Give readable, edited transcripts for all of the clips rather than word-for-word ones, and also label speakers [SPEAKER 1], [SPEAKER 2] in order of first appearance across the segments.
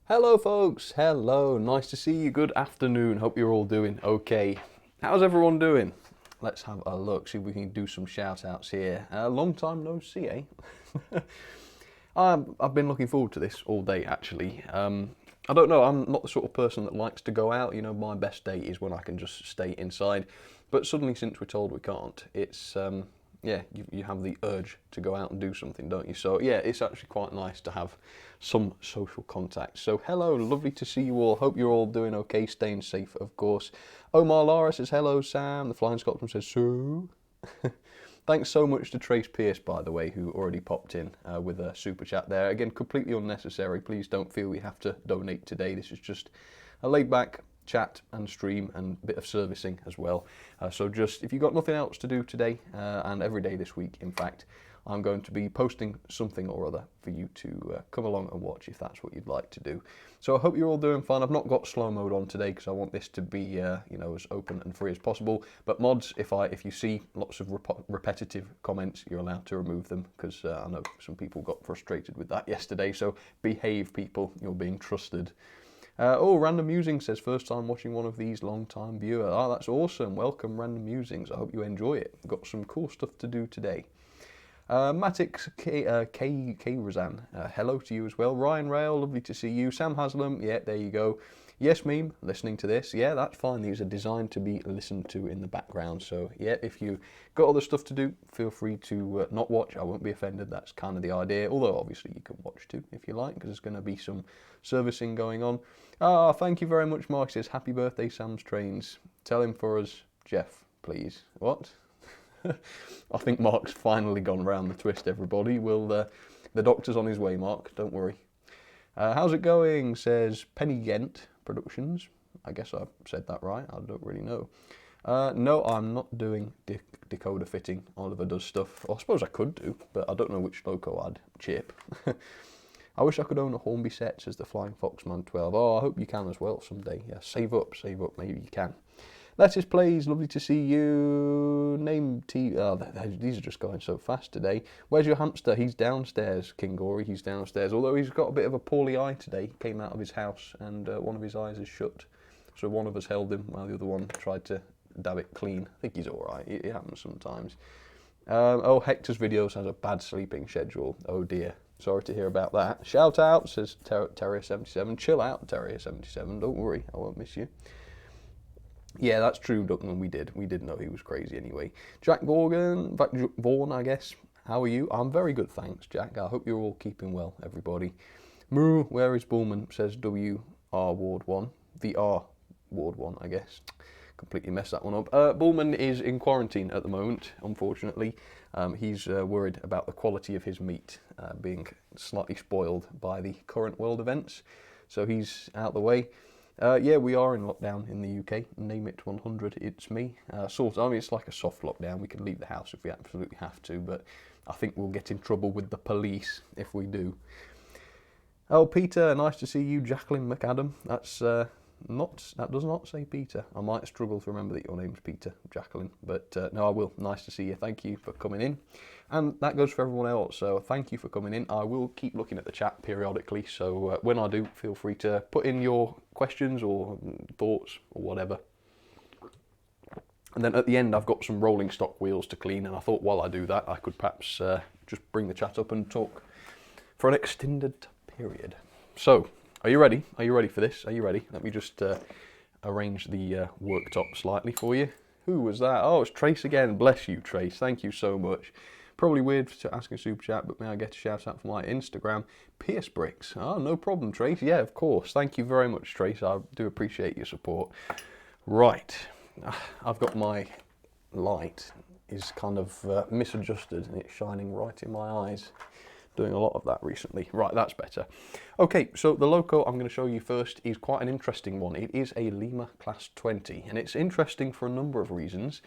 [SPEAKER 1] Hello folks, hello, nice to see you, good afternoon, hope you're all doing okay. How's everyone doing? Let's have a look, see if we can do some shout outs here. Long time no see, eh? I've been looking forward to this all day actually. I don't know, I'm not the sort of person that likes to go out, you know, my best day is when I can just stay inside. But suddenly since we're told we can't, it's, yeah, you have the urge to go out and do something, don't you? So yeah, it's actually quite nice to have some social contact. So hello, lovely to see you all. Hope you're all doing okay, staying safe, of course. Omar Lara says hello, Sam. The Flying Scotsman says so. Thanks so much to Trace Pierce, by the way, who already popped in with a super chat there. Again, completely unnecessary. Please don't feel we have to donate today. This is just a laid back chat and stream and a bit of servicing as well. So just, if you've got nothing else to do today, and every day this week, in fact, I'm going to be posting something or other for you to come along and watch if that's what you'd like to do. So I hope you're all doing fine. I've not got slow mode on today because I want this to be, you know, as open and free as possible. But mods, if you see lots of repetitive comments, you're allowed to remove them because I know some people got frustrated with that yesterday. So behave, people. You're being trusted. Oh, Random Musings says, first time watching one of these, long time viewer. Oh, that's awesome. Welcome, Random Musings. I hope you enjoy it. We've got some cool stuff to do today. Matix K Razan, hello to you as well. Ryan Rail, lovely to see you. Sam Haslam, yeah, there you go. Yes, Meme, listening to this. Yeah, that's fine. These are designed to be listened to in the background. So, yeah, if you got other stuff to do, feel free to not watch. I won't be offended. That's kind of the idea. Although, obviously, you can watch too if you like, because there's going to be some servicing going on. Ah, thank you very much, Mark. Says, happy birthday, Sam's Trains. Tell him for us, Jeff, please. What? I think Mark's finally gone round the twist, everybody. The doctor's on his way, Mark. Don't worry. How's it going? Says Penny Gent Productions. I guess I said that right. I don't really know. No, I'm not doing decoder fitting. Oliver does stuff. I suppose I could do, but I don't know which loco I'd chip. I wish I could own a Hornby set, says the Flying Foxman 12. Oh, I hope you can as well someday. Yeah, save up, maybe you can. Lettuce Plays, lovely to see you. Name T. Oh, these are just going so fast today. Where's your hamster? He's downstairs, King Gory. He's downstairs. Although he's got a bit of a poorly eye today. He came out of his house and one of his eyes is shut. So one of us held him while the other one tried to dab it clean. I think he's all right. It happens sometimes. Oh, Hector's Videos has a bad sleeping schedule. Oh dear. Sorry to hear about that. Shout out, says Terrier77. Chill out, Terrier77. Don't worry, I won't miss you. Yeah, that's true, Duckman. We did know he was crazy anyway. Jack Vaughan, I guess. How are you? I'm very good, thanks, Jack. I hope you're all keeping well, everybody. Moo, where is Bullman? Says WR Ward 1. The R Ward 1, I guess. Completely messed that one up. Bullman is in quarantine at the moment, unfortunately. He's worried about the quality of his meat being slightly spoiled by the current world events. So he's out the way. Yeah, we are in lockdown in the UK. Name it 100, it's me. Sort of, I mean, it's like a soft lockdown. We can leave the house if we absolutely have to, but I think we'll get in trouble with the police if we do. Oh, Peter, nice to see you. Jacqueline McAdam. That's That does not say Peter. I might struggle to remember that your name's Peter, Jacqueline, but no, I will. Nice to see you. Thank you for coming in. And that goes for everyone else, so thank you for coming in. I will keep looking at the chat periodically, so when I do, feel free to put in your questions or thoughts or whatever. And then at the end, I've got some rolling stock wheels to clean, and I thought while I do that, I could perhaps just bring the chat up and talk for an extended period. So, are you ready? Are you ready for this? Are you ready? Let me just arrange the worktop slightly for you. Who was that? Oh, it's Trace again. Bless you, Trace. Thank you so much. Probably weird to ask a super chat, but may I get a shout out for my Instagram? Pierce Bricks. Oh, no problem, Trace. Yeah, of course. Thank you very much, Trace. I do appreciate your support. Right. I've got my light is kind of misadjusted and it's shining right in my eyes. Doing a lot of that recently. Right, that's better. Okay, so the loco I'm going to show you first is quite an interesting one. It is a Lima Class 20, and it's interesting for a number of reasons.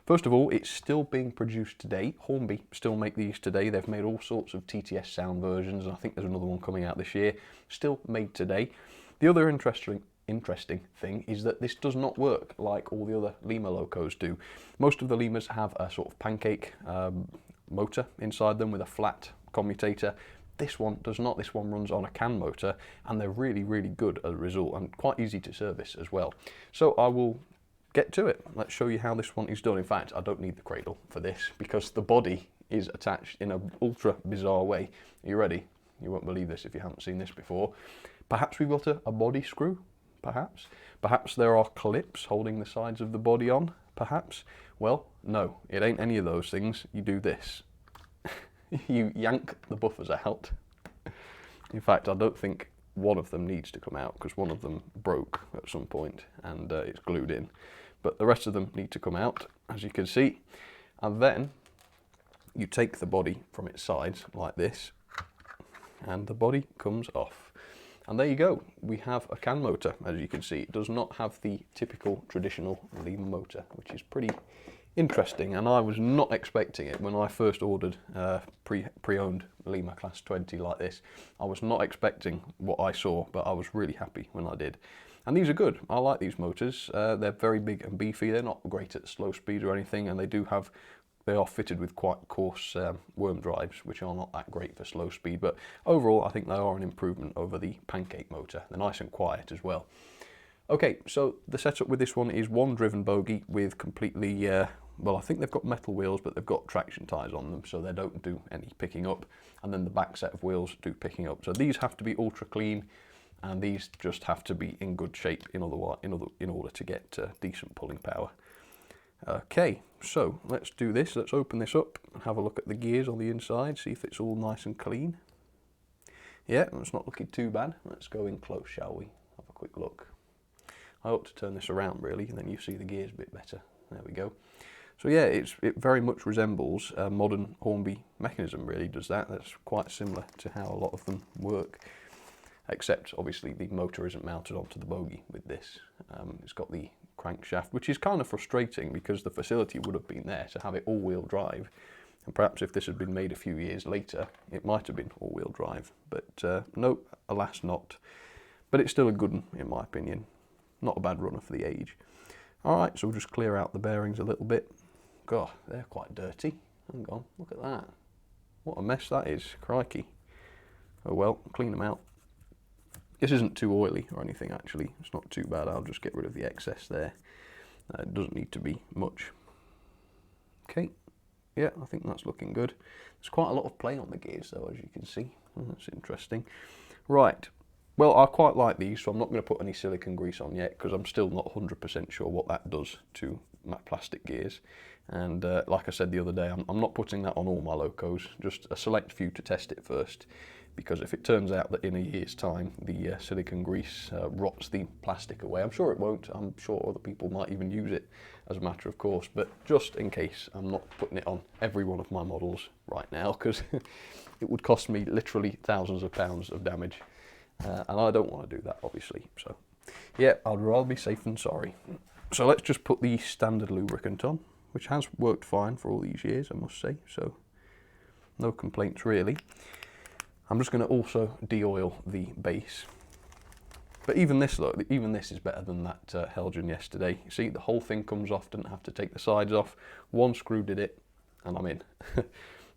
[SPEAKER 1] First of all, it's still being produced today. Hornby still make these today. They've made all sorts of TTS sound versions, and I think there's another one coming out this year. Still made today. The other interesting thing is that this does not work like all the other Lima locos do. Most of the Limas have a sort of pancake motor inside them with a flat commutator. This one does not. This one runs on a CAN motor, and they're really, really good as a result, and quite easy to service as well. So I will get to it. Let's show you how this one is done. In fact, I don't need the cradle for this because the body is attached in an ultra bizarre way. Are you ready? You won't believe this if you haven't seen this before. Perhaps we've got a body screw. Perhaps there are clips holding the sides of the body on, perhaps. Well, no, it ain't any of those things. You do this. You yank the buffers out. In fact, I don't think one of them needs to come out because one of them broke at some point and it's glued in. But the rest of them need to come out, as you can see. And then you take the body from its sides like this, and the body comes off. And there you go, we have a CAN motor, as you can see. It does not have the typical traditional Lima motor, which is pretty interesting, and I was not expecting it when I first ordered pre-owned Lima Class 20 like this. I was not expecting what I saw, but I was really happy when I did. And these are good. I like these motors. They're very big and beefy. They're not great at slow speed or anything, and they are fitted with quite coarse worm drives, which are not that great for slow speed, but overall I think they are an improvement over the pancake motor. They're nice and quiet as well. Okay, so the setup with this one is one driven bogie with completely, well, I think they've got metal wheels, but they've got traction tyres on them, so they don't do any picking up, and then the back set of wheels do picking up. So these have to be ultra clean, and these just have to be in good shape in order to get decent pulling power. Okay, so let's do this. Let's open this up and have a look at the gears on the inside, see if it's all nice and clean. Yeah, it's not looking too bad. Let's go in close, shall we? Have a quick look. I ought to turn this around really, and then you see the gears a bit better. There we go. So yeah, it very much resembles a modern Hornby mechanism, really does that. That's quite similar to how a lot of them work, except obviously the motor isn't mounted onto the bogie with this. It's got the crankshaft, which is kind of frustrating because the facility would have been there to have it all-wheel drive, and perhaps if this had been made a few years later it might have been all-wheel drive, but no, alas not. But it's still a good one in my opinion, not a bad runner for the age. Alright, so we'll just clear out the bearings a little bit. God, they're quite dirty. Hang on, look at that, what a mess that is, crikey. Oh well, clean them out. This isn't too oily or anything actually, it's not too bad. I'll just get rid of the excess there. It doesn't need to be much. Okay, yeah, I think that's looking good. There's quite a lot of play on the gears though, as you can see. That's interesting. Right, well I quite like these, so I'm not going to put any silicone grease on yet because I'm still not 100% sure what that does to matte plastic gears. And like I said the other day, I'm not putting that on all my locos, just a select few to test it first. Because if it turns out that in a year's time the silicone grease rots the plastic away, I'm sure it won't, I'm sure other people might even use it as a matter of course, but just in case, I'm not putting it on every one of my models right now because it would cost me literally thousands of pounds of damage, and I don't want to do that obviously, so yeah, I'd rather be safe than sorry. So let's just put the standard lubricant on, which has worked fine for all these years I must say, so no complaints really. I'm just going to also de-oil the base. But even this, look, even this is better than that Helgen yesterday. You see, the whole thing comes off, didn't have to take the sides off. One screw did it, and I'm in.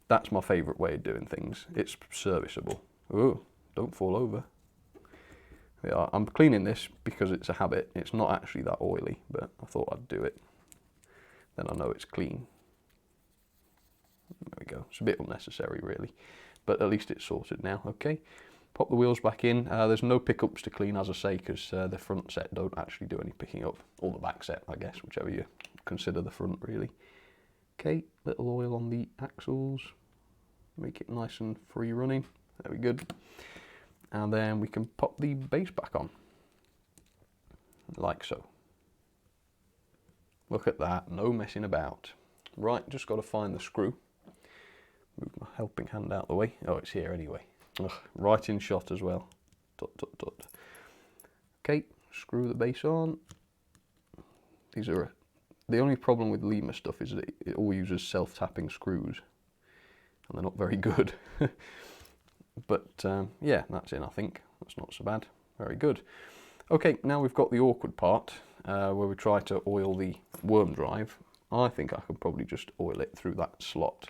[SPEAKER 1] That's my favourite way of doing things. It's serviceable. Oh, don't fall over. Yeah, I'm cleaning this because it's a habit. It's not actually that oily, but I thought I'd do it. Then I know it's clean. There we go. It's a bit unnecessary, really, but at least it's sorted now. Okay, pop the wheels back in. There's no pickups to clean, as I say, because the front set don't actually do any picking up, or the back set, I guess, whichever you consider the front, really. Okay, little oil on the axles, make it nice and free running. There we go. And then we can pop the base back on, like so. Look at that, no messing about. Right, just got to find the screw. Move my helping hand out the way. Oh, it's here anyway. Ugh, right in shot as well. Tut, tut, tut. Okay, screw the base on. These are the only problem with Lima stuff is that it all uses self-tapping screws, and they're not very good. But yeah, that's in, I think. That's not so bad. Very good. Okay, now we've got the awkward part where we try to oil the worm drive. I think I could probably just oil it through that slot.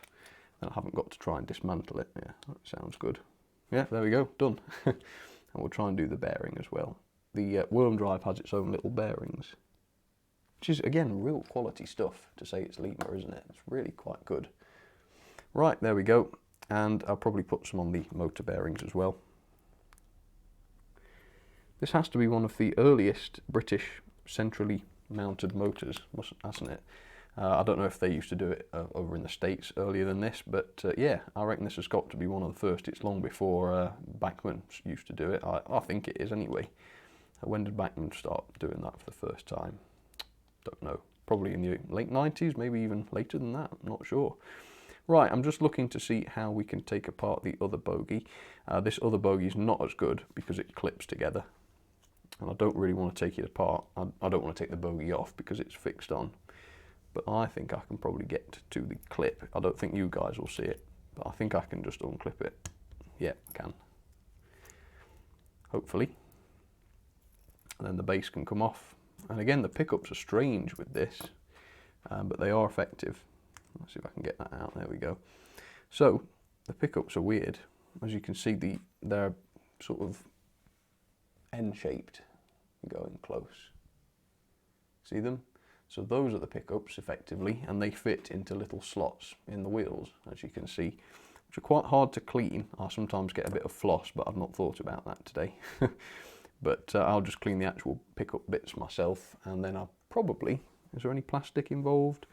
[SPEAKER 1] And I haven't got to try and dismantle it. Yeah, that sounds good. Yeah, there we go, done. And we'll try and do the bearing as well. The worm drive has its own little bearings, which is, again, real quality stuff to say it's Lima, isn't it? It's really quite good. Right, there we go. And I'll probably put some on the motor bearings as well. This has to be one of the earliest British centrally mounted motors, hasn't it? I don't know if they used to do it over in the States earlier than this, but yeah, I reckon this has got to be one of the first. It's long before Bachmann used to do it. I think it is anyway. When did Bachmann start doing that for the first time? Don't know. Probably in the late 90s, maybe even later than that. I'm not sure. Right, I'm just looking to see how we can take apart the other bogie. This other bogie is not as good because it clips together. And I don't really want to take it apart. I don't want to take the bogie off because it's fixed on. But I think I can probably get to the clip. I don't think you guys will see it, but I think I can just unclip it. Yeah, I can. Hopefully. And then the base can come off. And again, the pickups are strange with this, but they are effective. Let's see if I can get that out. There we go. So the pickups are weird. As you can see, they're sort of N-shaped. Going close. See them? So those are the pickups effectively, and they fit into little slots in the wheels, as you can see, which are quite hard to clean. I sometimes get a bit of floss, but I've not thought about that today. But I'll just clean the actual pickup bits myself, and then I'll probably, is there any plastic involved?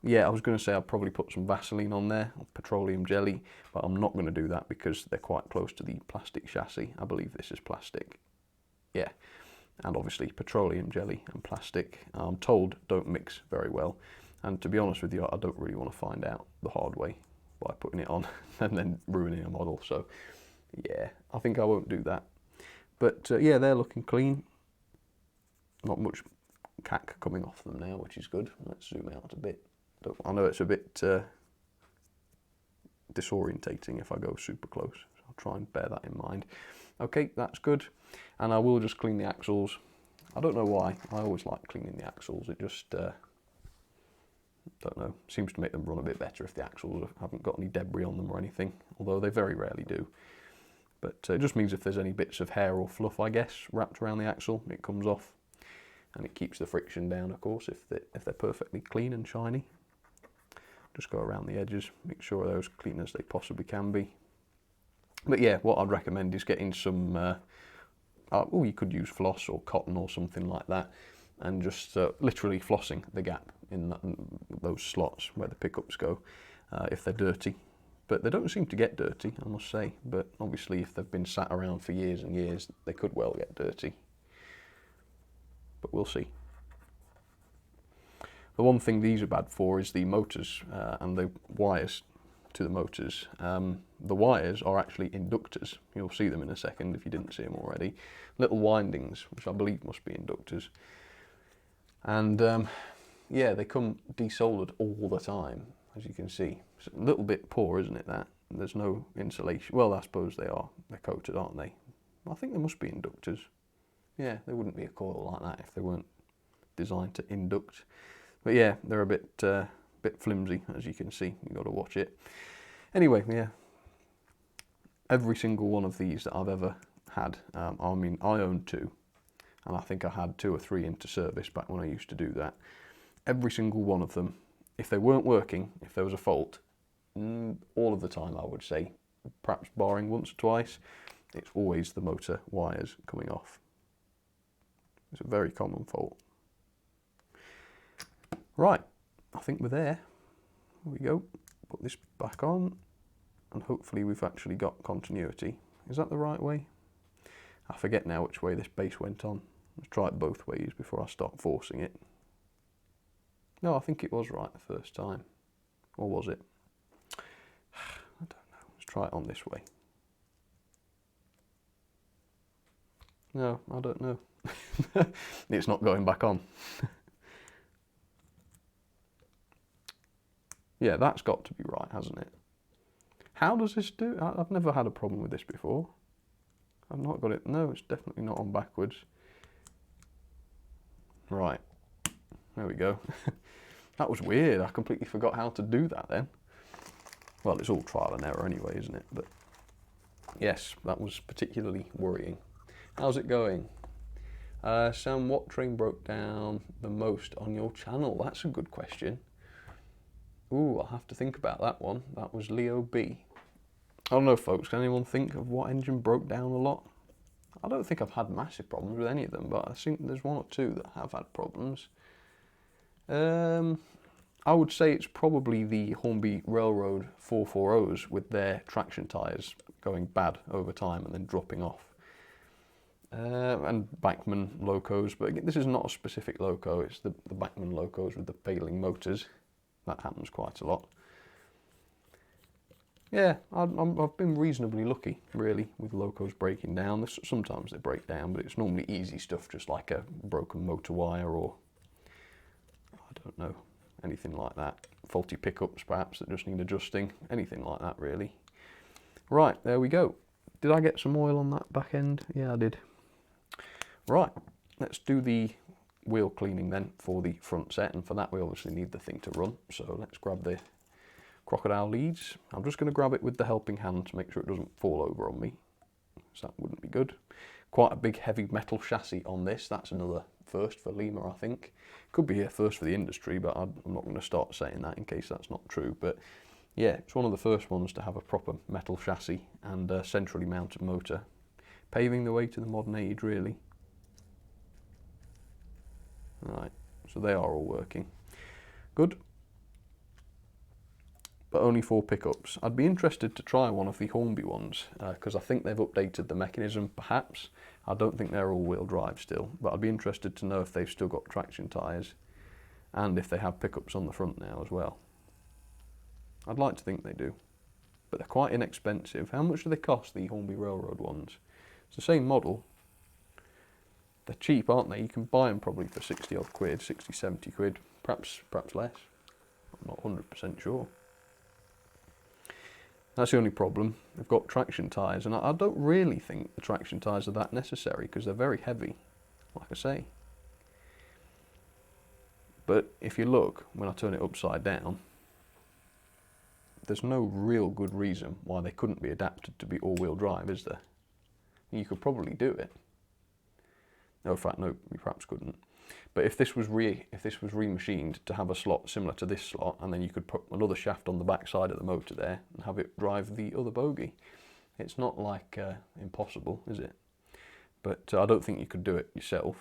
[SPEAKER 1] Yeah, I was going to say I'll probably put some Vaseline on there, or petroleum jelly, but I'm not going to do that because they're quite close to the plastic chassis. I believe this is plastic. Yeah. And obviously petroleum jelly and plastic, I'm told, don't mix very well. And to be honest with you, I don't really want to find out the hard way by putting it on and then ruining a model. So yeah, I think I won't do that. But yeah, they're looking clean. Not much cack coming off them now, which is good. Let's zoom out a bit. I know it's a bit disorientating if I go super close. So I'll try and bear that in mind. Okay, that's good. And I will just clean the axles. I don't know why. I always like cleaning the axles. It just, don't know, seems to make them run a bit better if the axles haven't got any debris on them or anything, although they very rarely do. But it just means if there's any bits of hair or fluff, I guess, wrapped around the axle, it comes off. And it keeps the friction down, of course, if they're perfectly clean and shiny. Just go around the edges, make sure they're as clean as they possibly can be. But yeah, what I'd recommend is getting some, you could use floss or cotton or something like that, and just literally flossing the gap in those slots where the pickups go, if they're dirty. But they don't seem to get dirty, I must say, but obviously if they've been sat around for years and years, they could well get dirty. But we'll see. The one thing these are bad for is the motors and the wires to the motors. The wires are actually inductors. You'll see them in a second if you didn't see them already. Little windings, which I believe must be inductors. And yeah, they come desoldered all the time, as you can see. It's a little bit poor, isn't it, that? There's no insulation. Well, I suppose they are. They're coated, aren't they? I think they must be inductors. Yeah, there wouldn't be a coil like that if they weren't designed to induct. But yeah, they're a bit flimsy, as you can see. You've got to watch it. Anyway, yeah, every single one of these that I've ever had, I mean, I own 2, and I think I had 2 or 3 into service back when I used to do that. Every single one of them, if they weren't working, if there was a fault, all of the time I would say, perhaps barring once or twice, it's always the motor wires coming off. It's a very common fault. Right, I think we're there. Here we go. Put this back on, and hopefully we've actually got continuity. Is that the right way? I forget now which way this base went on. Let's try it both ways before I start forcing it. No, I think it was right the first time. Or was it? I don't know. Let's try it on this way. No, I don't know. It's not going back on. Yeah, that's got to be right, hasn't it? How does this do? I've never had a problem with this before. I've not got it. No, it's definitely not on backwards. Right. There we go. That was weird. I completely forgot how to do that then. Well, it's all trial and error anyway, isn't it? But yes, that was particularly worrying. How's it going? Sam, what train broke down the most on your channel? That's a good question. Ooh, I'll have to think about that one. That was Leo B. I don't know, folks. Can anyone think of what engine broke down a lot? I don't think I've had massive problems with any of them, but I think there's 1 or 2 that have had problems. I would say it's probably the Hornby Railroad 440s with their traction tyres going bad over time and then dropping off. And Bachmann locos, but again, this is not a specific loco, it's the Bachmann locos with the failing motors. That happens quite a lot. Yeah, I've been reasonably lucky, really, with locos breaking down. Sometimes they break down, but it's normally easy stuff, just like a broken motor wire or, I don't know, anything like that. Faulty pickups, perhaps, that just need adjusting. Anything like that, really. Right, there we go. Did I get some oil on that back end? Yeah, I did. Right, let's do the wheel cleaning then for the front set, and for that we obviously need the thing to run. So let's grab the crocodile leads. I'm just going to grab it with the helping hand to make sure it doesn't fall over on me, so that wouldn't be good. Quite a big heavy metal chassis on this. That's another first for Lima, I think. Could be a first for the industry, but I'm not going to start saying that in case that's not true. But yeah, it's one of the first ones to have a proper metal chassis and a centrally mounted motor, paving the way to the modern age, really. Right, so they are all working. Good. But only 4 pickups. I'd be interested to try one of the Hornby ones, because I think they've updated the mechanism, perhaps. I don't think they're all-wheel drive still, but I'd be interested to know if they've still got traction tyres, and if they have pickups on the front now as well. I'd like to think they do, but they're quite inexpensive. How much do they cost, the Hornby Railroad ones? It's the same model. They're cheap, aren't they? You can buy them probably for 60 odd quid, 60, 70 quid, perhaps less. I'm not 100% sure. That's the only problem. They've got traction tyres, and I don't really think the traction tyres are that necessary because they're very heavy, like I say. But if you look, when I turn it upside down, there's no real good reason why they couldn't be adapted to be all-wheel drive, is there? You could probably do it. No, in fact, no, you perhaps couldn't. But if this was remachined to have a slot similar to this slot, and then you could put another shaft on the back side of the motor there and have it drive the other bogie, it's not like impossible, is it? But I don't think you could do it yourself.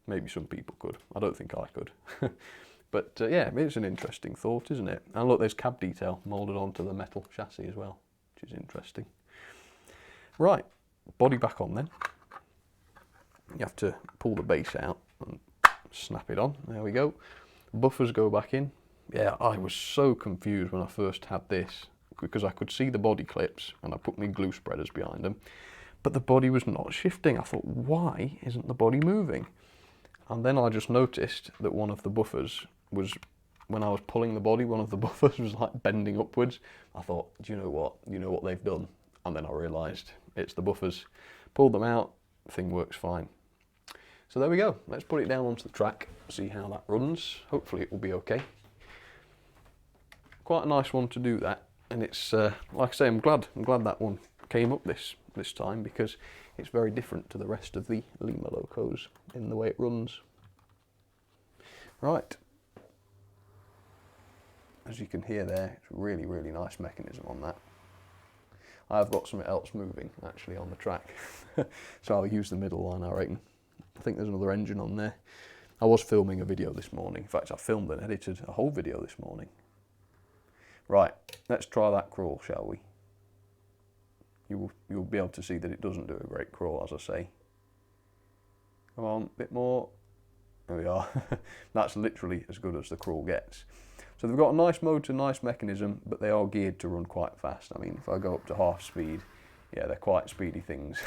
[SPEAKER 1] Maybe some people could. I don't think I could. But yeah, it's an interesting thought, isn't it? And look, there's cab detail moulded onto the metal chassis as well, which is interesting. Right, body back on then. You have to pull the base out and snap it on. There we go. Buffers go back in. Yeah, I was so confused when I first had this because I could see the body clips and I put my glue spreaders behind them, but the body was not shifting. I thought, why isn't the body moving? And then I just noticed that one of the buffers was, when I was pulling the body, one of the buffers was like bending upwards. I thought, do you know what? You know what they've done? And then I realised it's the buffers. Pulled them out, thing works fine. So there we go. Let's put it down onto the track, see how that runs. Hopefully it will be okay. Quite a nice one to do that, and it's like I say, I'm glad that one came up this time, because it's very different to the rest of the Lima locos in the way it runs. Right, as you can hear there, it's really, really nice mechanism on that. I've got something else moving actually on the track, so I'll use the middle line, I reckon. I think there's another engine on there. I was filming a video this morning. In fact, I filmed and edited a whole video this morning. Right, let's try that crawl, shall we? You'll be able to see that it doesn't do a great crawl, as I say. Come on, a bit more. There we are. That's literally as good as the crawl gets. So they've got a nice motor, nice mechanism, but they are geared to run quite fast. I mean, if I go up to half speed, yeah, they're quite speedy things.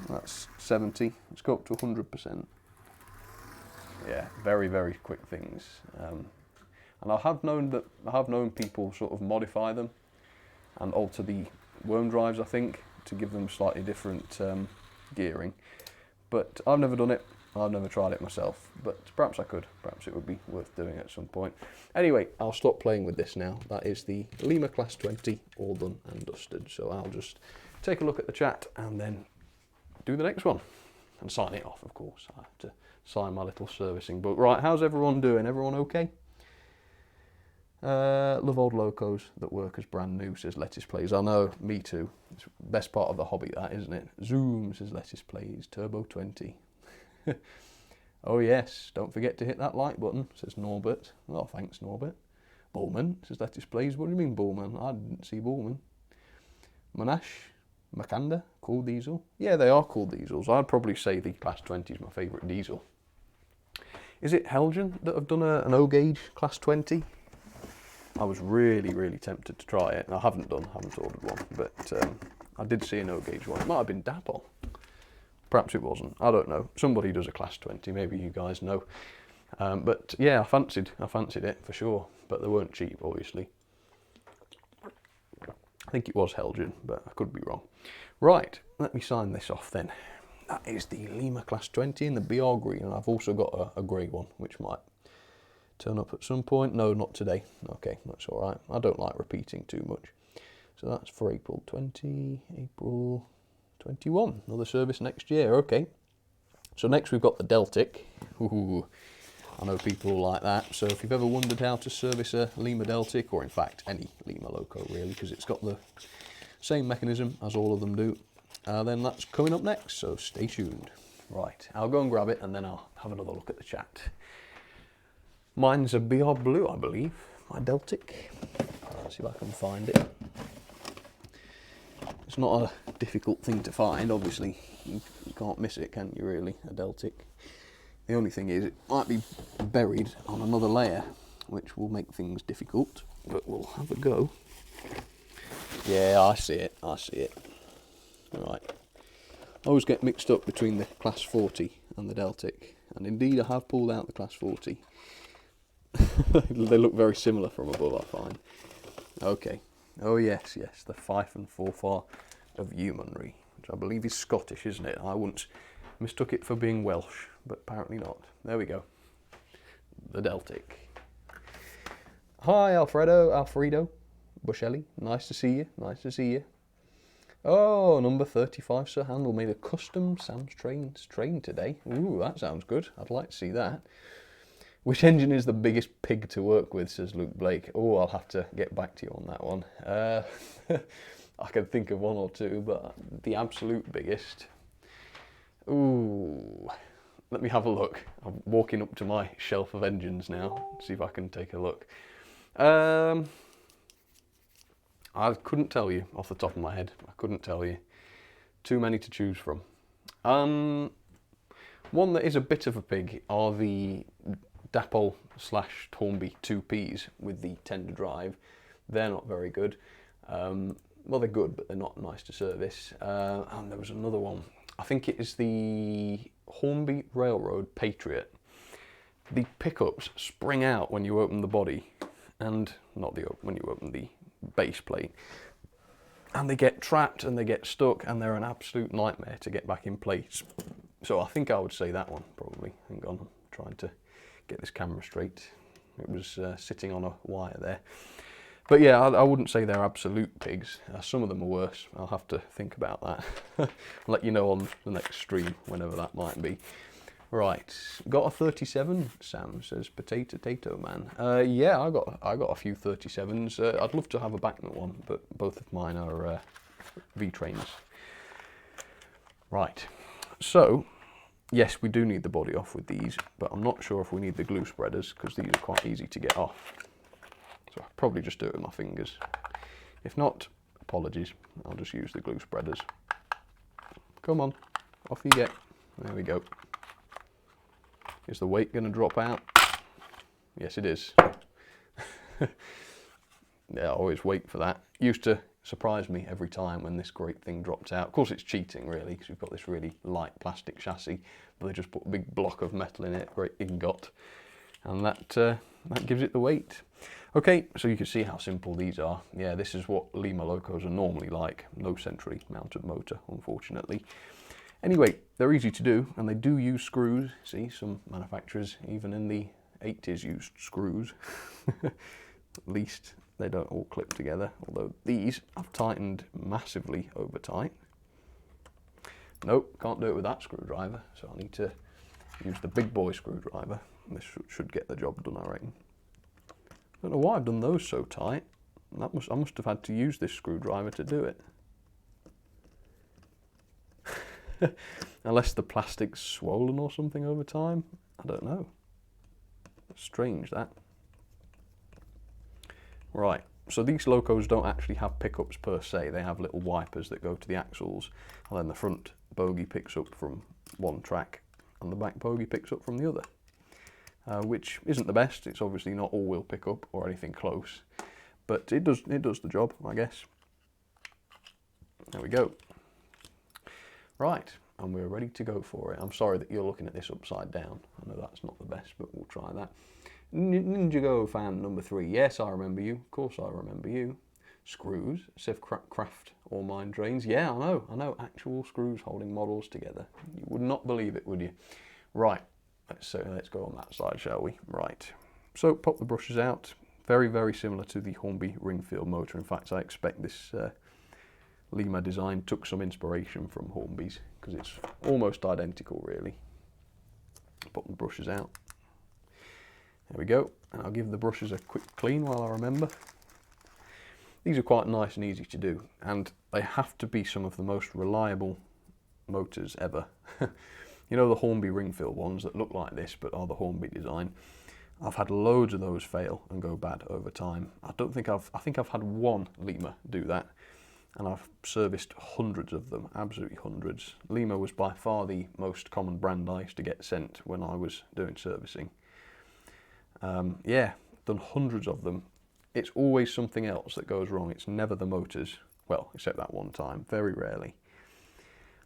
[SPEAKER 1] That's 70. Let's go up to 100%. Yeah, very, very quick things. And I have known people sort of modify them and alter the worm drives, I think, to give them slightly different gearing. But I've never done it. I've never tried it myself, but perhaps I could. Perhaps it would be worth doing at some point. Anyway, I'll stop playing with this now. That is the Lima Class 20, all done and dusted. So I'll just take a look at the chat and then do the next one and sign it off, of course. I have to sign my little servicing book. Right, how's everyone doing? Everyone okay? Love old locos that work as brand new, says Lettuce Plays. I know, me too. It's the best part of the hobby, that, isn't it? Zoom, says Lettuce Plays. Turbo 20. Oh yes, don't forget to hit that like button, says Norbert. Oh, thanks Norbert. Bullman, says Lettuce Plays. What do you mean Bullman? I didn't see Bullman. Monash, Makanda, cool diesel. Yeah, they are cool diesels. I'd probably say the Class 20 is my favourite diesel. Is it Helgen that have done an O-gauge Class 20? I was really, really tempted to try it. I haven't ordered one, but I did see an O-gauge one. It might have been Dapol. Perhaps it wasn't. I don't know. Somebody does a Class 20. Maybe you guys know. But yeah, I fancied it for sure. But they weren't cheap, obviously. I think it was Helgen, but I could be wrong. Right, let me sign this off then. That is the Lima Class 20 in the BR green, and I've also got a grey one, which might turn up at some point. No, not today. Okay, that's all right. I don't like repeating too much. So that's for April 20, April 21. Another service next year. Okay. So next we've got the Deltic. Ooh, I know people like that. So if you've ever wondered how to service a Lima Deltic, or in fact any Lima loco really, because it's got the same mechanism as all of them do, then that's coming up next. So stay tuned. Right, I'll go and grab it and then I'll have another look at the chat. Mine's a BR blue, I believe. My Deltic. Let's see if I can find it. It's not a difficult thing to find, obviously. You can't miss it, can you, really, a Deltic? The only thing is, it might be buried on another layer, which will make things difficult, but we'll have a go. Yeah, I see it, Right. I always get mixed up between the Class 40 and the Deltic, and indeed I have pulled out the Class 40. They look very similar from above, I find. Okay. Oh yes, the Fife and Forfar of Yeomanry, which I believe is Scottish, isn't it? I once mistook it for being Welsh, but apparently not. There we go. The Deltic. Hi Alfredo Bushelli. Nice to see you. Oh, number 35, Sir Handel made a custom Sam's train today. Ooh, that sounds good. I'd like to see that. Which engine is the biggest pig to work with, says Luke Blake. Oh, I'll have to get back to you on that one. I can think of one or two, but the absolute biggest. Ooh, let me have a look. I'm walking up to my shelf of engines now. See if I can take a look. I couldn't tell you off the top of my head. I couldn't tell you. Too many to choose from. One that is a bit of a pig are the Dapol / Hornby 2Ps with the tender drive. They're not very good. Well, they're good, but they're not nice to service. And there was another one. I think it is the Hornby Railroad Patriot. The pickups spring out when you open the body, and not when you open the base plate. and they get trapped and they get stuck and they're an absolute nightmare to get back in place. So I think I would say that one probably. Hang on, I'm trying to get this camera straight. It was sitting on a wire there. But yeah, I wouldn't say they're absolute pigs. Some of them are worse. I'll have to think about that. I'll let you know on the next stream, whenever that might be. Right, got a 37, Sam says, potato man. Yeah, I got a few 37s. I'd love to have a backnut one, but both of mine are V-trains. Right, so, yes, we do need the body off with these, but I'm not sure if we need the glue spreaders, because these are quite easy to get off. So I'll probably just do it with my fingers. If not, apologies, I'll just use the glue spreaders. Come on, off you get. There we go. Is the weight going to drop out? Yes, it is. Yeah, I always wait for that. Used to surprise me every time when this great thing dropped out. Of course, it's cheating, really, because we've got this really light plastic chassis, but they just put a big block of metal in it, great ingot, and that gives it the weight. Okay, so you can see how simple these are. Yeah, this is what Lima locos are normally like. No centrally mounted motor, unfortunately. Anyway, they're easy to do, and they do use screws. See, some manufacturers, even in the 80s, used screws. At least they don't all clip together, although these I've tightened massively over tight. Nope, can't do it with that screwdriver, so I need to use the big boy screwdriver. This should get the job done, I reckon. Don't know why I've done those so tight. I must have had to use this screwdriver to do it. Unless the plastic's swollen or something over time. I don't know. Strange, that. Right, so these locos don't actually have pickups per se. They have little wipers that go to the axles, and then the front bogie picks up from one track and the back bogie picks up from the other. Which isn't the best. It's obviously not all-wheel pickup or anything close, but it does the job, I guess. There we go. Right, and we're ready to go for it. I'm sorry that you're looking at this upside down. I know that's not the best, but we'll try that. Ninjago fan number 3. Yes, I remember you. Of course I remember you. Screws, Civ Craft or mine drains. Yeah, I know. Actual screws holding models together. You would not believe it, would you? Right, let's go on that side, shall we? Right. So pop the brushes out. Very, very similar to the Hornby Ringfield motor. In fact, I expect this Lima design took some inspiration from Hornby's, because it's almost identical, really. Pop the brushes out. There we go, and I'll give the brushes a quick clean while I remember. These are quite nice and easy to do, and they have to be some of the most reliable motors ever. You know the Hornby Ringfield ones that look like this but are the Hornby design? I've had loads of those fail and go bad over time. I think I've had one Lima do that, and I've serviced hundreds of them, absolutely hundreds. Lima was by far the most common brand I used to get sent when I was doing servicing. Yeah, done hundreds of them. It's always something else that goes wrong. It's never the motors. Well, except that one time, very rarely.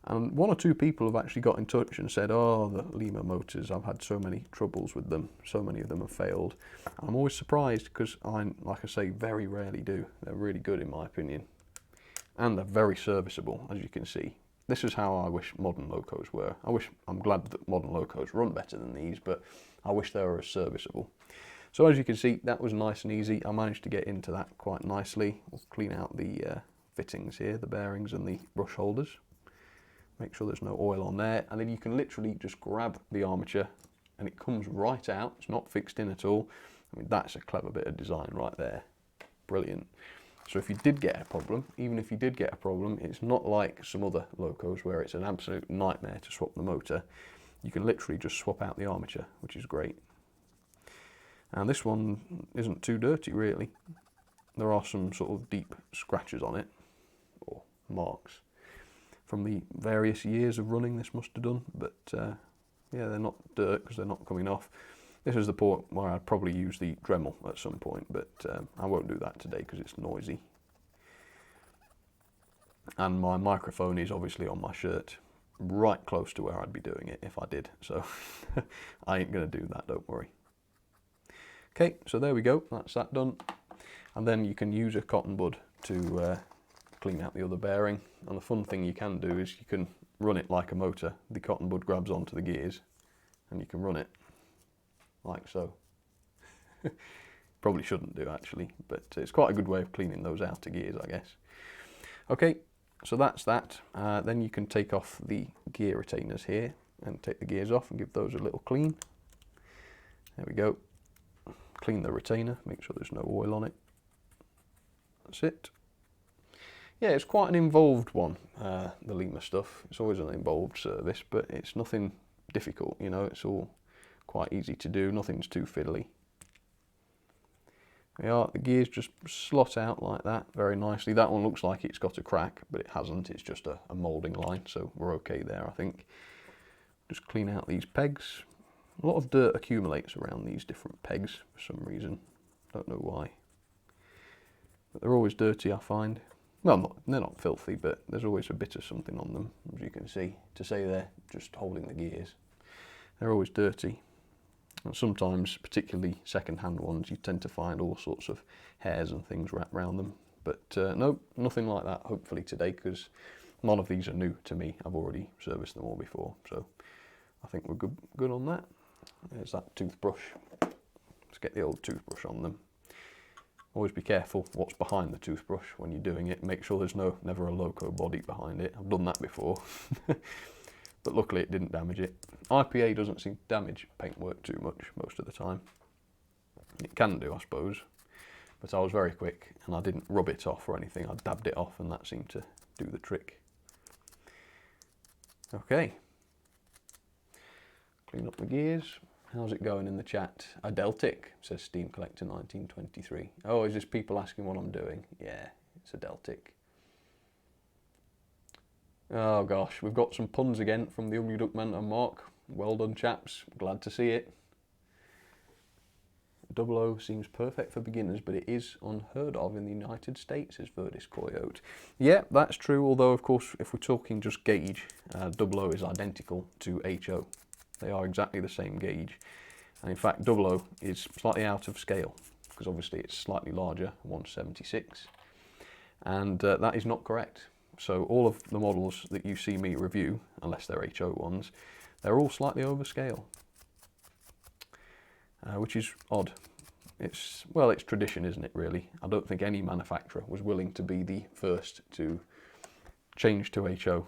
[SPEAKER 1] And one or two people have actually got in touch and said, oh, the Lima motors, I've had so many troubles with them. So many of them have failed. I'm always surprised because like I say, very rarely do. They're really good in my opinion. And they're very serviceable, as you can see. This is how I wish modern locos were. I'm glad that modern locos run better than these, but I wish they were as serviceable. So as you can see, that was nice and easy. I managed to get into that quite nicely. We'll clean out the fittings here, the bearings and the brush holders. Make sure there's no oil on there. And then you can literally just grab the armature and it comes right out. It's not fixed in at all. I mean, that's a clever bit of design right there. Brilliant. So if you did get a problem, even if you did get a problem, it's not like some other locos where it's an absolute nightmare to swap the motor. You can literally just swap out the armature, which is great. And this one isn't too dirty, really. There are some sort of deep scratches on it, or marks, from the various years of running this must have done, but yeah, they're not dirt because they're not coming off. This is the point where I'd probably use the Dremel at some point, but I won't do that today because it's noisy. And my microphone is obviously on my shirt, right close to where I'd be doing it if I did, so I ain't going to do that, don't worry. Okay, so there we go, that's that done. And then you can use a cotton bud to clean out the other bearing. And the fun thing you can do is you can run it like a motor. The cotton bud grabs onto the gears and you can run it like so. Probably shouldn't do actually, but it's quite a good way of cleaning those outer gears, I guess. Okay, so that's that. Then you can take off the gear retainers here and take the gears off and give those a little clean. There we go. Clean the retainer, make sure there's no oil on it. That's it. Yeah, it's quite an involved one, the Lima stuff. It's always an involved service, but it's nothing difficult, you know, it's all quite easy to do, nothing's too fiddly. The gears just slot out like that very nicely. That one looks like it's got a crack, but it hasn't. It's just a moulding line, so we're okay there, I think. Just clean out these pegs. A lot of dirt accumulates around these different pegs for some reason. Don't know why. But they're always dirty, I find. Well, they're not filthy, but there's always a bit of something on them, as you can see, to say they're just holding the gears. They're always dirty. And sometimes, particularly second-hand ones, you tend to find all sorts of hairs and things wrapped around them. But no, nothing like that, hopefully, today, because none of these are new to me. I've already serviced them all before, so I think we're good on that. There's that toothbrush. Let's get the old toothbrush on them. Always be careful what's behind the toothbrush when you're doing it. Make sure there's never a loco body behind it. I've done that before. But luckily it didn't damage it. IPA doesn't seem to damage paintwork too much most of the time. It can do, I suppose, but I was very quick and I didn't rub it off or anything. I dabbed it off and that seemed to do the trick. Okay. Clean up the gears. How's it going in the chat? A Deltic, says Steam Collector 1923. Oh, is this people asking what I'm doing? Yeah, it's a Deltic. Oh gosh, we've got some puns again from the Ugly Duckman and Mark. Well done, chaps. Glad to see it. 00 seems perfect for beginners, but it is unheard of in the United States, says Verdis Coyote. Yeah, that's true, although of course if we're talking just gauge, 00 is identical to HO. They are exactly the same gauge. And in fact, 00 is slightly out of scale, because obviously it's slightly larger, 176. And that is not correct. So all of the models that you see me review, unless they're HO ones, they're all slightly over scale, which is odd. It's tradition, isn't it, really? I don't think any manufacturer was willing to be the first to change to HO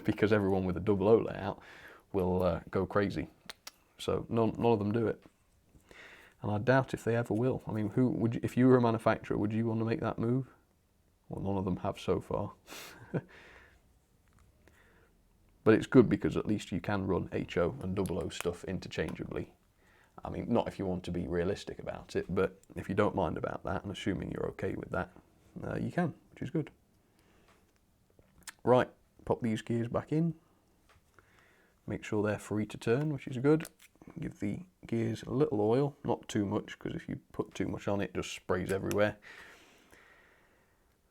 [SPEAKER 1] because everyone with a 00 layout will go crazy. So none of them do it. And I doubt if they ever will. I mean, if you were a manufacturer, would you want to make that move? Well, none of them have so far. But it's good because at least you can run HO and 00 stuff interchangeably. I mean, not if you want to be realistic about it, but if you don't mind about that, and assuming you're okay with that, you can, which is good. Right, pop these gears back in. Make sure they're free to turn, which is good. Give the gears a little oil, not too much, because if you put too much on it, it just sprays everywhere.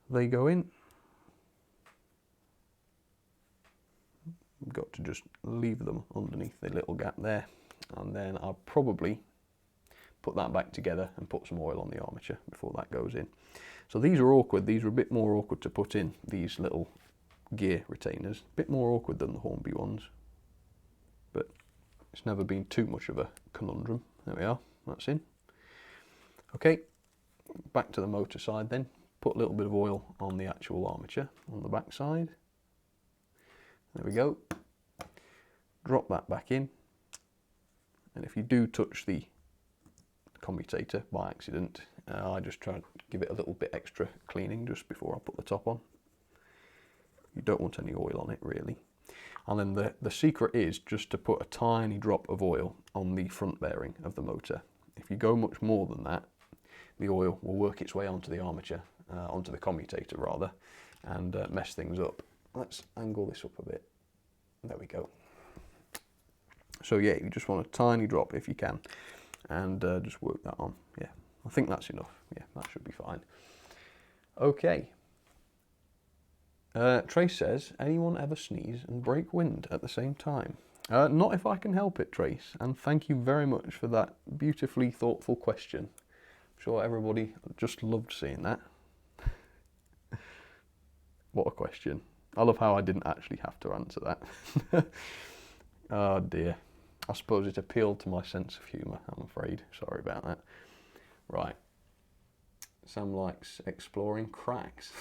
[SPEAKER 1] They go in. We've got to just leave them underneath the little gap there, and then I'll probably put that back together and put some oil on the armature before that goes in. So these are awkward. These are a bit more awkward to put in, these little gear retainers. A bit more awkward than the Hornby ones, but it's never been too much of a conundrum. There we are, that's in. Okay, back to the motor side then. Put a little bit of oil on the actual armature on the back side. There we go. Drop that back in. And if you do touch the commutator by accident, I just try to give it a little bit extra cleaning just before I put the top on. You don't want any oil on it really. And then the secret is just to put a tiny drop of oil on the front bearing of the motor. If you go much more than that, the oil will work its way onto the armature, onto the commutator rather, and mess things up. Let's angle this up a bit. There we go. So yeah, you just want a tiny drop if you can, and just work that on. Yeah, I think that's enough. Yeah, that should be fine. Okay. Trace says, anyone ever sneeze and break wind at the same time? Not if I can help it, Trace, and thank you very much for that beautifully thoughtful question. I'm sure everybody just loved seeing that. What a question. I love how I didn't actually have to answer that. Oh dear. I suppose it appealed to my sense of humour, I'm afraid. Sorry about that. Right. Sam likes exploring cracks.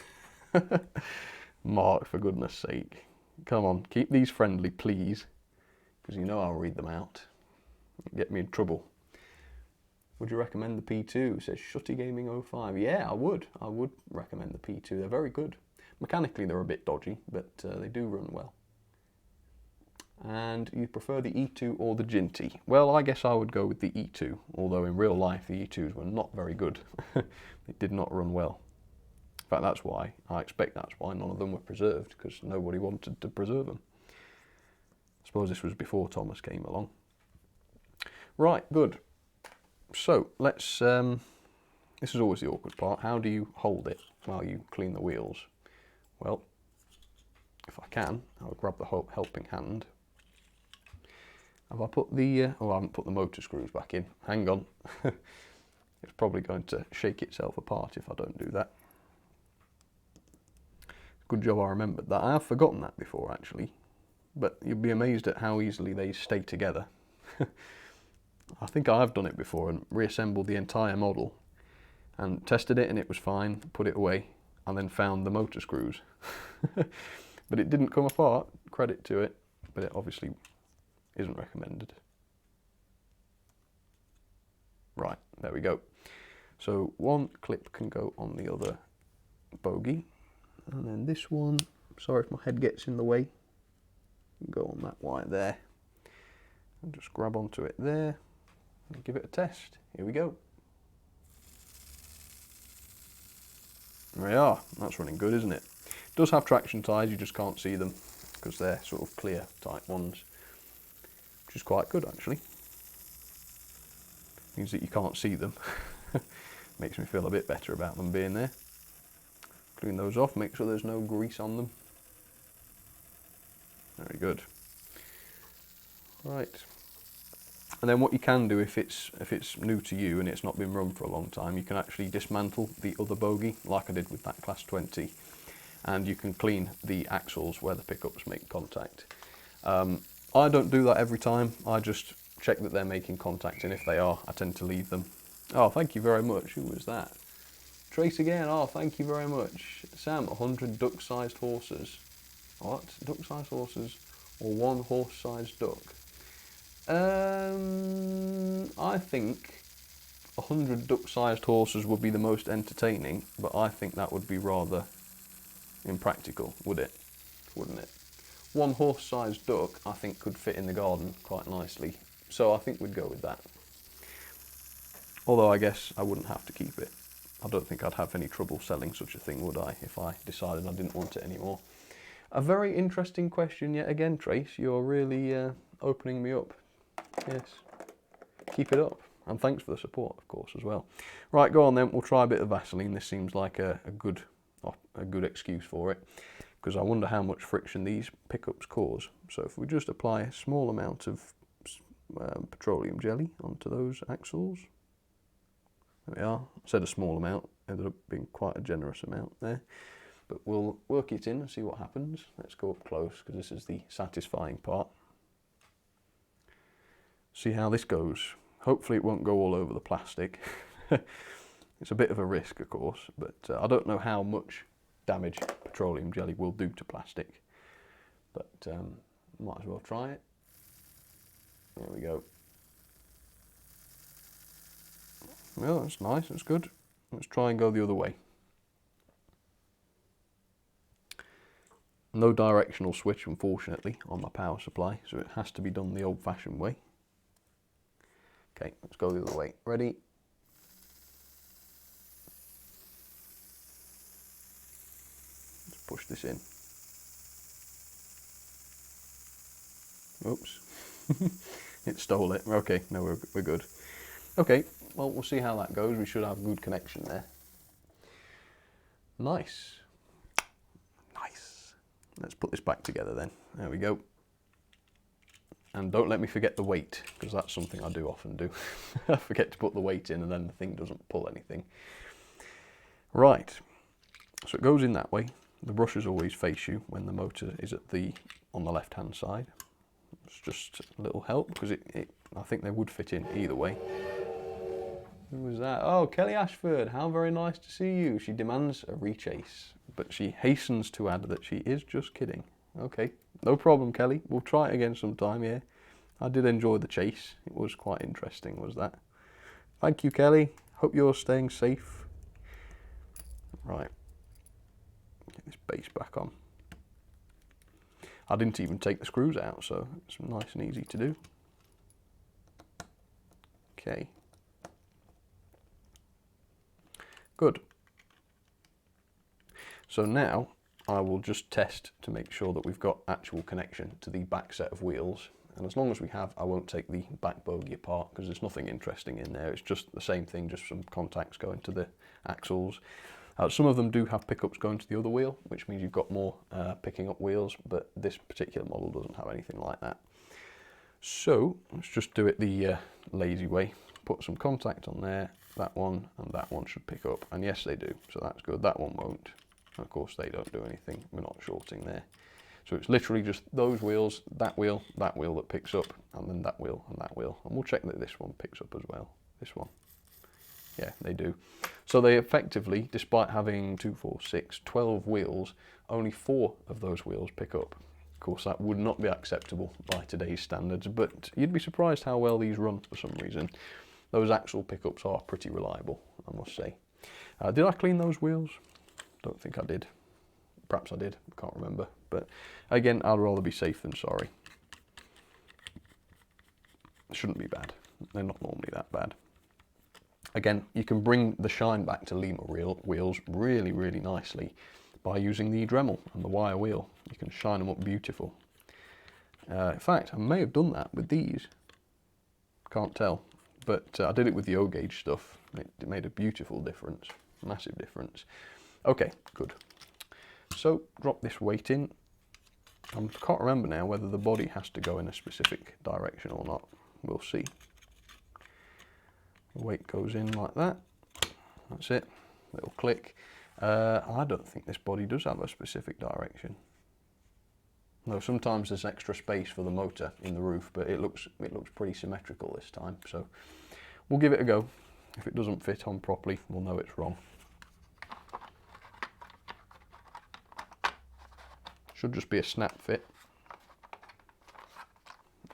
[SPEAKER 1] Mark, for goodness sake. Come on, keep these friendly, please. Because you know I'll read them out. Get me in trouble. Would you recommend the P2? Says Shutty Gaming 05. Yeah, I would. I would recommend the P2. They're very good. Mechanically, they're a bit dodgy, but they do run well. And you prefer the E2 or the Ginty? Well, I guess I would go with the E2, although in real life the E2s were not very good. They did not run well. In fact, that's why, I expect that's why none of them were preserved, because nobody wanted to preserve them. I suppose this was before Thomas came along. Right, good. So, let's, this is always the awkward part. How do you hold it while you clean the wheels? Well, if I can, I'll grab the helping hand. Have I put the, oh, I haven't put the motor screws back in. Hang on. It's probably going to shake itself apart if I don't do that. Good job I remembered that. I have forgotten that before, actually. But you'd be amazed at how easily they stay together. I think I have done it before and reassembled the entire model and tested it and it was fine, put it away, and then found the motor screws. But it didn't come apart, credit to it, but it obviously isn't recommended. Right, there we go. So one clip can go on the other bogie, and then this one, sorry if my head gets in the way, can go on that wire there, and just grab onto it there, and give it a test. Here we go. There we are, that's running good, isn't it? It does have traction ties, you just can't see them, because they're sort of clear type ones, which is quite good actually. Means that you can't see them. Makes me feel a bit better about them being there. Clean those off, make sure there's no grease on them. Very good. Right. And then what you can do if it's new to you and it's not been run for a long time, you can actually dismantle the other bogie, like I did with that Class 20, and you can clean the axles where the pickups make contact. I don't do that every time, I just check that they're making contact, and if they are, I tend to leave them. Oh, thank you very much. Who was that? Trace again. Oh, thank you very much. Sam, 100 duck-sized horses. What? Duck-sized horses or one horse-sized duck? I think 100 duck-sized horses would be the most entertaining, but I think that would be rather impractical, would it? Wouldn't it? One horse-sized duck, I think, could fit in the garden quite nicely. So I think we'd go with that. Although I guess I wouldn't have to keep it. I don't think I'd have any trouble selling such a thing, would I, if I decided I didn't want it anymore. A very interesting question yet again, Trace. You're really opening me up. Yes. Keep it up. And thanks for the support, of course, as well. Right, go on then. We'll try a bit of Vaseline. This seems like a good excuse for it, because I wonder how much friction these pickups cause. So if we just apply a small amount of petroleum jelly onto those axles. There we are. I said a small amount, ended up being quite a generous amount there. But we'll work it in and see what happens. Let's go up close, because this is the satisfying part. See how this goes. Hopefully it won't go all over the plastic. It's a bit of a risk, of course, but I don't know how much damage petroleum jelly will do to plastic. But might as well try it. There we go. Well, that's nice, that's good. Let's try and go the other way. No directional switch, unfortunately, on my power supply, so it has to be done the old-fashioned way. Okay, let's go the other way. Ready? Let's push this in. Oops. It stole it. Okay, no, we're good. Okay, well, we'll see how that goes. We should have a good connection there. Nice. Nice. Let's put this back together then. There we go. And don't let me forget the weight, because that's something I do often do. I forget to put the weight in and then the thing doesn't pull anything. Right, so it goes in that way. The brushes always face you when the motor is on the left hand side. It's just a little help because I think they would fit in either way. Who was that? Oh, Kelly Ashford, how very nice to see you. She demands a rechase, but she hastens to add that she is just kidding. Okay, no problem, Kelly. We'll try it again sometime, yeah. I did enjoy the chase. It was quite interesting, was that? Thank you, Kelly. Hope you're staying safe. Right. Get this base back on. I didn't even take the screws out, so it's nice and easy to do. Okay. Good. So now I will just test to make sure that we've got actual connection to the back set of wheels. And as long as we have, I won't take the back bogie apart because there's nothing interesting in there. It's just the same thing, just some contacts going to the axles. Some of them do have pickups going to the other wheel, which means you've got more picking up wheels, but this particular model doesn't have anything like that. So let's just do it the lazy way. Put some contact on there, that one and that one should pick up. And yes, they do, so that's good. That one won't. Of course, they don't do anything. We're not shorting there. So it's literally just those wheels, that wheel that picks up, and then that wheel and that wheel. And we'll check that this one picks up as well. This one. Yeah, they do. So they effectively, despite having 2, 4, 6, 12 wheels, only 4 of those wheels pick up. Of course, that would not be acceptable by today's standards, but you'd be surprised how well these run for some reason. Those axle pickups are pretty reliable, I must say. Did I clean those wheels? Don't think I did. Perhaps I did, I can't remember. But again, I'd rather be safe than sorry. Shouldn't be bad. They're not normally that bad. Again, you can bring the shine back to Lima wheels really, really nicely by using the Dremel and the wire wheel. You can shine them up beautiful. In fact, I may have done that with these. Can't tell. But I did it with the O-gauge stuff. It made a beautiful difference. Massive difference. Okay, good. So, drop this weight in. I can't remember now whether the body has to go in a specific direction or not. We'll see. The weight goes in like that. That's it. Little click. I don't think this body does have a specific direction. No, sometimes there's extra space for the motor in the roof, but it looks pretty symmetrical this time. So we'll give it a go. If it doesn't fit on properly, we'll know it's wrong. Should just be a snap fit.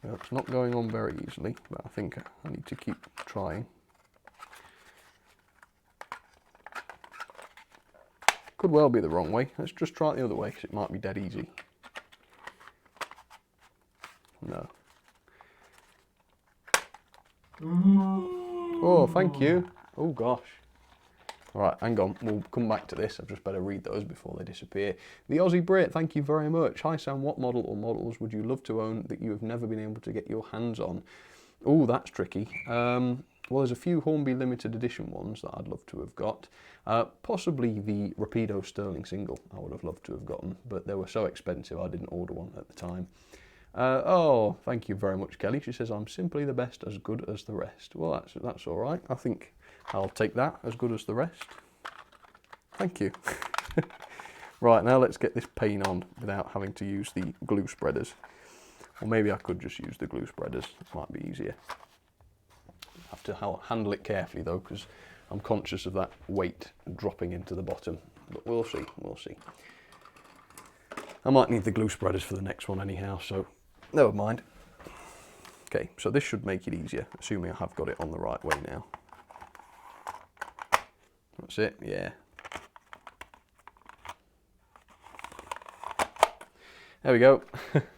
[SPEAKER 1] It's not going on very easily, but I think I need to keep trying. Could well be the wrong way. Let's just try it the other way because it might be dead easy. No. Oh, thank you. Oh gosh. All right, hang on. We'll come back to this. I've just better read those before they disappear. The Aussie Brit, thank you very much. Hi Sam, what model or models would you love to own that you have never been able to get your hands on? Oh, that's tricky. Well, there's a few Hornby limited edition ones that I'd love to have got. Possibly the Rapido Sterling single I would have loved to have gotten, but they were so expensive I didn't order one at the time. Oh, thank you very much, Kelly. She says, I'm simply the best, as good as the rest. Well, that's all right. I think I'll take that, as good as the rest. Thank you. Right, now let's get this paint on without having to use the glue spreaders. Or maybe I could just use the glue spreaders. It might be easier. I have to handle it carefully though, because I'm conscious of that weight dropping into the bottom. But we'll see, we'll see. I might need the glue spreaders for the next one anyhow, so never mind. Okay, so this should make it easier, assuming I have got it on the right way now. That's it, yeah. There we go.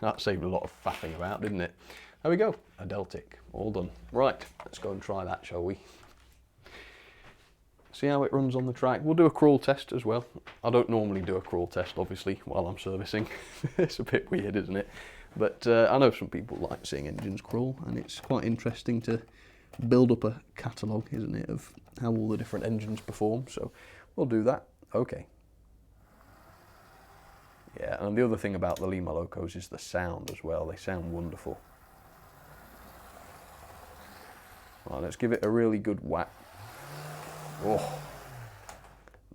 [SPEAKER 1] That saved a lot of faffing about, didn't it? There we go, a Deltic, all done. Right, let's go and try that, shall we? See how it runs on the track. We'll do a crawl test as well. I don't normally do a crawl test, obviously, while I'm servicing. It's a bit weird, isn't it? But I know some people like seeing engines crawl, and it's quite interesting to build up a catalogue, isn't it, of how all the different engines perform. So we'll do that. Okay. Yeah, and the other thing about the Lima locos is the sound as well. They sound wonderful. Right, let's give it a really good whack. Oh,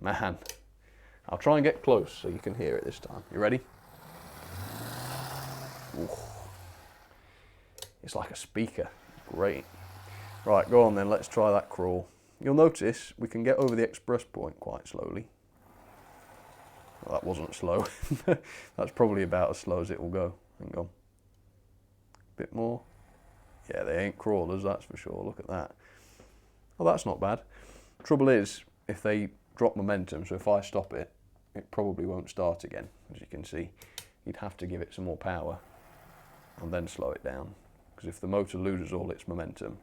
[SPEAKER 1] man. I'll try and get close so you can hear it this time. You ready? Ooh. It's like a speaker. Great. Right, go on then, let's try that crawl. You'll notice we can get over the express point quite slowly. Well, that wasn't slow. That's probably about as slow as it will go. Hang on. Bit more. Yeah, they ain't crawlers, that's for sure. Look at that. Oh, that's not bad. Trouble is, if they drop momentum, so if I stop it, it probably won't start again. As you can see, you'd have to give it some more power and then slow it down. Because if the motor loses all its momentum,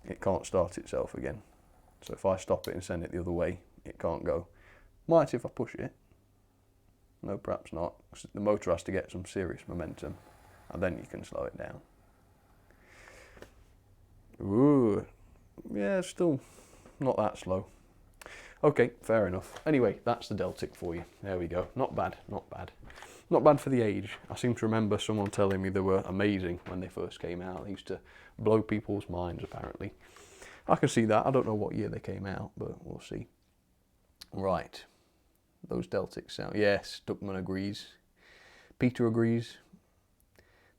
[SPEAKER 1] it can't start itself again. So if I stop it and send it the other way, it can't go. Might if I push it. No, perhaps not. The motor has to get some serious momentum, and then you can slow it down. Ooh, yeah, still not that slow. Okay, fair enough. Anyway, that's the Deltic for you. There we go. Not bad, not bad. Not bad for the age. I seem to remember someone telling me they were amazing when they first came out. They used to blow people's minds, apparently. I can see that. I don't know what year they came out, but we'll see. Right. Those Deltics sound... Yes, Duckman agrees. Peter agrees.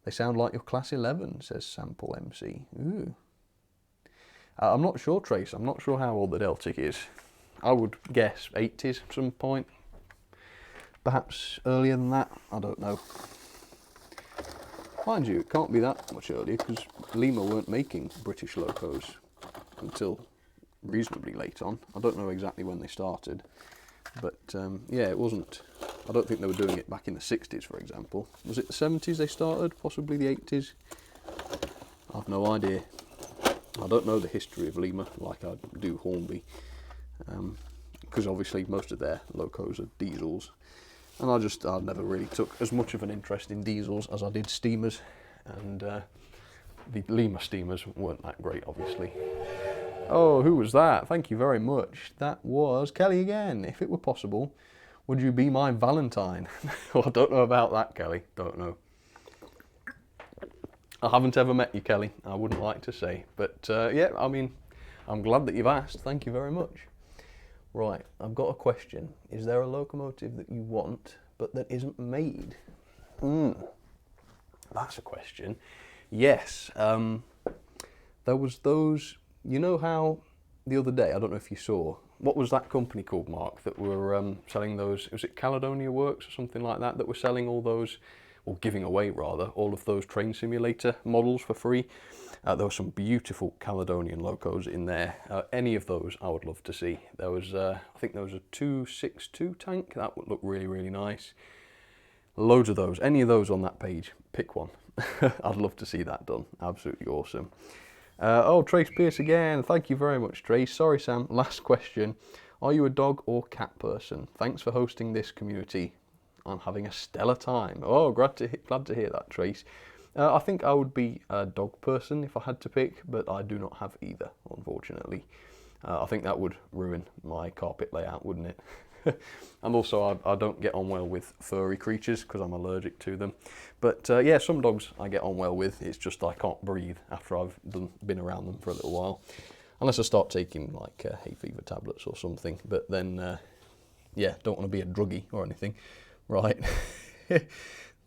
[SPEAKER 1] They sound like your Class 11, says Sample MC. Ooh. I'm not sure, Trace. I'm not sure how old the Deltic is. I would guess 80s at some point. Perhaps earlier than that. I don't know. Mind you, it can't be that much earlier because Lima weren't making British locos until reasonably late on. I don't know exactly when they started. But yeah, it wasn't. I don't think they were doing it back in the 60s, for example. Was it the 70s they started? Possibly the 80s? I've no idea. I don't know the history of Lima like I do Hornby. Because obviously most of their locos are diesels. And I never really took as much of an interest in diesels as I did steamers. And the Lima steamers weren't that great, obviously. Oh, who was that? Thank you very much. That was Kelly again. If it were possible, would you be my Valentine? Well, I don't know about that, Kelly. Don't know. I haven't ever met you, Kelly. I wouldn't like to say. But yeah, I mean, I'm glad that you've asked. Thank you very much. Right, I've got a question. Is there a locomotive that you want, but that isn't made? That's a question. Yes. There was those... You know how the other day, I don't know if you saw, what was that company called, Mark, that were selling those, was it Caledonia Works or something like that, that were selling all those, or giving away rather, all of those train simulator models for free? There were some beautiful Caledonian locos in there. Any of those I would love to see. There was, I think there was a 262 tank, that would look really, really nice. Loads of those, any of those on that page, pick one. I'd love to see that done, absolutely awesome. Oh, Trace Pierce again. Thank you very much, Trace. Sorry, Sam. Last question. Are you a dog or cat person? Thanks for hosting this community. I'm having a stellar time. Oh, glad to hear that, Trace. I think I would be a dog person if I had to pick, but I do not have either, unfortunately. I think that would ruin my carpet layout, wouldn't it? And also I don't get on well with furry creatures because I'm allergic to them. But yeah, some dogs I get on well with. It's just I can't breathe after I've been around them for a little while. Unless I start taking like hay fever tablets or something. But then, yeah, don't want to be a druggie or anything. Right.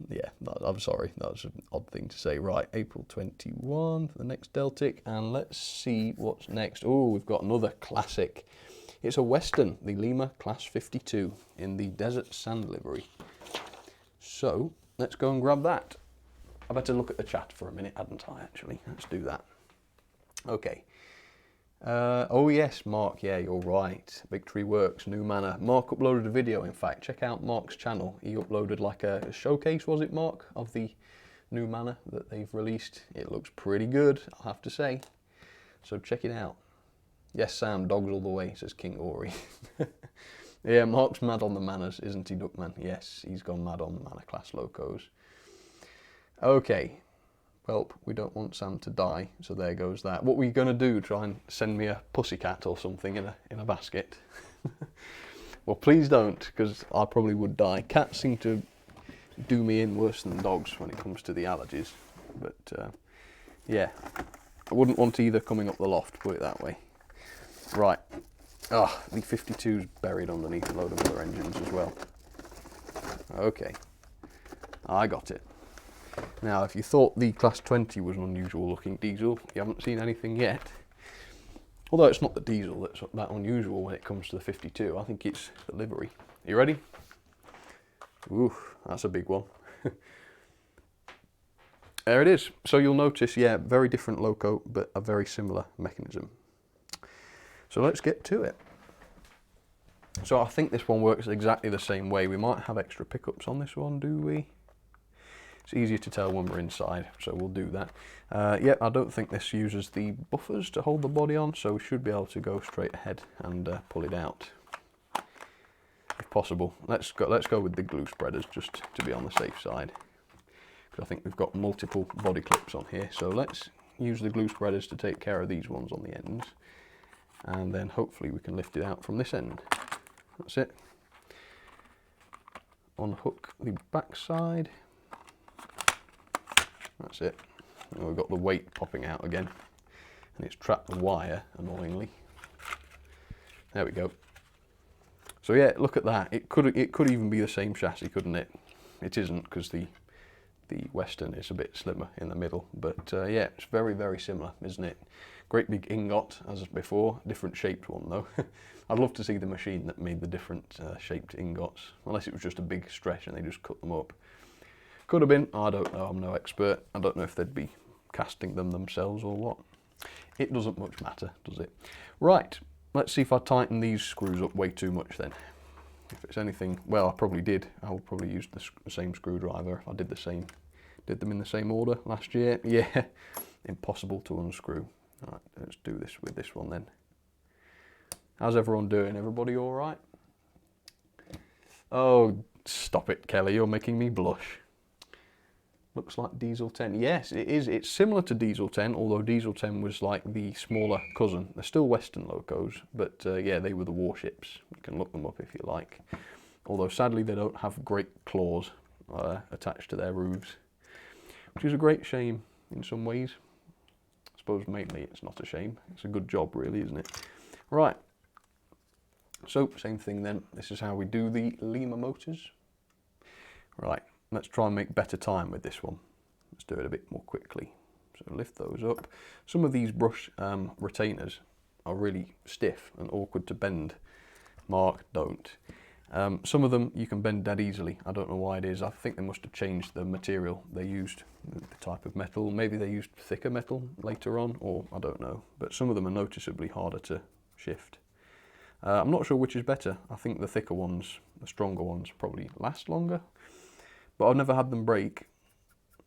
[SPEAKER 1] Yeah, I'm sorry. That was an odd thing to say. Right, April 21 for the next Deltic. And let's see what's next. Oh, we've got another classic. It's a Western, the Lima Class 52 in the Desert Sand livery. So, let's go and grab that. I better look at the chat for a minute, hadn't I, actually? Let's do that. Okay. Oh yes, Mark, yeah, you're right. Victory Works, New Manor. Mark uploaded a video, in fact. Check out Mark's channel. He uploaded like a showcase, was it, Mark, of the New Manor that they've released. It looks pretty good, I'll have to say. So check it out. Yes, Sam, dogs all the way, says King Ori. Yeah, Mark's mad on the Manors, isn't he, Duckman? Yes, he's gone mad on Manor Class locos. Okay, well, we don't want Sam to die, so there goes that. What were you going to do, try and send me a pussycat or something in a basket? Well, please don't, because I probably would die. Cats seem to do me in worse than dogs when it comes to the allergies. But, yeah, I wouldn't want either coming up the loft, put it that way. Right, Ah, the 52's buried underneath a load of other engines as well. Okay, I got it. Now, if you thought the Class 20 was an unusual looking diesel, you haven't seen anything yet. Although it's not the diesel that's that unusual when it comes to the 52, I think it's the livery. Are you ready? Ooh, that's a big one. There it is. So you'll notice, yeah, very different loco, but a very similar mechanism. So let's get to it. So I think this one works exactly the same way. We might have extra pickups on this one, do we? It's easier to tell when we're inside, so we'll do that. Yeah, I don't think this uses the buffers to hold the body on, so we should be able to go straight ahead and pull it out, if possible. Let's go with the glue spreaders just to be on the safe side, because I think we've got multiple body clips on here. So let's use the glue spreaders to take care of these ones on the ends, and then hopefully we can lift it out from this end. That's it. Unhook the back side. That's it. And we've got the weight popping out again, and it's trapped the wire annoyingly. There we go. So yeah, look at that. It could even be the same chassis, couldn't it? It isn't, because the Western is a bit slimmer in the middle, but yeah, it's very, very similar, isn't it? Great big ingot as before, different shaped one though. I'd love to see the machine that made the different shaped ingots, unless it was just a big stretch and they just cut them up. Could have been, I don't know, I'm no expert. I don't know if they'd be casting them themselves or what. It doesn't much matter, does it? Right, let's see if I tighten these screws up way too much then. If it's anything, well, I probably did. I would probably use the same screwdriver if I did them in the same order last year. Yeah, impossible to unscrew. All right, let's do this with this one then. How's everyone doing? Everybody all right? Oh, stop it, Kelly, you're making me blush. Looks like Diesel 10. Yes, it is. It's similar to Diesel 10, although Diesel 10 was like the smaller cousin. They're still Western locos, but yeah, they were the warships. You can look them up if you like. Although sadly they don't have great claws attached to their roofs, which is a great shame in some ways. I suppose mainly it's not a shame. It's a good job really, isn't it? Right. So, same thing then. This is how we do the Lima motors. Right. Let's try and make better time with this one. Let's do it a bit more quickly. So lift those up. Some of these brush retainers are really stiff and awkward to bend. Mark, don't. Some of them you can bend dead easily. I don't know why it is. I think they must have changed the material they used, the type of metal. Maybe they used thicker metal later on, or I don't know. But some of them are noticeably harder to shift. I'm not sure which is better. I think the thicker ones, the stronger ones, probably last longer. But I've never had them break.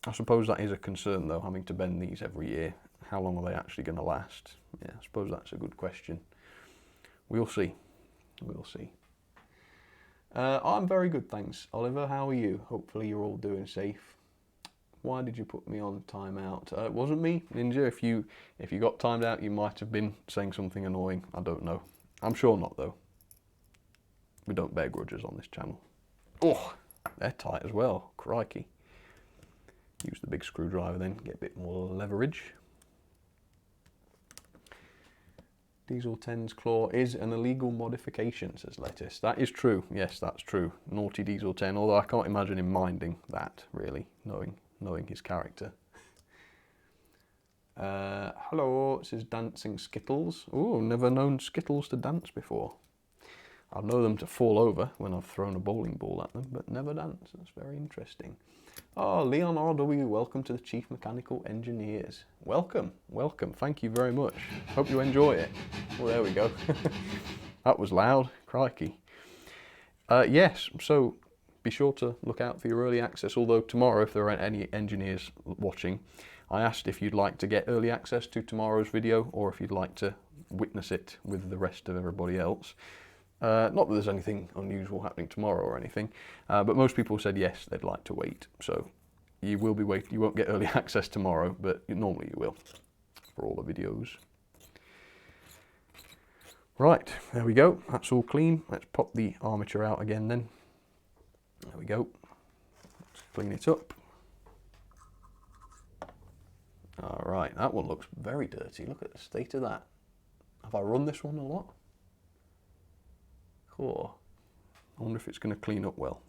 [SPEAKER 1] I suppose that is a concern though, having to bend these every year. How long are they actually going to last? Yeah, I suppose that's a good question. We'll see. We'll see. I'm very good, thanks. Oliver, how are you? Hopefully you're all doing safe. Why did you put me on timeout? It wasn't me, Ninja. If you got timed out, you might have been saying something annoying. I don't know. I'm sure not though. We don't bear grudges on this channel. Oh! They're tight as well, crikey. Use the big screwdriver then, get a bit more leverage. Diesel 10's claw is an illegal modification, says Lettuce. That is true, yes, that's true. Naughty Diesel 10, although I can't imagine him minding that, really, knowing his character. Hello, it says Dancing Skittles. Oh, never known Skittles to dance before. I know them to fall over when I've thrown a bowling ball at them, but never dance. That's very interesting. Oh, Leon RW, welcome to the Chief Mechanical Engineers. Welcome, welcome. Thank you very much. Hope you enjoy it. Well, there we go. That was loud. Crikey. Yes, so be sure to look out for your early access. Although tomorrow, if there are any engineers watching, I asked if you'd like to get early access to tomorrow's video, or if you'd like to witness it with the rest of everybody else. Not that there's anything unusual happening tomorrow or anything, but most people said yes, they'd like to wait. So you will be waiting. You won't get early access tomorrow, but normally you will for all the videos. Right, there we go. That's all clean. Let's pop the armature out again then. There we go. Let's clean it up. All right, that one looks very dirty. Look at the state of that. Have I run this one a lot? Oh, I wonder if it's going to clean up well.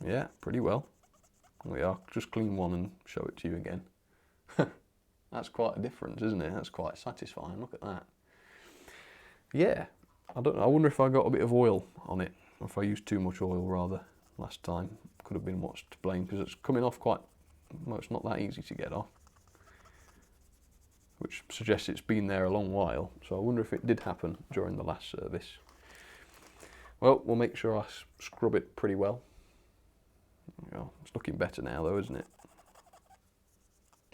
[SPEAKER 1] Yeah, pretty well. There we are. Just clean one and show it to you again. That's quite a difference, isn't it? That's quite satisfying. Look at that. Yeah, I don't know. I wonder if I got a bit of oil on it, or if I used too much oil rather last time. Could have been what's to blame, because it's coming off quite, well, it's not that easy to get off, which suggests it's been there a long while. So I wonder if it did happen during the last service. Well, we'll make sure I scrub it pretty well. It's looking better now though, isn't it?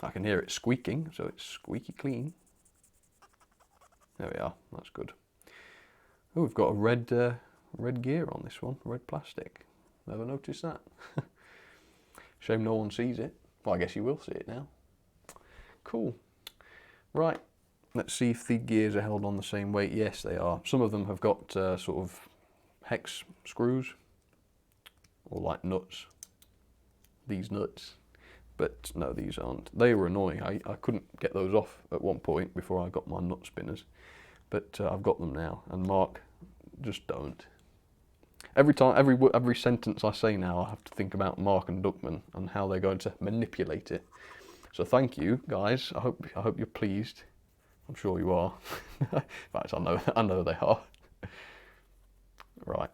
[SPEAKER 1] I can hear it squeaking, so it's squeaky clean. There we are, that's good. Oh, we've got a red gear on this one, red plastic. Never noticed that. Shame no one sees it. Well, I guess you will see it now. Cool. Right, let's see if the gears are held on the same weight. Yes, they are. Some of them have got sort of hex screws, or like nuts. These nuts. But no, these aren't. They were annoying. I couldn't get those off at one point before I got my nut spinners. But I've got them now. And Mark, just don't. Every time, every sentence I say now, I have to think about Mark and Duckman and how they're going to manipulate it. So thank you, guys. I hope you're pleased. I'm sure you are. In fact, I know they are. Right.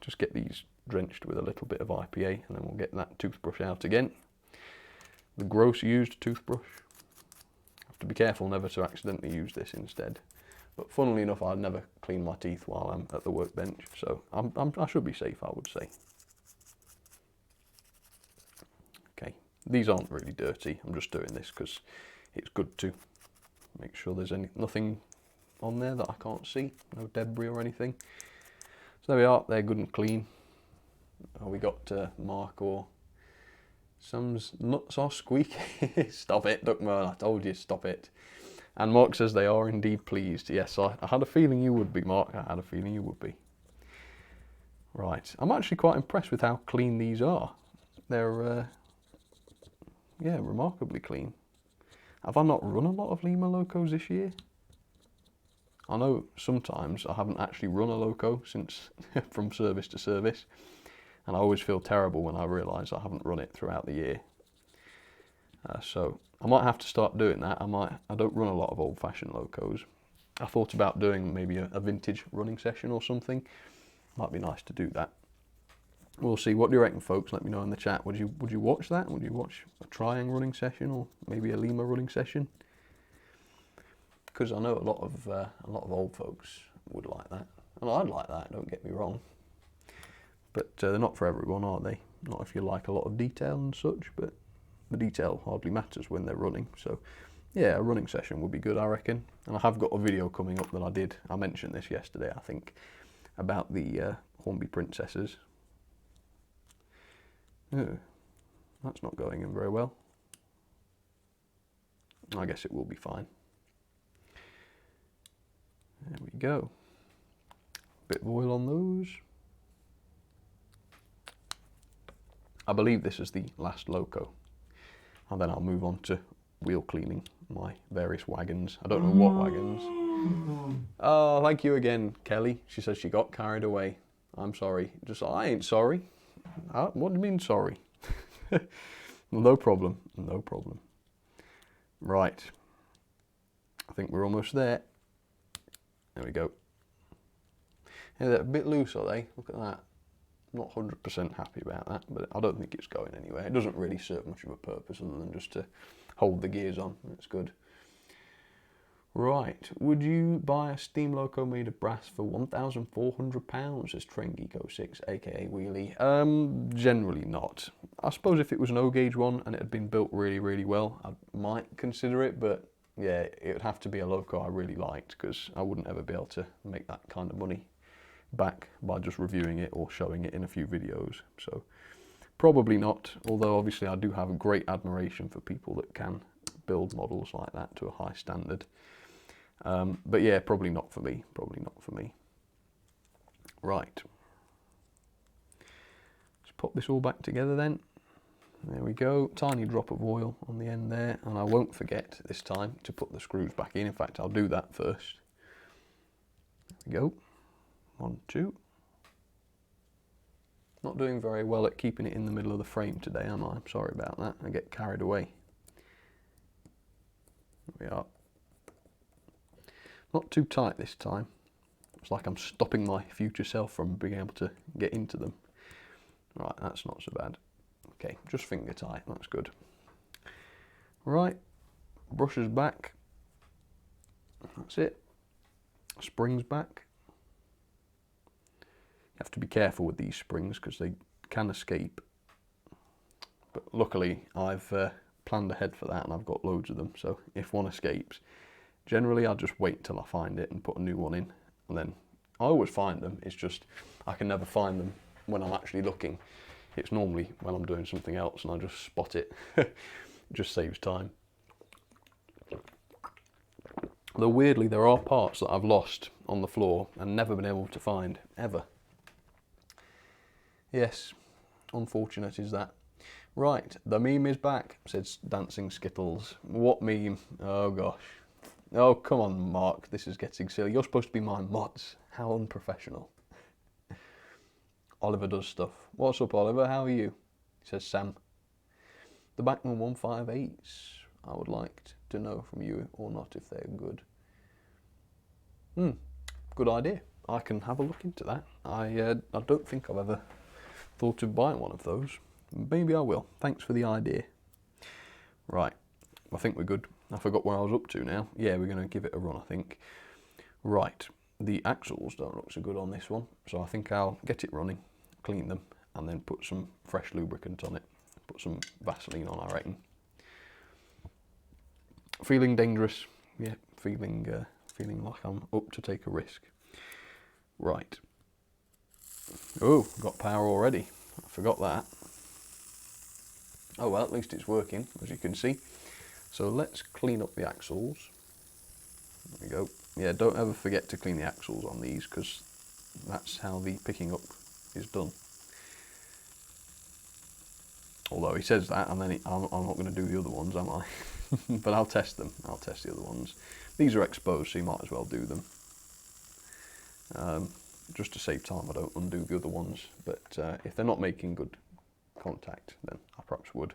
[SPEAKER 1] Just get these drenched with a little bit of IPA, and then we'll get that toothbrush out again. The gross used toothbrush. Have to be careful never to accidentally use this instead. But funnily enough, I'd never clean my teeth while I'm at the workbench, so I should be safe, I would say. Okay, these aren't really dirty. I'm just doing this because it's good to make sure there's nothing on there that I can't see, no debris or anything. So there we are. They're good and clean. We got Mark or Sam's nuts are squeaky. Stop it, Duckman, I told you, stop it. And Mark says they are indeed pleased. Yes, I had a feeling you would be, Mark. I had a feeling you would be. Right, I'm actually quite impressed with how clean these are. They're, yeah, remarkably clean. Have I not run a lot of Lima Locos this year? I know sometimes I haven't actually run a Loco since from service to service. And I always feel terrible when I realise I haven't run it throughout the year. So I might have to start doing that. I don't run a lot of old-fashioned Locos. I thought about doing maybe a vintage running session or something. Might be nice to do that. We'll see. What do you reckon, folks? Let me know in the chat. Would you watch that? Would you watch a Triang running session or maybe a Lima running session? Because I know a lot of old folks would like that, and I'd like that. Don't get me wrong. But they're not for everyone, are they? Not if you like a lot of detail and such, but the detail hardly matters when they're running. So yeah, a running session would be good, I reckon. And I have got a video coming up that I mentioned this yesterday, I think, about the Hornby Princesses. Oh, that's not going in very well. I guess it will be fine. There we go. Bit of oil on those. I believe this is the last Loco, and then I'll move on to wheel cleaning my various wagons. I don't know what wagons. Oh, thank you again, Kelly. She says she got carried away. I'm sorry. I ain't sorry. What do you mean sorry? No problem, no problem. Right. I think we're almost there. There we go. Yeah, they're a bit loose, are they? Look at that. Not 100% happy about that, but I don't think it's going anywhere. It doesn't really serve much of a purpose other than just to hold the gears on. It's good. Right, would you buy a steam loco made of brass for £1,400? Says TrainGeeko6, aka Wheelie. Generally not. I suppose if it was an O-gauge one and it had been built really, really well, I might consider it, but yeah, it would have to be a loco I really liked, because I wouldn't ever be able to make that kind of money back by just reviewing it or showing it in a few videos. So probably not, although obviously I do have a great admiration for people that can build models like that to a high standard. But yeah, probably not for me, Right. Let's pop this all back together then. There we go, tiny drop of oil on the end there, and I won't forget this time to put the screws back in. In fact, I'll do that first. There we go. 1, 2. Not doing very well at keeping it in the middle of the frame today, am I? I'm sorry about that. I get carried away. There we are. Not too tight this time. It's like I'm stopping my future self from being able to get into them. Right, that's not so bad. Okay, just finger tight, that's good. Right, brushes back. That's it. Springs back. You have to be careful with these springs because they can escape. But luckily I've planned ahead for that and I've got loads of them. So if one escapes, generally I'll just wait till I find it and put a new one in. And then I always find them, it's just I can never find them when I'm actually looking. It's normally when I'm doing something else and I just spot it. It just saves time. Though weirdly there are parts that I've lost on the floor and never been able to find, ever. Yes, unfortunate is that. Right, the meme is back, says Dancing Skittles. What meme? Oh gosh. Oh, come on, Mark, this is getting silly. You're supposed to be my mods. How unprofessional. Oliver does stuff. What's up, Oliver? How are you? Says Sam. The Backman 158s. I would like to know from you or not if they're good. Good idea. I can have a look into that. I don't think I've ever thought of buying one of those. Maybe I will. Thanks for the idea. Right, I think we're good. I forgot where I was up to now. Yeah, we're going to give it a run, I think. Right, the axles don't look so good on this one, so I think I'll get it running, clean them, and then put some fresh lubricant on it. Put some Vaseline on, I reckon. Feeling dangerous. Yeah, feeling like I'm up to take a risk. Right. Oh, got power already. I forgot that. Oh well, at least it's working, as you can see. So let's clean up the axles. There we go. Yeah, don't ever forget to clean the axles on these because that's how the picking up is done. Although he says that, and then I'm not going to do the other ones, am I? But I'll test them. I'll test the other ones. These are exposed, so you might as well do them. Just to save time, I don't undo the other ones. But if they're not making good contact, then I perhaps would.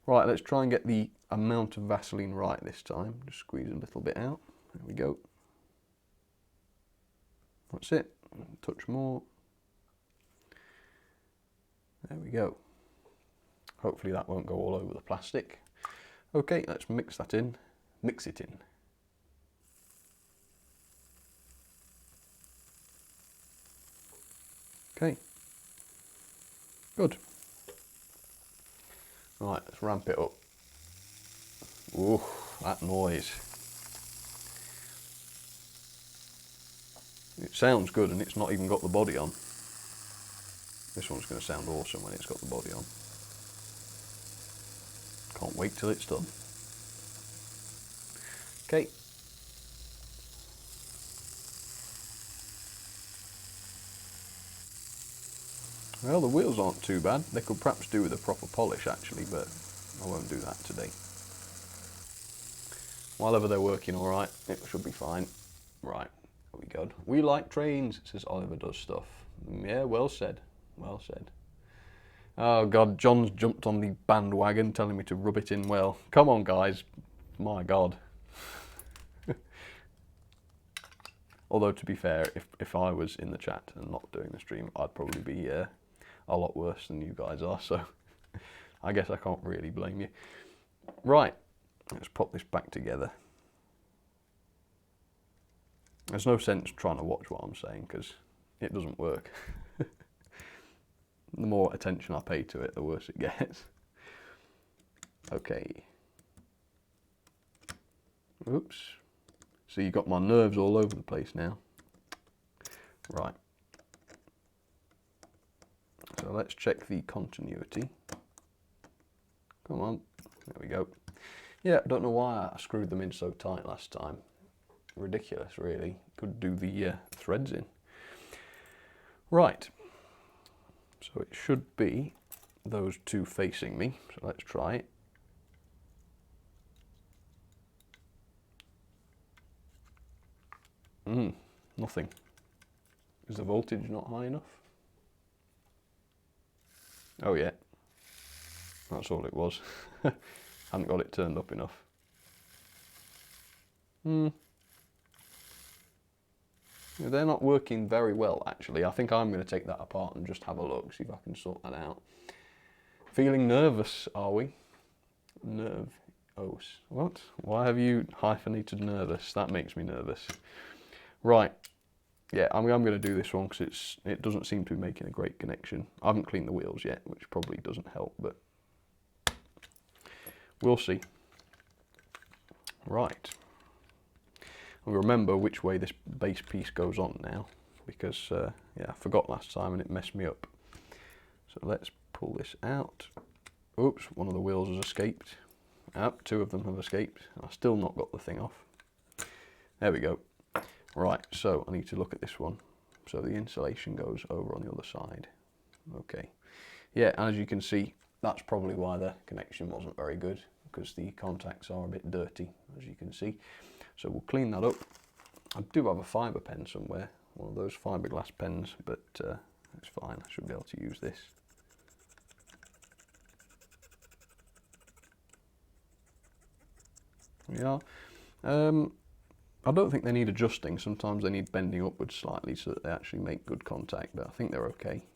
[SPEAKER 1] Right, let's try and get the amount of Vaseline right this time. Just squeeze a little bit out. There we go. That's it. Touch more. There we go. Hopefully that won't go all over the plastic. Okay, let's mix that in. Mix it in. Okay. Good. Right, let's ramp it up. Ooh, that noise. It sounds good and it's not even got the body on. This one's going to sound awesome when it's got the body on. Can't wait till it's done. Okay. Well, the wheels aren't too bad. They could perhaps do with a proper polish actually, but I won't do that today. While ever they're working alright, it should be fine. Right, there we go. We like trains, says Oliver does stuff. Yeah, well said. Well said. Oh God, John's jumped on the bandwagon telling me to rub it in well. Come on guys, my God. Although to be fair, if I was in the chat and not doing the stream, I'd probably be a lot worse than you guys are, so I guess I can't really blame you. Right, let's pop this back together. There's no sense trying to watch what I'm saying because it doesn't work. The more attention I pay to it, the worse it gets. Okay. Oops. So you got my nerves all over the place now. Right. So let's check the continuity. Come on. There we go. Yeah, I don't know why I screwed them in so tight last time. Ridiculous, really. Could do the threads in. Right. So it should be those two facing me. So let's try it. Nothing. Is the voltage not high enough? Oh yeah, that's all it was. Hadn't got it turned up enough. They're not working very well, actually. I think I'm going to take that apart and just have a look, see if I can sort that out. Feeling nervous, are we? Nervous. What? Why have you hyphenated nervous? That makes me nervous. Right. Yeah, I'm going to do this one because it doesn't seem to be making a great connection. I haven't cleaned the wheels yet, which probably doesn't help, but we'll see. Right. And remember which way this base piece goes on now, because yeah, I forgot last time and it messed me up. So let's pull this out. Oops, one of the wheels has escaped. Two of them have escaped. I've still not got the thing off. There we go. Right, so I need to look at this one. So the insulation goes over on the other side. Okay. Yeah, and as you can see, that's probably why the connection wasn't very good, because the contacts are a bit dirty, as you can see. So we'll clean that up. I do have a fibre pen somewhere, one of those fiberglass pens, but it's fine. I should be able to use this. There we are. I don't think they need adjusting. Sometimes they need bending upwards slightly so that they actually make good contact, but I think they're okay.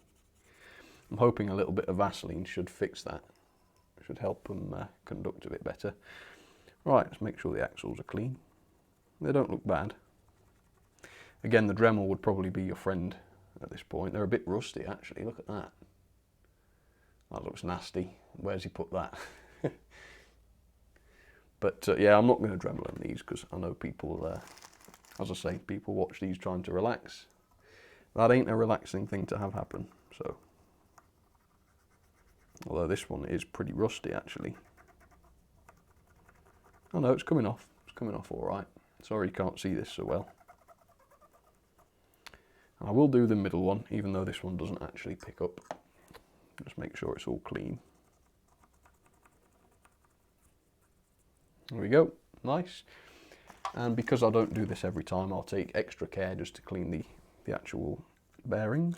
[SPEAKER 1] I'm hoping a little bit of Vaseline should fix that. Should help them conduct a bit better. Right, let's make sure the axles are clean. They don't look bad. Again, the Dremel would probably be your friend at this point. They're a bit rusty, actually. Look at that. That looks nasty. Where's he put that? But yeah, I'm not going to Dremel in these because I know people, as I say, people watch these trying to relax. That ain't a relaxing thing to have happen. So, although this one is pretty rusty, actually. Oh no, it's coming off. It's coming off all right. Sorry you can't see this so well. I will do the middle one, even though this one doesn't actually pick up. Just make sure it's all clean. There we go, nice. And because I don't do this every time, I'll take extra care just to clean the actual bearings.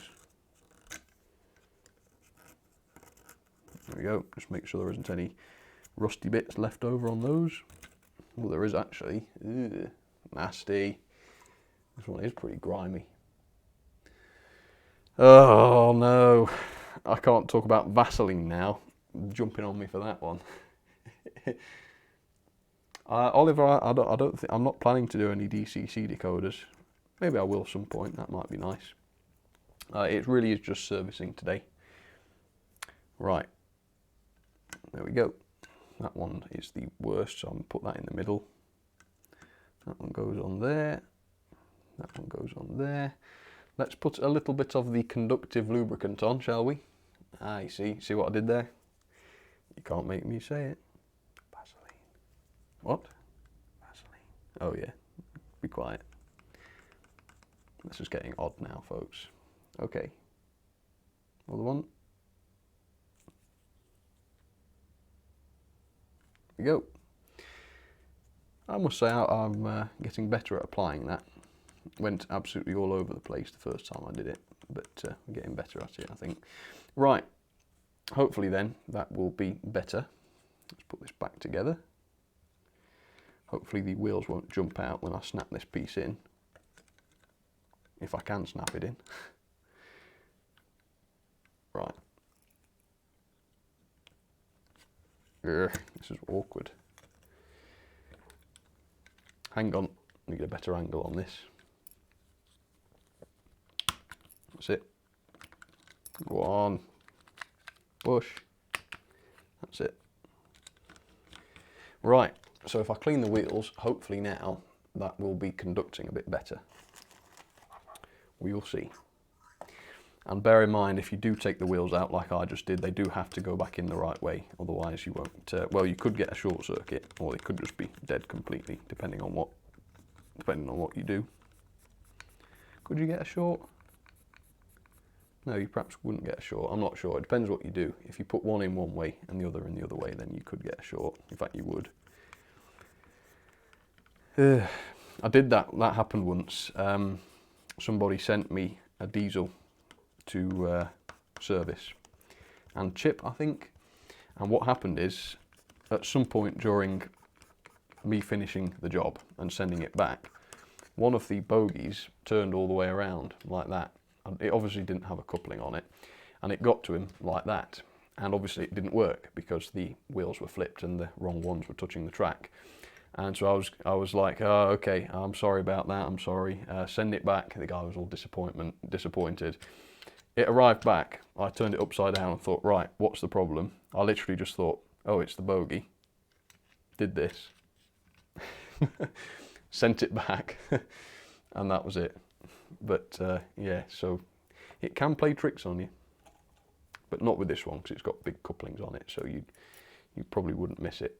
[SPEAKER 1] There we go, just make sure there isn't any rusty bits left over on those. Oh, there is actually. Ugh, nasty. This one is pretty grimy. Oh no, I can't talk about Vaseline now. Jumping on me for that one. Oliver, I'm not planning to do any DCC decoders. Maybe I will some point. That might be nice. It really is just servicing today. Right. There we go. That one is the worst, so I'm going to put that in the middle. That one goes on there. That one goes on there. Let's put a little bit of the conductive lubricant on, shall we? Ah, you see what I did there? You can't make me say it. Vaseline. What? Vaseline. Oh yeah, be quiet. This is getting odd now, folks. Okay. Another one. There we go. I must say I'm getting better at applying that. Went absolutely all over the place the first time I did it, but I'm getting better at it, I think. Right, hopefully then that will be better. Let's put this back together. Hopefully the wheels won't jump out when I snap this piece in, if I can snap it in. Right. Ugh, this is awkward. Hang on, let me get a better angle on this. That's it. Go on. Push. That's it. Right, so if I clean the wheels, hopefully now that will be conducting a bit better. We will see. And bear in mind, if you do take the wheels out like I just did, they do have to go back in the right way, otherwise you won't, well, you could get a short circuit, or they could just be dead completely, depending on what you do. Could you get a short? No, you perhaps wouldn't get a short. I'm not sure. It depends what you do. If you put one in one way and the other in the other way, then you could get a short. In fact, you would. I did that. That happened once. Somebody sent me a diesel to service and chip, I think. And what happened is, at some point during me finishing the job and sending it back, one of the bogies turned all the way around like that. And it obviously didn't have a coupling on it, and it got to him like that. And obviously it didn't work because the wheels were flipped and the wrong ones were touching the track. And so I was like, oh, okay, I'm sorry about that, I'm sorry, send it back. The guy was all disappointed. It arrived back, I turned it upside down and thought, right, what's the problem? I literally just thought, oh, it's the bogie. Did this. Sent it back, and that was it. But yeah, so it can play tricks on you, but not with this one because it's got big couplings on it, so you probably wouldn't miss it.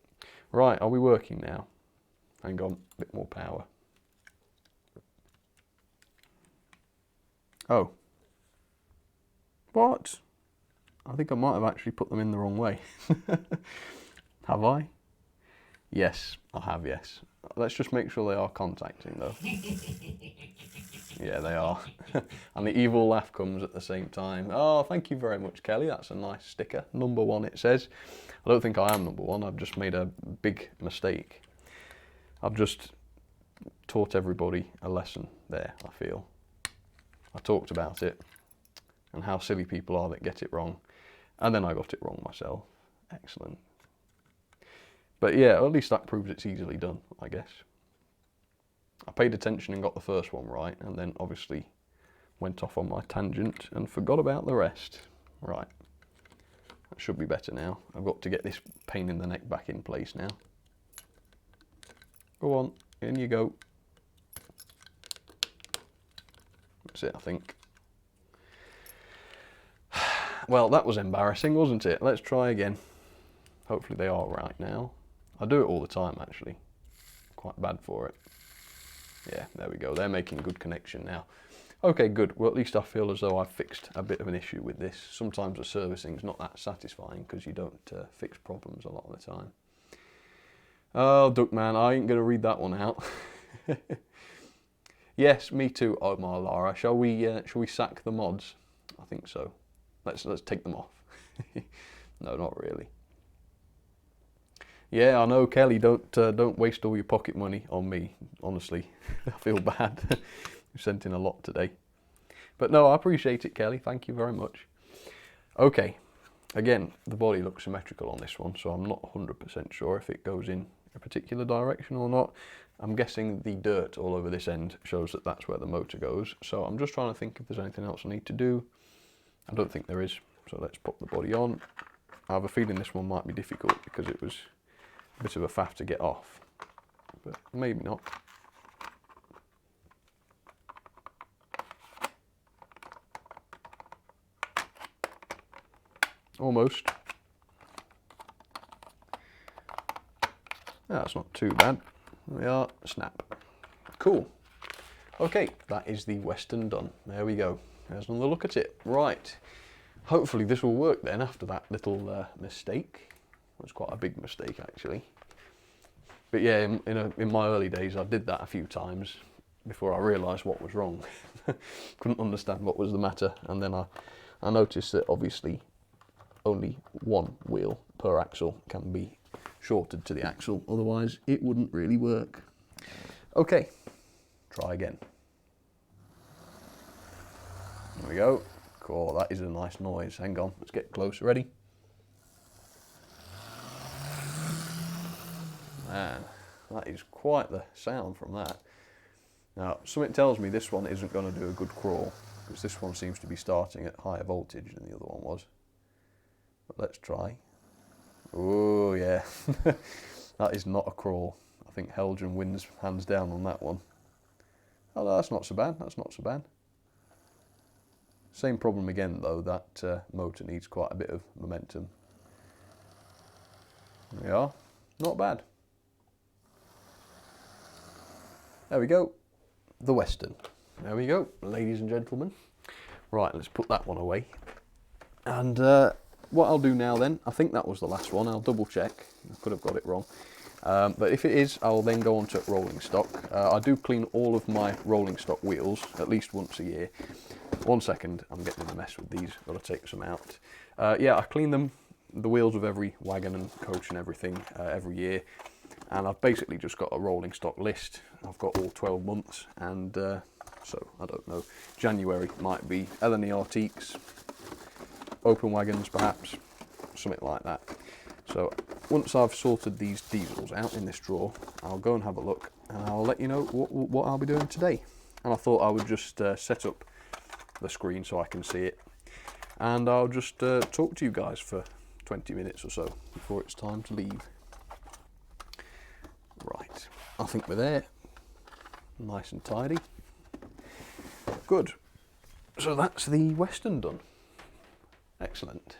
[SPEAKER 1] Right, are we working now? Hang on, a bit more power. Oh. What? I think I might have actually put them in the wrong way. Have I? Yes, I have, yes. Let's just make sure they are contacting though. Yeah, they are. And the evil laugh comes at the same time. Oh, thank you very much, Kelly. That's a nice sticker. Number 1, it says. I don't think I am number 1. I've just made a big mistake. I've just taught everybody a lesson there, I feel. I talked about it and how silly people are that get it wrong. And then I got it wrong myself. Excellent. But yeah, at least that proves it's easily done, I guess. I paid attention and got the first one right, and then obviously went off on my tangent and forgot about the rest. Right, that should be better now. I've got to get this pain in the neck back in place now. Go on, in you go. That's it, I think. Well, that was embarrassing, wasn't it? Let's try again. Hopefully they are right now. I do it all the time, actually. Quite bad for it. Yeah, there we go. They're making good connection now. Okay, good. Well, at least I feel as though I've fixed a bit of an issue with this. Sometimes the servicing's not that satisfying because you don't fix problems a lot of the time. Oh, Duckman, I ain't going to read that one out. Yes, me too, Omar Lara. Shall we sack the mods? I think so. Let's take them off. No, not really. Yeah, I know, Kelly. Don't waste all your pocket money on me. Honestly, I feel bad. You sent in a lot today, but no, I appreciate it, Kelly. Thank you very much. Okay, again, the body looks symmetrical on this one, so I'm not 100% sure if it goes in a particular direction or not. I'm guessing the dirt all over this end shows that that's where the motor goes. So I'm just trying to think if there's anything else I need to do. I don't think there is. So let's pop the body on. I have a feeling this one might be difficult because it was a bit of a faff to get off, but maybe not. Almost. That's not too bad. There we are, snap. Cool. Okay, that is the Western done. There we go. There's another look at it. Right. Hopefully this will work then after that little mistake. It was quite a big mistake actually. But yeah, in my early days I did that a few times before I realised what was wrong. Couldn't understand what was the matter, and then I noticed that obviously only one wheel per axle can be shorted to the axle, otherwise it wouldn't really work. Okay, try again. There we go. Cool, that is a nice noise. Hang on, let's get closer. Ready? Man, that is quite the sound from that. Now, something tells me this one isn't going to do a good crawl, because this one seems to be starting at higher voltage than the other one was. But let's try. Oh yeah, that is not a crawl. I think Helgen wins hands down on that one. Oh no, that's not so bad, that's not so bad. Same problem again though, that motor needs quite a bit of momentum. There we are, not bad. There we go, the Western. There we go, ladies and gentlemen. Right, let's put that one away. And what I'll do now then, I think that was the last one, I'll double check, I could have got it wrong. But if it is, I'll then go on to rolling stock. I do clean all of my rolling stock wheels at least once a year. 1 second, I'm getting in a mess with these, got to take some out. Yeah, I clean them, the wheels of every wagon and coach and everything every year. And I've basically just got a rolling stock list. I've got all 12 months, and so I don't know. January might be L&E Artiques, open wagons perhaps, something like that. So once I've sorted these diesels out in this drawer, I'll go and have a look, and I'll let you know what I'll be doing today. And I thought I would just set up the screen so I can see it, and I'll just talk to you guys for 20 minutes or so before it's time to leave. Right, I think we're there, nice and tidy. Good, so that's the Western done. Excellent.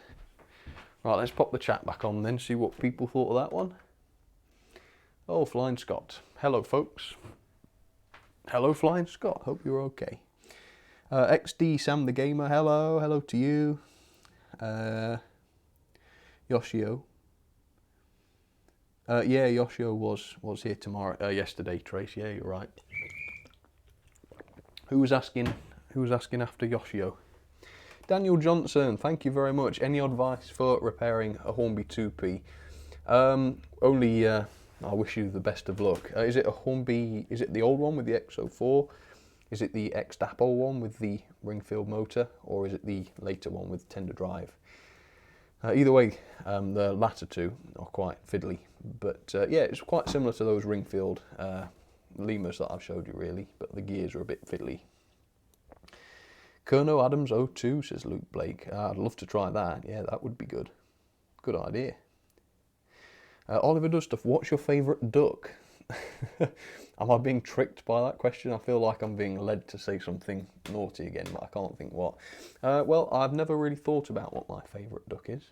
[SPEAKER 1] Right, let's pop the chat back on then, see what people thought of that one. Oh, Flying Scott. Hello, folks. Hello, Flying Scott. Hope you're okay. XD Sam the Gamer. Hello. Hello to you. Yoshio. Yeah, Yoshio was here tomorrow. Yesterday, Trace. Yeah, you're right. Who was asking? Who was asking after Yoshio? Daniel Johnson, thank you very much. Any advice for repairing a Hornby 2P? Only, I wish you the best of luck. Is it a Hornby, is it the old one with the X04? Is it the X-Dapo one with the ring-filled motor? Or is it the later one with tender drive? Either way, the latter two are quite fiddly. But yeah, it's quite similar to those ring-filled Limas that I've showed you really, but the gears are a bit fiddly. Kerno Adams 02, says Luke Blake. I'd love to try that. Yeah, that would be good. Good idea. Oliver does stuff. What's your favourite duck? Am I being tricked by that question? I feel like I'm being led to say something naughty again, but I can't think what. Well, I've never really thought about what my favourite duck is.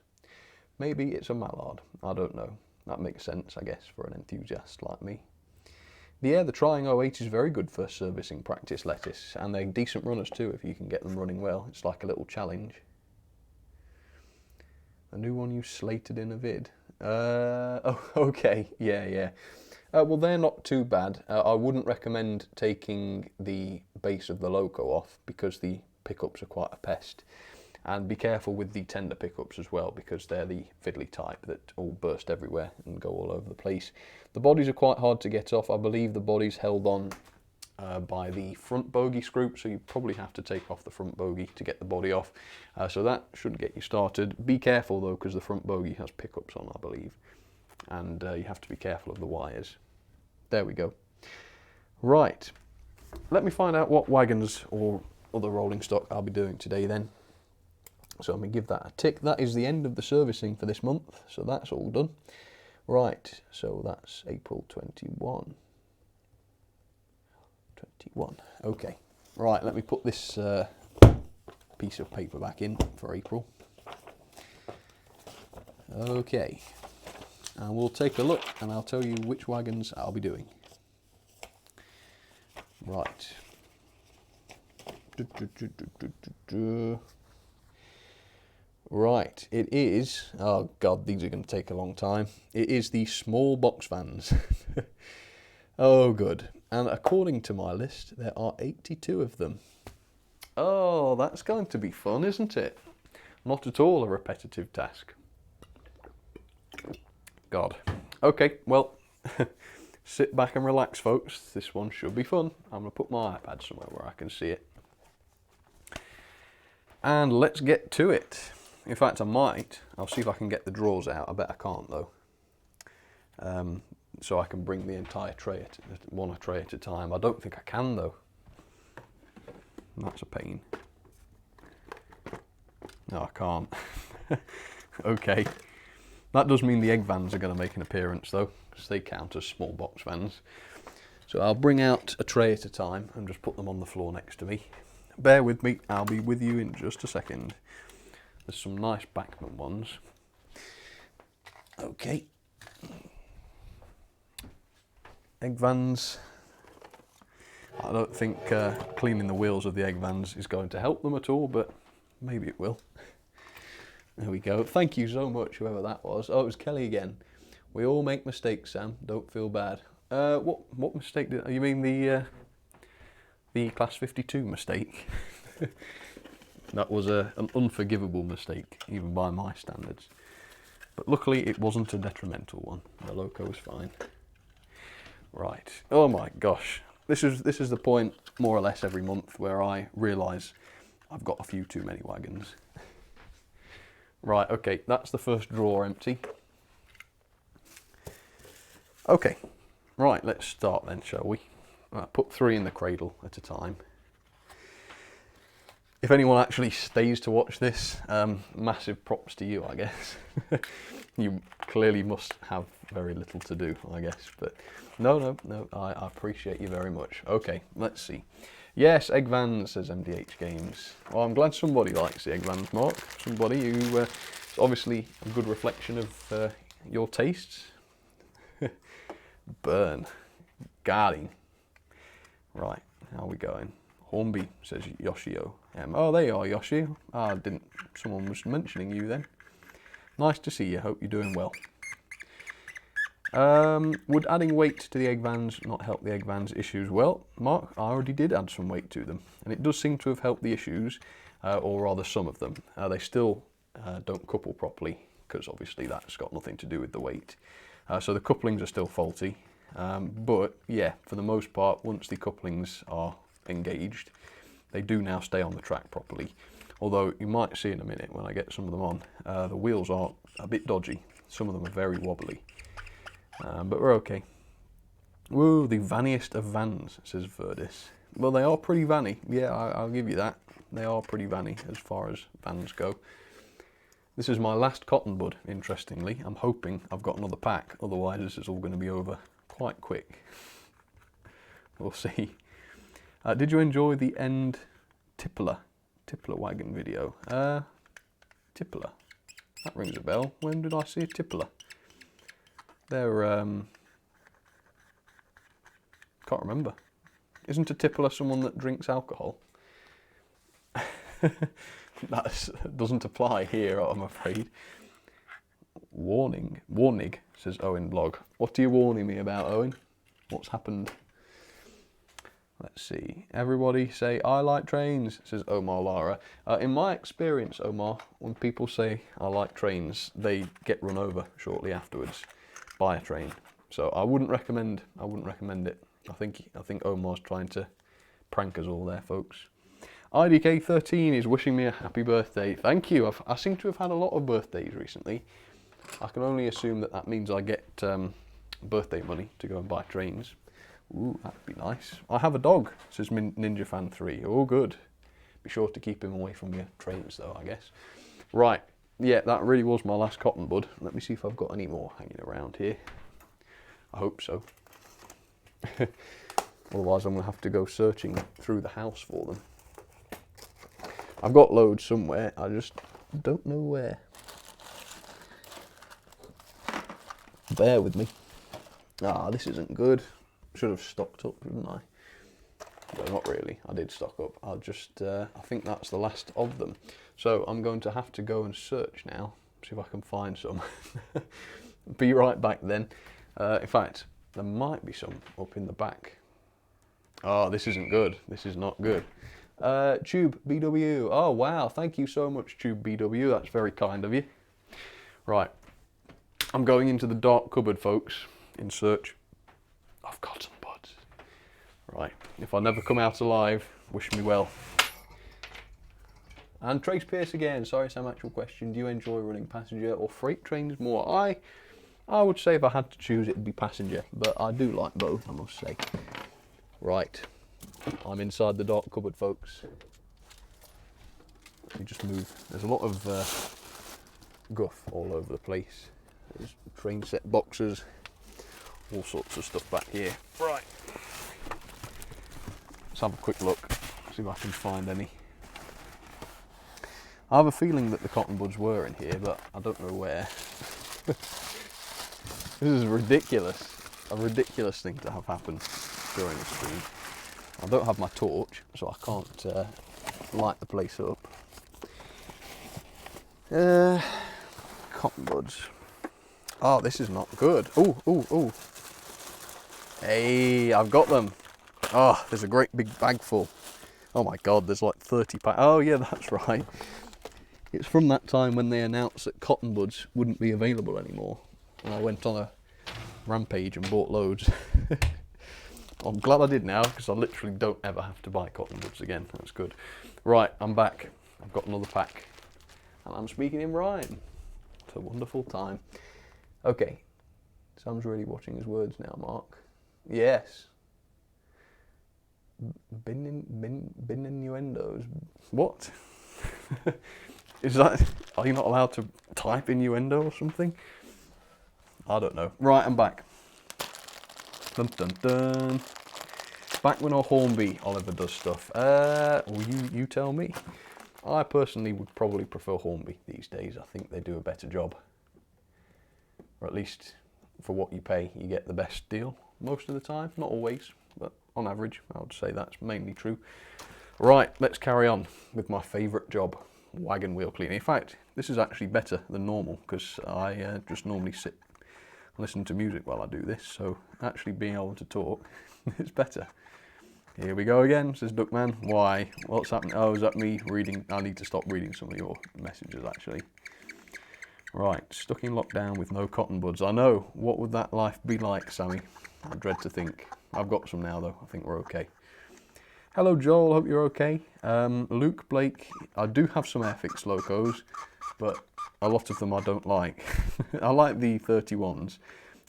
[SPEAKER 1] Maybe it's a mallard. I don't know. That makes sense, I guess, for an enthusiast like me. Yeah, the Trying 08 is very good for servicing practice lettuce, and they're decent runners too if you can get them running well. It's like a little challenge. A new one you slated in a vid. Oh, okay, yeah. Well, they're not too bad. I wouldn't recommend taking the base of the loco off because the pickups are quite a pest. And be careful with the tender pickups as well, because they're the fiddly type that all burst everywhere and go all over the place. The bodies are quite hard to get off. I believe the body's held on by the front bogie screw, so you probably have to take off the front bogie to get the body off. So that shouldn't get you started. Be careful though, because the front bogie has pickups on, I believe. And you have to be careful of the wires. There we go. Right, let me find out what wagons or other rolling stock I'll be doing today then. So I'm going to give that a tick. That is the end of the servicing for this month, so that's all done. Right, so that's April 21. Okay. Right, let me put this piece of paper back in for April. Okay, and we'll take a look and I'll tell you which wagons I'll be doing. Right. Right, it is, oh god, these are going to take a long time. It is the small box vans. Oh good, and according to my list, there are 82 of them. Oh, that's going to be fun, isn't it? Not at all a repetitive task. God. Okay, well, sit back and relax, folks. This one should be fun. I'm going to put my iPad somewhere where I can see it. And let's get to it. In fact, I might. I'll see if I can get the drawers out. I bet I can't, though. So I can bring the entire tray, one tray at a time. I don't think I can, though. That's a pain. No, I can't. Okay. That does mean the egg vans are going to make an appearance, though, because they count as small box vans. So I'll bring out a tray at a time and just put them on the floor next to me. Bear with me. I'll be with you in just a second. There's some nice Bachmann ones. Okay. Egg vans. I don't think cleaning the wheels of the egg vans is going to help them at all, but maybe it will. There we go. Thank you so much, whoever that was. Oh, it was Kelly again. We all make mistakes, Sam. Don't feel bad. What mistake did you mean? The Class 52 mistake? That was an unforgivable mistake, even by my standards. But luckily, it wasn't a detrimental one. The loco was fine. Right. Oh my gosh. This is the point, more or less, every month where I realise I've got a few too many wagons. Right. Okay. That's the first drawer empty. Okay. Right. Let's start then, shall we? Put 3 in the cradle at a time. If anyone actually stays to watch this, massive props to you, I guess. You clearly must have very little to do, I guess. But no, I appreciate you very much. Okay, let's see. Yes, egg vans, says MDH Games. Well, I'm glad somebody likes the egg vans, Mark. Somebody who is obviously a good reflection of your tastes. Burn. Guarding. Right, how are we going? Hornby, says Yoshio. Oh, there you are, Yoshi. Someone was mentioning you then. Nice to see you, hope you're doing well. Would adding weight to the egg vans not help the egg vans issues? Well, Mark, I already did add some weight to them, and it does seem to have helped the issues, or rather some of them. They still don't couple properly, because obviously that's got nothing to do with the weight. So the couplings are still faulty, but yeah, for the most part, once the couplings are engaged, they do now stay on the track properly. Although you might see in a minute when I get some of them on, the wheels are a bit dodgy. Some of them are very wobbly, but we're okay. Woo, the vanniest of vans, says Verdis. Well, they are pretty vanny. Yeah, I'll give you that. They are pretty vanny as far as vans go. This is my last cotton bud, interestingly. I'm hoping I've got another pack, otherwise this is all going to be over quite quick. We'll see. Did you enjoy the end Tippler wagon video? Tippler. That rings a bell. When did I see a Tippler? They're, can't remember. Isn't a Tippler someone that drinks alcohol? That doesn't apply here, I'm afraid. Warning, says Owen Blog. What are you warning me about, Owen? What's happened? Let's see. Everybody say, I like trains, says Omar Lara. In my experience, Omar, when people say I like trains, they get run over shortly afterwards by a train. So I wouldn't recommend it. I think Omar's trying to prank us all there, folks. IDK13 is wishing me a happy birthday. Thank you. I seem to have had a lot of birthdays recently. I can only assume that means I get birthday money to go and buy trains. Ooh, that'd be nice. I have a dog, says Ninja Fan 3. Oh, good. Be sure to keep him away from your trains, though, I guess. Right. Yeah, that really was my last cotton bud. Let me see if I've got any more hanging around here. I hope so. Otherwise, I'm going to have to go searching through the house for them. I've got loads somewhere. I just don't know where. Bear with me. Ah, this isn't good. Should have stocked up, didn't I? No, not really. I did stock up. I think that's the last of them. So I'm going to have to go and search now, see if I can find some. Be right back then. In fact, there might be some up in the back. Oh, this isn't good. This is not good. Tube BW. Oh, wow. Thank you so much, Tube BW. That's very kind of you. Right. I'm going into the dark cupboard, folks, in search of cotton buds. Right. If I never come out alive, wish me well. And Trace Pierce again. Sorry, Sam, actual question. Do you enjoy running passenger or freight trains more? I would say if I had to choose, it'd be passenger, but I do like both, I must say. Right. I'm inside the dark cupboard, folks. Let me just move. There's a lot of guff all over the place. There's train set boxes, all sorts of stuff back here. Right. Let's have a quick look, see if I can find any. I have a feeling that the cotton buds were in here, but I don't know where. This is ridiculous. A ridiculous thing to have happen during the stream. I don't have my torch, so I can't light the place up. Cotton buds. Oh, this is not good. Ooh, ooh, ooh. Hey, I've got them. Oh, there's a great big bag full. Oh my God, there's like 30 packs. Oh yeah, that's right. It's from that time when they announced that cotton buds wouldn't be available anymore. And I went on a rampage and bought loads. I'm glad I did now, because I literally don't ever have to buy cotton buds again. That's good. Right, I'm back. I've got another pack. And I'm speaking in rhyme. It's a wonderful time. Okay. Sam's really watching his words now, Mark. Yes. Bin innuendos. What? Is that... Are you not allowed to type innuendo or something? I don't know. Right, I'm back. Dun dun dun. Bachman or Hornby, Oliver does stuff. Well, you tell me. I personally would probably prefer Hornby these days. I think they do a better job. Or at least for what you pay, you get the best deal most of the time. Not always, but on average, I would say that's mainly true. Right, let's carry on with my favourite job, wagon wheel cleaning. In fact, this is actually better than normal, because I just normally sit and listen to music while I do this, so actually being able to talk is better. Here we go again, says Duckman. Why? What's happening? Oh, is that me reading? I need to stop reading some of your messages, actually. Right, stuck in lockdown with no cotton buds. I know. What would that life be like, Sammy? I dread to think. I've got some now, though. I think we're okay. Hello, Joel. Hope you're okay. Luke Blake. I do have some Airfix locos, but a lot of them I don't like. I like the 31s.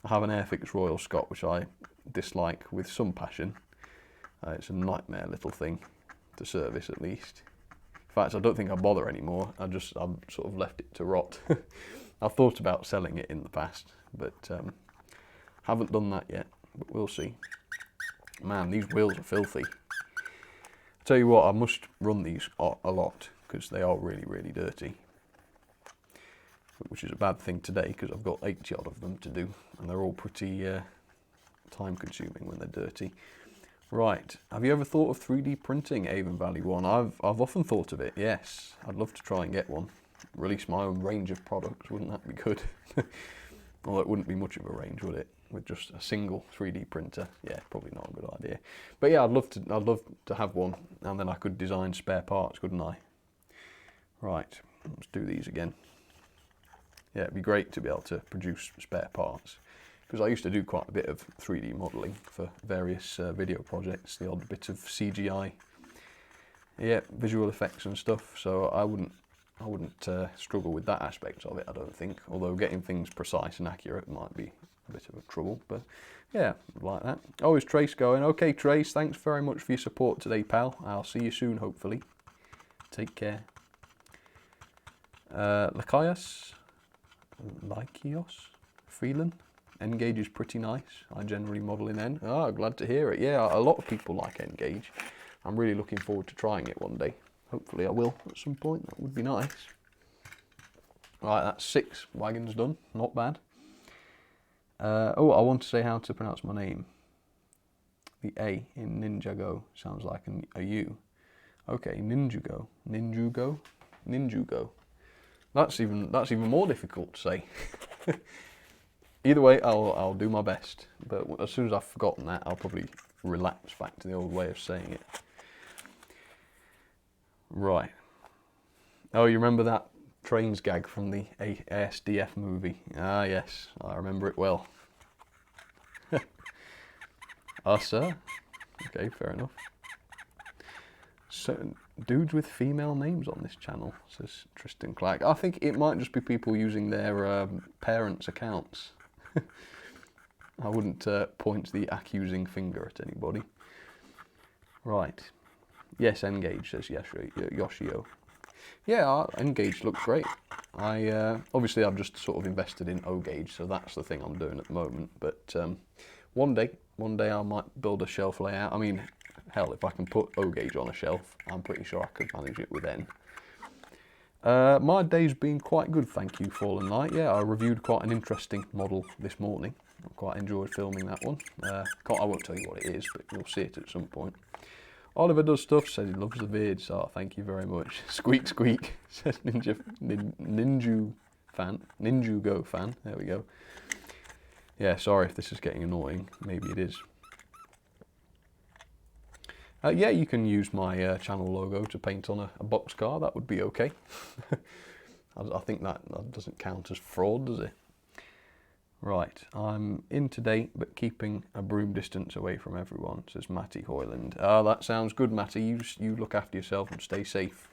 [SPEAKER 1] I have an Airfix Royal Scot, which I dislike with some passion. It's a nightmare little thing to service, at least. In fact, I don't think I bother anymore. I've sort of left it to rot. I've thought about selling it in the past, but haven't done that yet. But we'll see. Man, these wheels are filthy. I tell you what, I must run these a lot, because they are really, really dirty. Which is a bad thing today, because I've got 80 odd of them to do, and they're all pretty time consuming when they're dirty. Right, have you ever thought of 3D printing, Avon Valley One? I've often thought of it, yes. I'd love to try and get one. Release my own range of products, wouldn't that be good? Although it wouldn't be much of a range, would it? With just a single 3D printer. Yeah, probably not a good idea. But yeah, I'd love to have one, and then I could design spare parts, couldn't I? Right, let's do these again. Yeah, it'd be great to be able to produce spare parts, because I used to do quite a bit of 3D modelling for various video projects, the odd bit of CGI, yeah, visual effects and stuff, so I wouldn't struggle with that aspect of it, I don't think, although getting things precise and accurate might be a bit of a trouble, but yeah, like that. Oh, is Trace going? Okay, Trace, thanks very much for your support today, pal. I'll see you soon, hopefully. Take care. Lykios, Freeland. N-Gage is pretty nice. I generally model in N. Oh, glad to hear it. Yeah, a lot of people like N-Gage. I'm really looking forward to trying it one day. Hopefully I will at some point. That would be nice. Right, that's 6 wagons done. Not bad. Oh, I want to say how to pronounce my name. The A in Ninjago sounds like a U. Okay, Ninjugo. Ninjugo? Ninjugo. That's even more difficult to say. Either way, I'll do my best. But as soon as I've forgotten that, I'll probably relapse back to the old way of saying it. Right. Oh, you remember that trains gag from the ASDF movie? Ah, yes, I remember it well. Ah, sir? Okay, fair enough. So, dudes with female names on this channel, says Tristan Clark. I think it might just be people using their parents' accounts. I wouldn't point the accusing finger at anybody. Right. Yes, N-Gage, says Yoshio. Yeah, N-Gage looks great. Obviously I've just sort of invested in O-Gage, so that's the thing I'm doing at the moment. But one day I might build a shelf layout. I mean, hell, if I can put O-Gage on a shelf, I'm pretty sure I could manage it with N. My day's been quite good, thank you, Fallen Light. Yeah, I reviewed quite an interesting model this morning. I quite enjoyed filming that one. I won't tell you what it is, but you'll see it at some point. Oliver does stuff, says he loves the vids. Oh, thank you very much. Squeak squeak, says Ninju fan. Ninjugo fan. There we go. Yeah, sorry if this is getting annoying. Maybe it is. Yeah, you can use my channel logo to paint on a boxcar. That would be okay. I think that doesn't count as fraud, does it? Right, I'm in today, but keeping a broom distance away from everyone, says Matty Hoyland. Oh, that sounds good, Matty. You look after yourself and stay safe.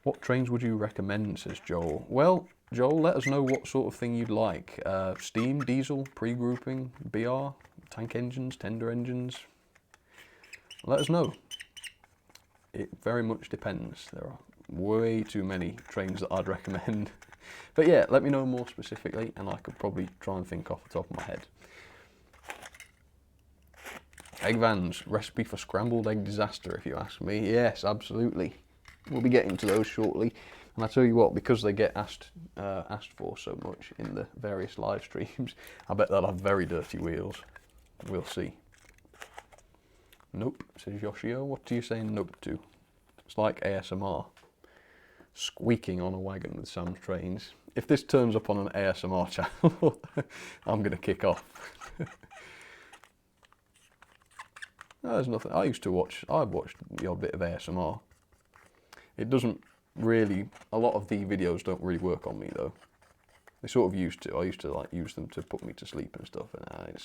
[SPEAKER 1] What trains would you recommend, says Joel. Well, Joel, let us know what sort of thing you'd like. Steam, diesel, pre-grouping, BR, tank engines, tender engines. Let us know. It very much depends. There are way too many trains that I'd recommend. But yeah, let me know more specifically and I could probably try and think off the top of my head. Egg vans, recipe for scrambled egg disaster if you ask me. Yes, absolutely. We'll be getting to those shortly. And I tell you what, because they get asked for so much in the various live streams, I bet they'll have very dirty wheels. We'll see. Nope, says Yoshio. What are you saying nope to? It's like ASMR. Squeaking on a wagon with Sam's trains. If this turns up on an ASMR channel, I'm going to kick off. No, there's nothing. I've watched the odd bit of ASMR. It doesn't really, a lot of the videos don't really work on me though. They sort of used to. I used to like use them to put me to sleep and stuff, and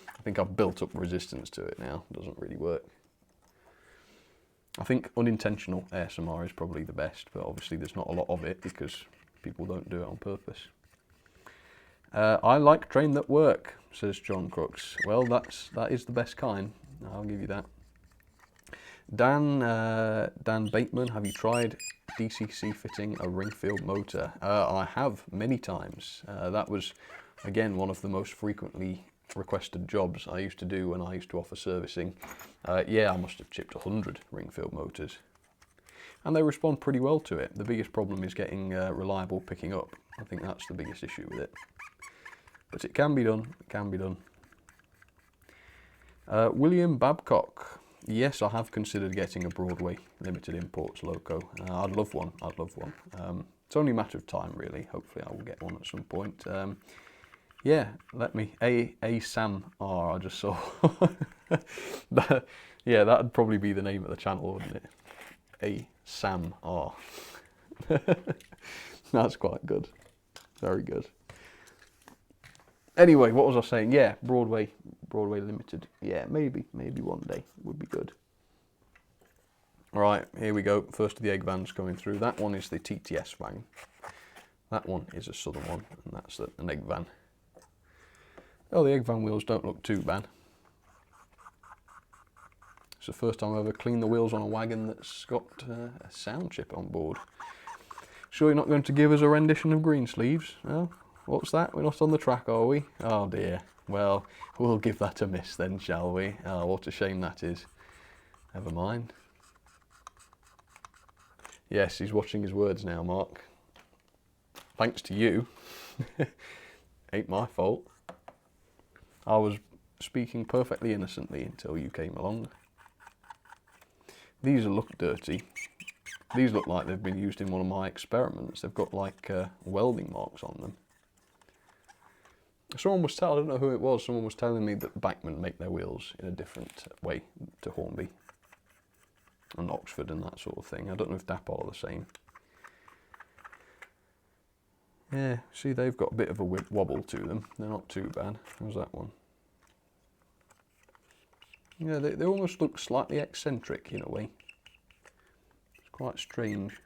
[SPEAKER 1] I think I've built up resistance to it now. It doesn't really work. I think unintentional ASMR is probably the best, but obviously there's not a lot of it because people don't do it on purpose. I like train that work, says John Crooks. Well, that is the best kind. I'll give you that. Dan Bateman, have you tried DCC fitting a Ringfield motor? I have many times. That was, again, one of the most frequently requested jobs I used to do when I used to offer servicing. Yeah, I must have chipped 100 Ringfield motors. And they respond pretty well to it. The biggest problem is getting reliable picking up. I think that's the biggest issue with it. But it can be done, it can be done. William Babcock. Yes, I have considered getting a Broadway Limited Imports loco. I'd love one, I'd love one. It's only a matter of time really, hopefully I will get one at some point. Yeah, let me, A Sam R, I just saw. Yeah, that'd probably be the name of the channel, wouldn't it? A Sam R. That's quite good, very good. Anyway, what was I saying? Yeah, Broadway Limited. Yeah, maybe one day would be good. All right, here we go. First of the egg vans coming through. That one is the TTS wagon. That one is a southern one, and that's an egg van. Oh, the egg van wheels don't look too bad. It's the first time I've ever cleaned the wheels on a wagon that's got a sound chip on board. Sure you're not going to give us a rendition of Greensleeves? No? What's that? We're not on the track, are we? Oh dear. Well, we'll give that a miss then, shall we? Oh, what a shame that is. Never mind. Yes, he's watching his words now, Mark. Thanks to you. Ain't my fault. I was speaking perfectly innocently until you came along. These look dirty. These look like they've been used in one of my experiments. They've got like welding marks on them. Someone was telling, I don't know who it was, someone was telling me that Bachmann make their wheels in a different way to Hornby and Oxford and that sort of thing. I don't know if Dapol are the same. Yeah, see, they've got a bit of a wobble to them. They're not too bad. How's that one? Yeah, they almost look slightly eccentric in a way. It's quite strange.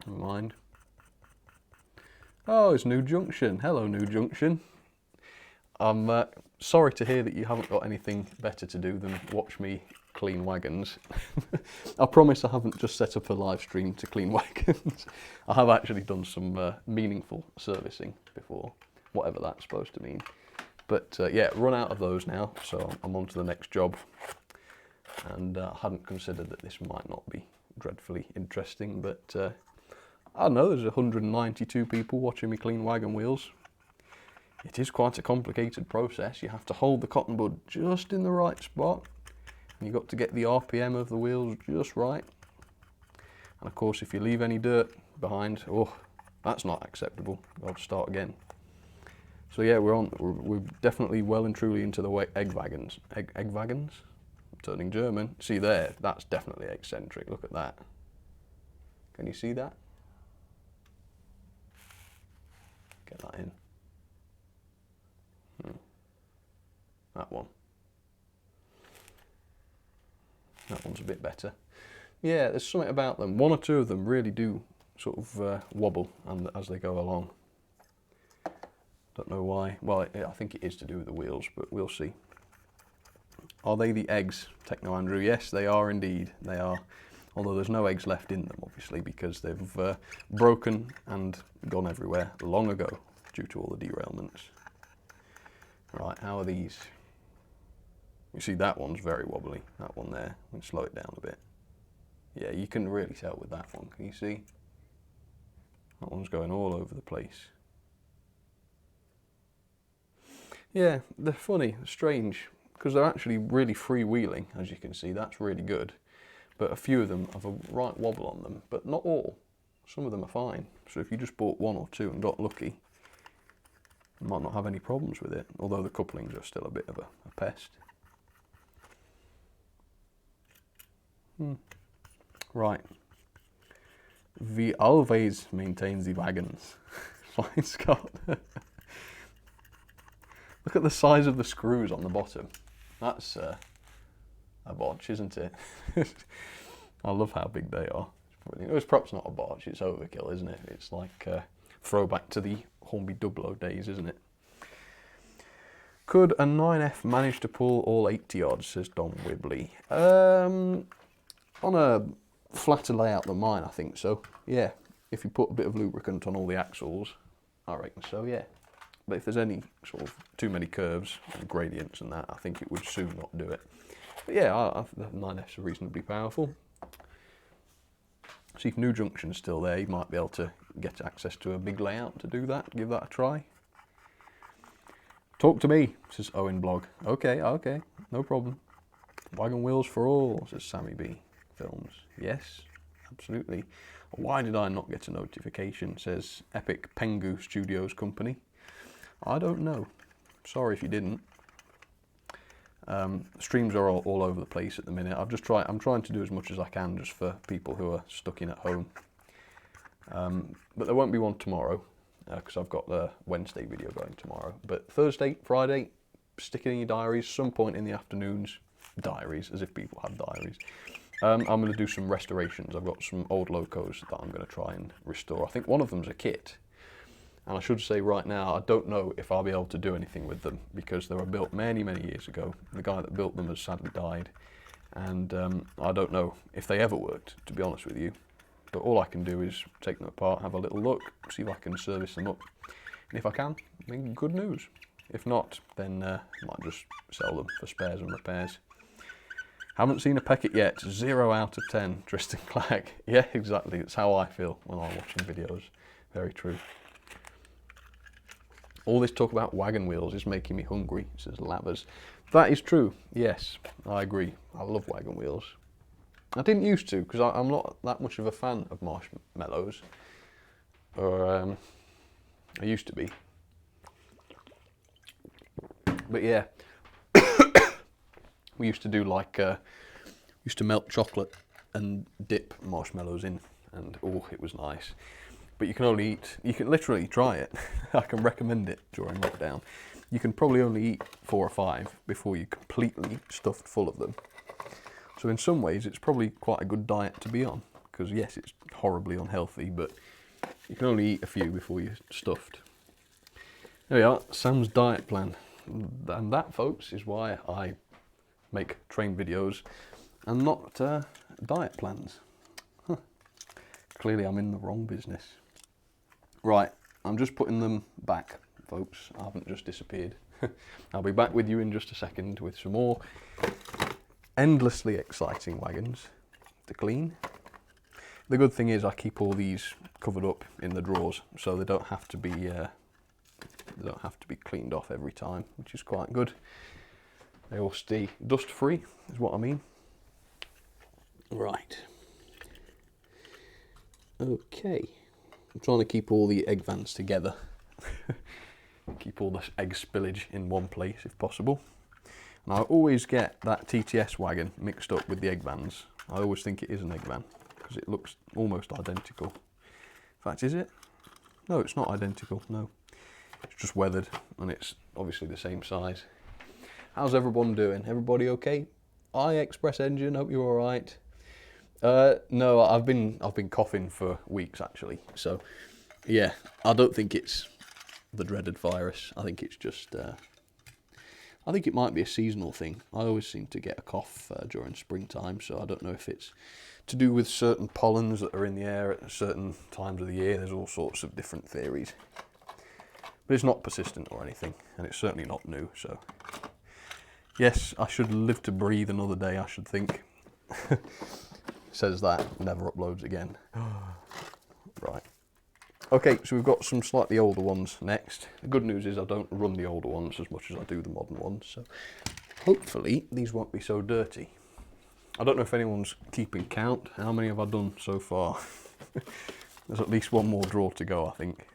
[SPEAKER 1] Never mind. Oh, it's New Junction. Hello, New Junction. I'm sorry to hear that you haven't got anything better to do than watch me clean wagons. I promise I haven't just set up a live stream to clean wagons. I have actually done some meaningful servicing before, whatever that's supposed to mean. But yeah, run out of those now, so I'm on to the next job. And I hadn't considered that this might not be dreadfully interesting, but I don't know, there's 192 people watching me clean wagon wheels. It is quite a complicated process. You have to hold the cotton bud just in the right spot. And you've got to get the RPM of the wheels just right. And of course, if you leave any dirt behind. Oh, that's not acceptable. I'll start again. So yeah, we're definitely well and truly into the egg wagons. Egg wagons? I'm turning German. See there, that's definitely eccentric. Look at that. Can you see that? Get that in. That one. That one's a bit better. Yeah, there's something about them. One or two of them really do sort of wobble as they go along. Don't know why. Well, I think it is to do with the wheels, but we'll see. Are they the eggs, Techno Andrew? Yes, they are indeed. They are. Although there's no eggs left in them, obviously, because they've broken and gone everywhere long ago due to all the derailments. Right, how are these? You see that one's very wobbly, that one there. Let's slow it down a bit. Yeah, you can really tell with that one, can you see? That one's going all over the place. Yeah, they're funny, strange, because they're actually really freewheeling, as you can see. That's really good. But a few of them have a right wobble on them, but not all. Some of them are fine. So if you just bought one or two and got lucky, you might not have any problems with it, although the couplings are still a bit of a pest. Right. We always maintain the wagons. Fine, Scott. Look at the size of the screws on the bottom. That's a botch, isn't it? I love how big they are. It's perhaps not a botch, it's overkill, isn't it? It's like throwback to the Hornby 00 days, isn't it? Could a 9F manage to pull all 80 odds, says Don Wibley? On a flatter layout than mine, I think so. Yeah, if you put a bit of lubricant on all the axles, I reckon so, yeah. But if there's any sort of too many curves and gradients and that, I think it would soon not do it. But yeah, the 9Fs are reasonably powerful. See if New Junction's still there, you might be able to get access to a big layout to do that, give that a try. Talk to me, says Owen Blog. Okay, okay, no problem. Wagon wheels for all, says Sammy B. Films. Yes, absolutely. Why did I not get a notification, says Epic Pengu Studios Company. I don't know. Sorry if you didn't. Streams are all over the place at the minute. I'm trying to do as much as I can just for people who are stuck in at home. But there won't be one tomorrow because I've got the Wednesday video going tomorrow. But Thursday, Friday, stick it in your diaries, some point in the afternoons. Diaries, as if people have diaries. I'm going to do some restorations. I've got some old locos that I'm going to try and restore. I think one of them's a kit. And I should say right now, I don't know if I'll be able to do anything with them because they were built many, many years ago. The guy that built them has sadly died. And I don't know if they ever worked, to be honest with you. But all I can do is take them apart, have a little look, see if I can service them up. And if I can, then good news. If not, then I might just sell them for spares and repairs. Haven't seen a Peckett yet. 0 out of 10, Tristan Clack. Yeah, exactly. It's how I feel when I'm watching videos. Very true. All this talk about wagon wheels is making me hungry, says Lavers. That is true. Yes, I agree. I love wagon wheels. I didn't used to because I'm not that much of a fan of marshmallows. Or I used to be. But yeah. We used to do like, used to melt chocolate and dip marshmallows in, and oh, it was nice. But you can only eat, you can literally try it. I can recommend it during lockdown. You can probably only eat 4 or 5 before you're completely stuffed full of them. So in some ways, it's probably quite a good diet to be on, because yes, it's horribly unhealthy, but you can only eat a few before you're stuffed. There we are, Sam's diet plan. And that, folks, is why I make train videos and not diet plans. Huh. Clearly I'm in the wrong business. Right, I'm just putting them back, folks. I haven't just disappeared. I'll be back with you in just a second with some more endlessly exciting wagons to clean. The good thing is I keep all these covered up in the drawers so they don't have to be cleaned off every time, which is quite good. They all stay dust free, is what I mean. Right. Okay. I'm trying to keep all the egg vans together. Keep all the egg spillage in one place if possible. And I always get that TTS wagon mixed up with the egg vans. I always think it is an egg van because it looks almost identical. In fact, is it? No, it's not identical, no. It's just weathered and it's obviously the same size. How's everyone doing? Everybody okay? Express Engine, hope you're alright. No, I've been coughing for weeks actually. So yeah, I don't think it's the dreaded virus. I think it's just I think it might be a seasonal thing. I always seem to get a cough during springtime, so I don't know if it's to do with certain pollens that are in the air at certain times of the year. There's all sorts of different theories. But it's not persistent or anything, and it's certainly not new, so... Yes, I should live to breathe another day, I should think. Says that, never uploads again. Right. Okay, so we've got some slightly older ones next. The good news is I don't run the older ones as much as I do the modern ones, so hopefully these won't be so dirty. I don't know if anyone's keeping count. How many have I done so far? There's at least one more draw to go, I think.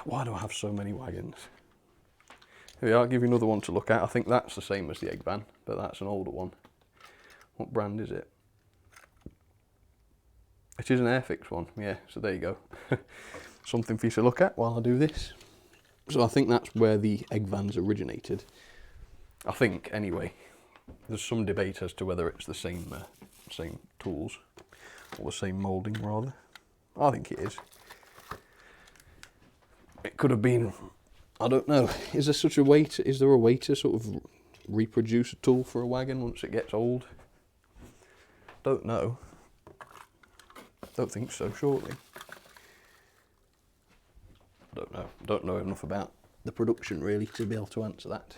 [SPEAKER 1] Why do I have so many wagons? Here we are, I'll give you another one to look at. I think that's the same as the egg van, but that's an older one. What brand is it? It is an Airfix one, yeah, so there you go. Something for you to look at while I do this. So I think that's where the egg vans originated. I think, anyway. There's some debate as to whether it's the same tools, or the same moulding, rather. I think it is. It could have been, I don't know, is there a way to sort of reproduce a tool for a wagon once it gets old? Don't know. Don't think so, surely. Don't know enough about the production really to be able to answer that.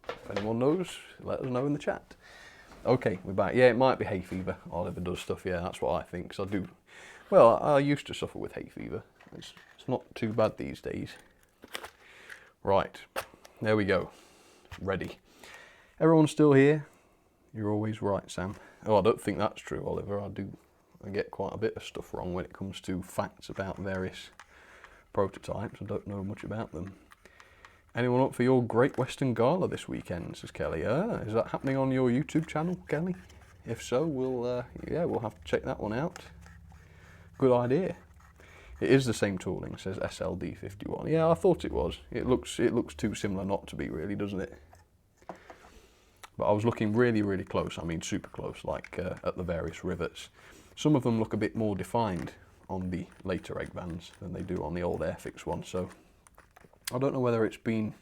[SPEAKER 1] If anyone knows, let us know in the chat. Okay, we're back. Yeah, it might be hay fever. Oliver does stuff, yeah, that's what I think. Because I do, well, I used to suffer with hay fever. It's not too bad these days. Right, there we go. Ready. Everyone's still here? You're always right, Sam. Oh, I don't think that's true, Oliver. I get quite a bit of stuff wrong when it comes to facts about various prototypes. I don't know much about them. Anyone up for your Great Western Gala this weekend, says Kelly. Is that happening on your YouTube channel, Kelly? If so, we'll have to check that one out. Good idea. It is the same tooling, says SLD51. Yeah, I thought it was. It looks too similar not to be, really, doesn't it? But I was looking really, really close. I mean, super close, like at the various rivets. Some of them look a bit more defined on the later egg vans than they do on the old Airfix one. So I don't know whether it's been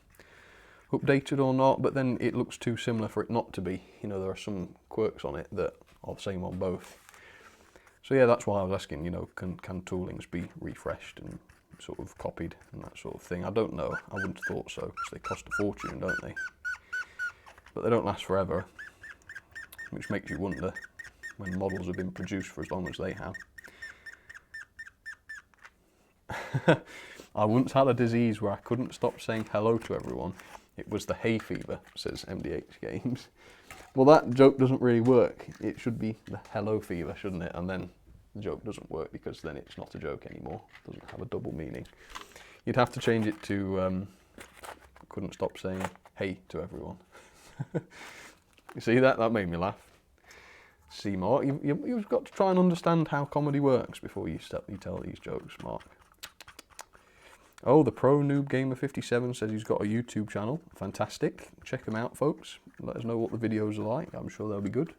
[SPEAKER 1] updated or not, but then it looks too similar for it not to be. You know, there are some quirks on it that are the same on both. So yeah, that's why I was asking, you know, can toolings be refreshed and sort of copied and that sort of thing? I don't know. I wouldn't have thought so, because they cost a fortune, don't they? But they don't last forever, which makes you wonder when models have been produced for as long as they have. I once had a disease where I couldn't stop saying hello to everyone. It was the hay fever, says MDH Games. Well, that joke doesn't really work. It should be the hello fever, shouldn't it? And then the joke doesn't work because then it's not a joke anymore. It doesn't have a double meaning. You'd have to change it to couldn't stop saying hey to everyone. You see that? That made me laugh. See, Mark, you've got to try and understand how comedy works before you tell these jokes, Mark. Oh, the Pro Noob Gamer 57 says he's got a YouTube channel. Fantastic. Check him out, folks. Let us know what the videos are like. I'm sure they'll be good.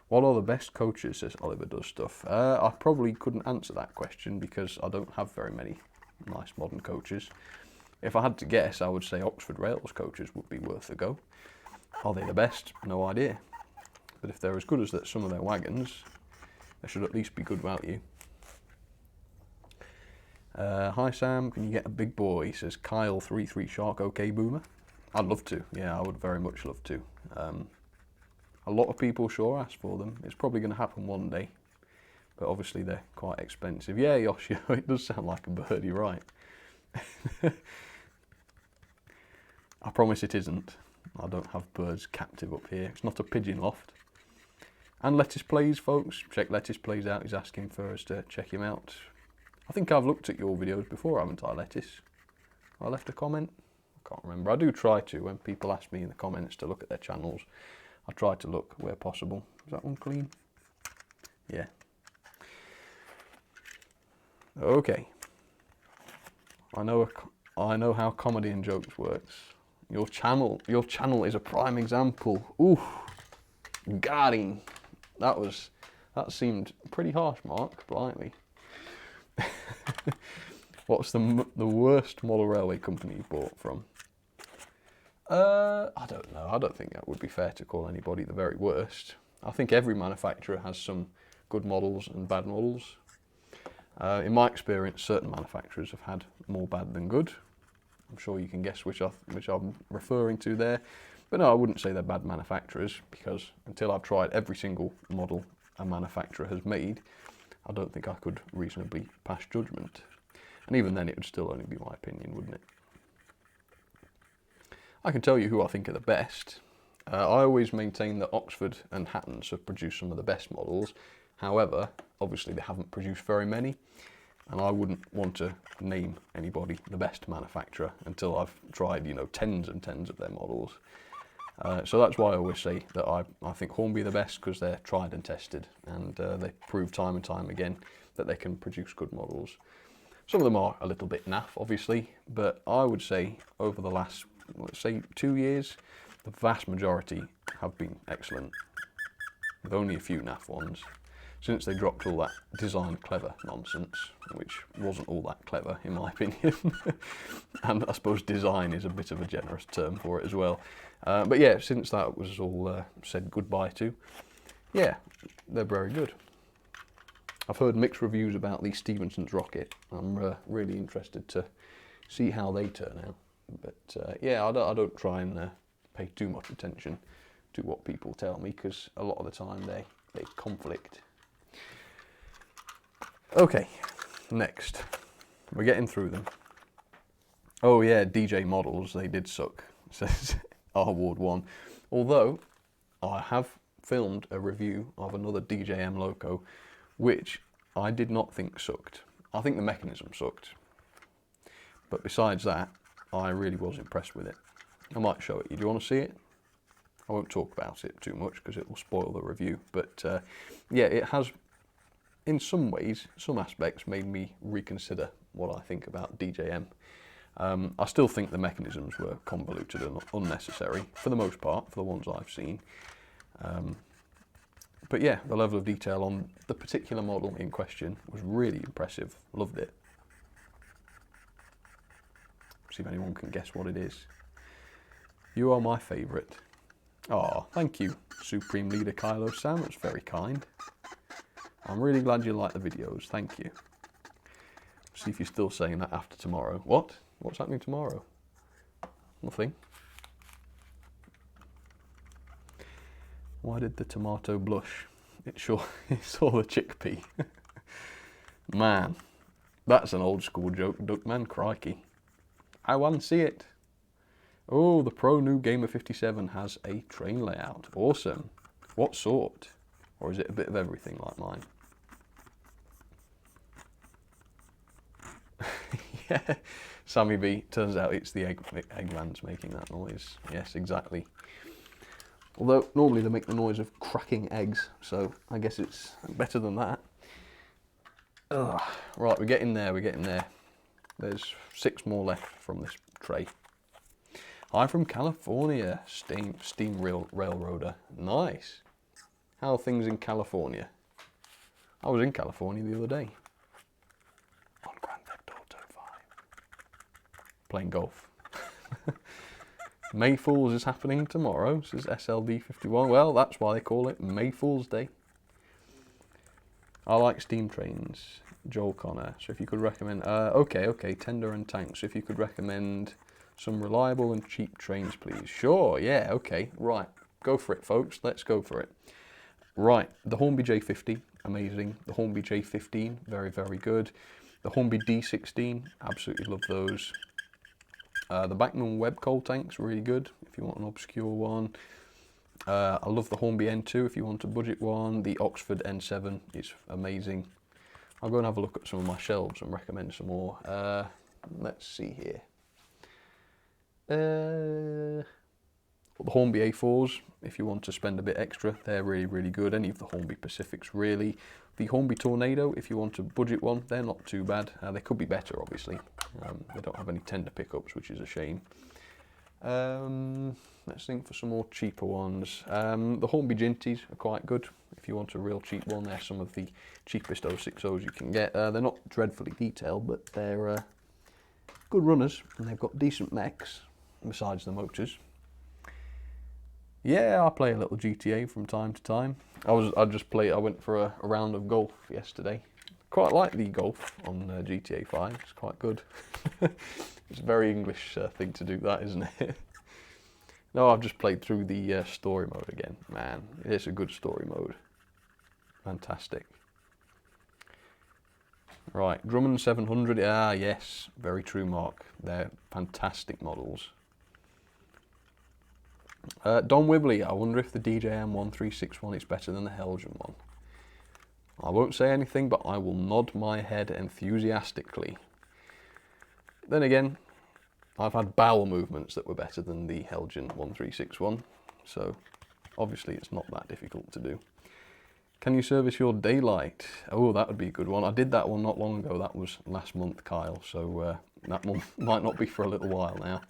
[SPEAKER 1] What are the best coaches, says Oliver Does Stuff. I probably couldn't answer that question because I don't have very many nice modern coaches. If I had to guess, I would say Oxford Rails coaches would be worth a go. Are they the best? No idea. But if they're as good as some of their wagons, they should at least be good value. Hi Sam, can you get a big boy? Says Kyle33 Shark. Okay, Boomer. I'd love to. Yeah, I would very much love to. A lot of people sure ask for them. It's probably going to happen one day, but obviously they're quite expensive. Yeah, Yoshio, it does sound like a bird. You're right. I promise it isn't. I don't have birds captive up here. It's not a pigeon loft. And Lettuce Plays, folks. Check Lettuce Plays out. He's asking for us to check him out. I think I've looked at your videos before, haven't I, Lettuce? I left a comment? I can't remember. I do try to, when people ask me in the comments to look at their channels, I try to look where possible. Is that one clean? Yeah. Okay. I know how comedy and jokes works. Your channel is a prime example. Ooh, got him. That seemed pretty harsh, Mark. Blimey. What's the worst model railway company you bought from? I don't know. I don't think that would be fair to call anybody the very worst. I think every manufacturer has some good models and bad models. In my experience, certain manufacturers have had more bad than good. I'm sure you can guess which I'm referring to there. But no, I wouldn't say they're bad manufacturers, because until I've tried every single model a manufacturer has made, I don't think I could reasonably pass judgment. And even then, it would still only be my opinion, wouldn't it? I can tell you who I think are the best. I always maintain that Oxford and Hattons have produced some of the best models. However, obviously they haven't produced very many, and I wouldn't want to name anybody the best manufacturer until I've tried, you know, tens and tens of their models. So that's why I always say that I think Hornby are the best, because they're tried and tested, and they prove time and time again that they can produce good models. Some of them are a little bit naff, obviously, but I would say over the last, let's say, 2 years, the vast majority have been excellent, with only a few naff ones, since they dropped all that design clever nonsense, which wasn't all that clever in my opinion. And I suppose design is a bit of a generous term for it as well. But yeah, since that was all said goodbye to, yeah, they're very good. I've heard mixed reviews about the Stephenson's rocket. I'm really interested to see how they turn out. But yeah, I don't try and pay too much attention to what people tell me, because a lot of the time they conflict. Okay, next. We're getting through them. Oh yeah, DJ models, they did suck, says R Ward 1. Although, I have filmed a review of another DJM Loco, which I did not think sucked. I think the mechanism sucked. But besides that, I really was impressed with it. I might show it you. Do you want to see it? I won't talk about it too much because it will spoil the review. But yeah, it has, in some ways, some aspects, made me reconsider what I think about DJM. I still think the mechanisms were convoluted and unnecessary, for the most part, for the ones I've seen. But yeah, the level of detail on the particular model in question was really impressive. Loved it. See if anyone can guess what it is. You are my favourite. Oh, thank you, Supreme Leader Kylo Sam. That's very kind. I'm really glad you like the videos. Thank you. See if you're still saying that after tomorrow. What? What's happening tomorrow? Nothing. Why did the tomato blush? It saw the chickpea. Man, that's an old school joke, Duckman. Crikey. I want to see it. Oh, the Pro New Gamer 57 has a train layout. Awesome. What sort? Or is it a bit of everything like mine? Yeah, Sammy B. Turns out it's the Eggman's making that noise. Yes, exactly. Although normally they make the noise of cracking eggs, so I guess it's better than that. Ugh. Right, we're getting there, we're getting there. There's 6 more left from this tray. Hi from California, steam railroader. Nice. How are things in California? I was in California the other day. On Grand Theft Auto 5. Playing golf. May Fools is happening tomorrow, says SLD51. Well, that's why they call it May Fool's Day. I like steam trains, Joel Connor. So if you could recommend, okay, tender and tank. So if you could recommend some reliable and cheap trains, please. Sure, yeah, okay, right. Go for it, folks. Let's go for it. Right, the Hornby J50, amazing. The Hornby J15, very, very good. The Hornby D16, absolutely love those. The Bachmann Web coal tanks, really good, if you want an obscure one. I love the Hornby N2 if you want a budget one. The Oxford N7 is amazing. I'll go and have a look at some of my shelves and recommend some more. Let's see here. The Hornby A4s, if you want to spend a bit extra, they're really, really good. Any of the Hornby Pacifics, really. The Hornby Tornado, if you want a budget one, they're not too bad. They could be better, obviously. They don't have any tender pickups, which is a shame. Let's think for some more cheaper ones. The Hornby Ginties are quite good. If you want a real cheap one, they're some of the cheapest 060s you can get. They're not dreadfully detailed, but they're good runners, and they've got decent mechs, besides the motors. Yeah, I play a little GTA from time to time. I went for a round of golf yesterday. Quite like the golf on GTA 5. It's quite good. It's a very English thing to do, that, isn't it? No, I've just played through the story mode again. Man, it's a good story mode. Fantastic. Right, Drummond 700. Ah, yes, very true, Mark. They're fantastic models. Don Wibley, I wonder if the DJM 1361 is better than the Helgen one. I won't say anything, but I will nod my head enthusiastically. Then again, I've had bowel movements that were better than the Helgen 1361, so obviously it's not that difficult to do. Can you service your daylight? Oh, that would be a good one. I did that one not long ago. That was last month, Kyle, so that one might not be for a little while now.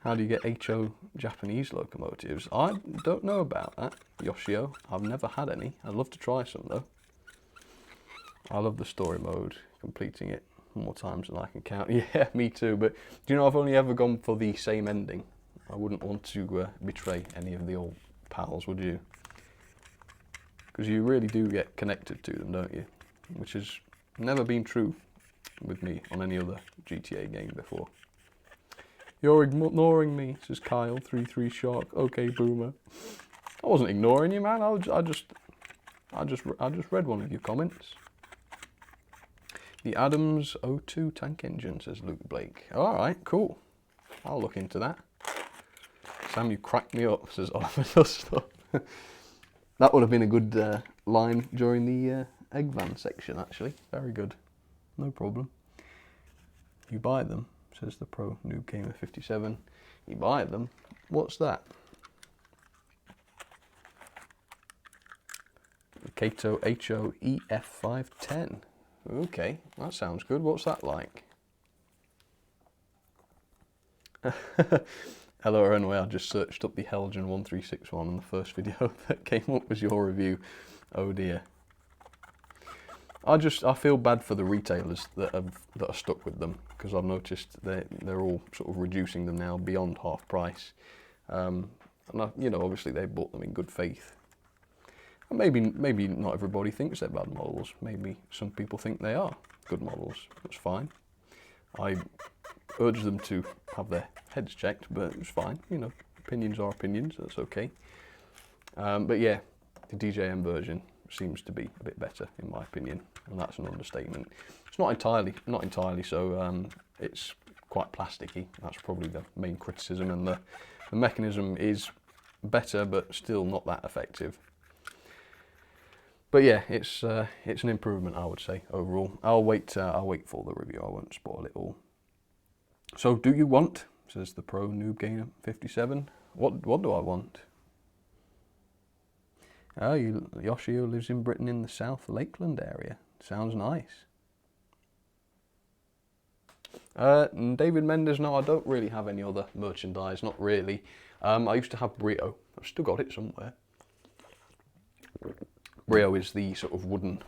[SPEAKER 1] How do you get HO Japanese locomotives? I don't know about that, Yoshio. I've never had any. I'd love to try some though. I love the story mode, completing it more times than I can count. Yeah, me too, but do you know I've only ever gone for the same ending. I wouldn't want to betray any of the old pals, would you? Because you really do get connected to them, don't you? Which has never been true with me on any other GTA game before. You're ignoring me, says Kyle, 33 Shark. Okay, boomer. I wasn't ignoring you, man. I just read one of your comments. The Adams 02 tank engine, says Luke Blake. All right, cool. I'll look into that. Sam, you cracked me up, says Oliver Duster. That would have been a good line during the egg van section, actually. Very good. No problem. You buy them, says the Pro Noob Gamer 57. You buy them? What's that? Kato HO EF510. Okay, that sounds good. What's that like? Hello, Runway. I just searched up the Helgen 1361 and the first video that came up was your review. Oh dear. I feel bad for the retailers that are stuck with them, because I've noticed they're all sort of reducing them now beyond half price. And you know, obviously they bought them in good faith. And maybe not everybody thinks they're bad models. Maybe some people think they are good models. That's fine. I urge them to have their heads checked, but it's fine. You know, opinions are opinions. That's okay. But yeah, the DJM version seems to be a bit better in my opinion, and that's an understatement. It's not entirely so. It's quite plasticky. That's probably the main criticism, and the mechanism is better, but still not that effective. But yeah, it's an improvement, I would say, overall. I'll wait for the review. I won't spoil it all. So, do you want? Says the Pro Noob Gamer 57. What do I want? Oh, Yoshio lives in Britain in the South Lakeland area. Sounds nice. David Mendes, no, I don't really have any other merchandise, not really. I used to have Brio. I've still got it somewhere. Brio is the sort of wooden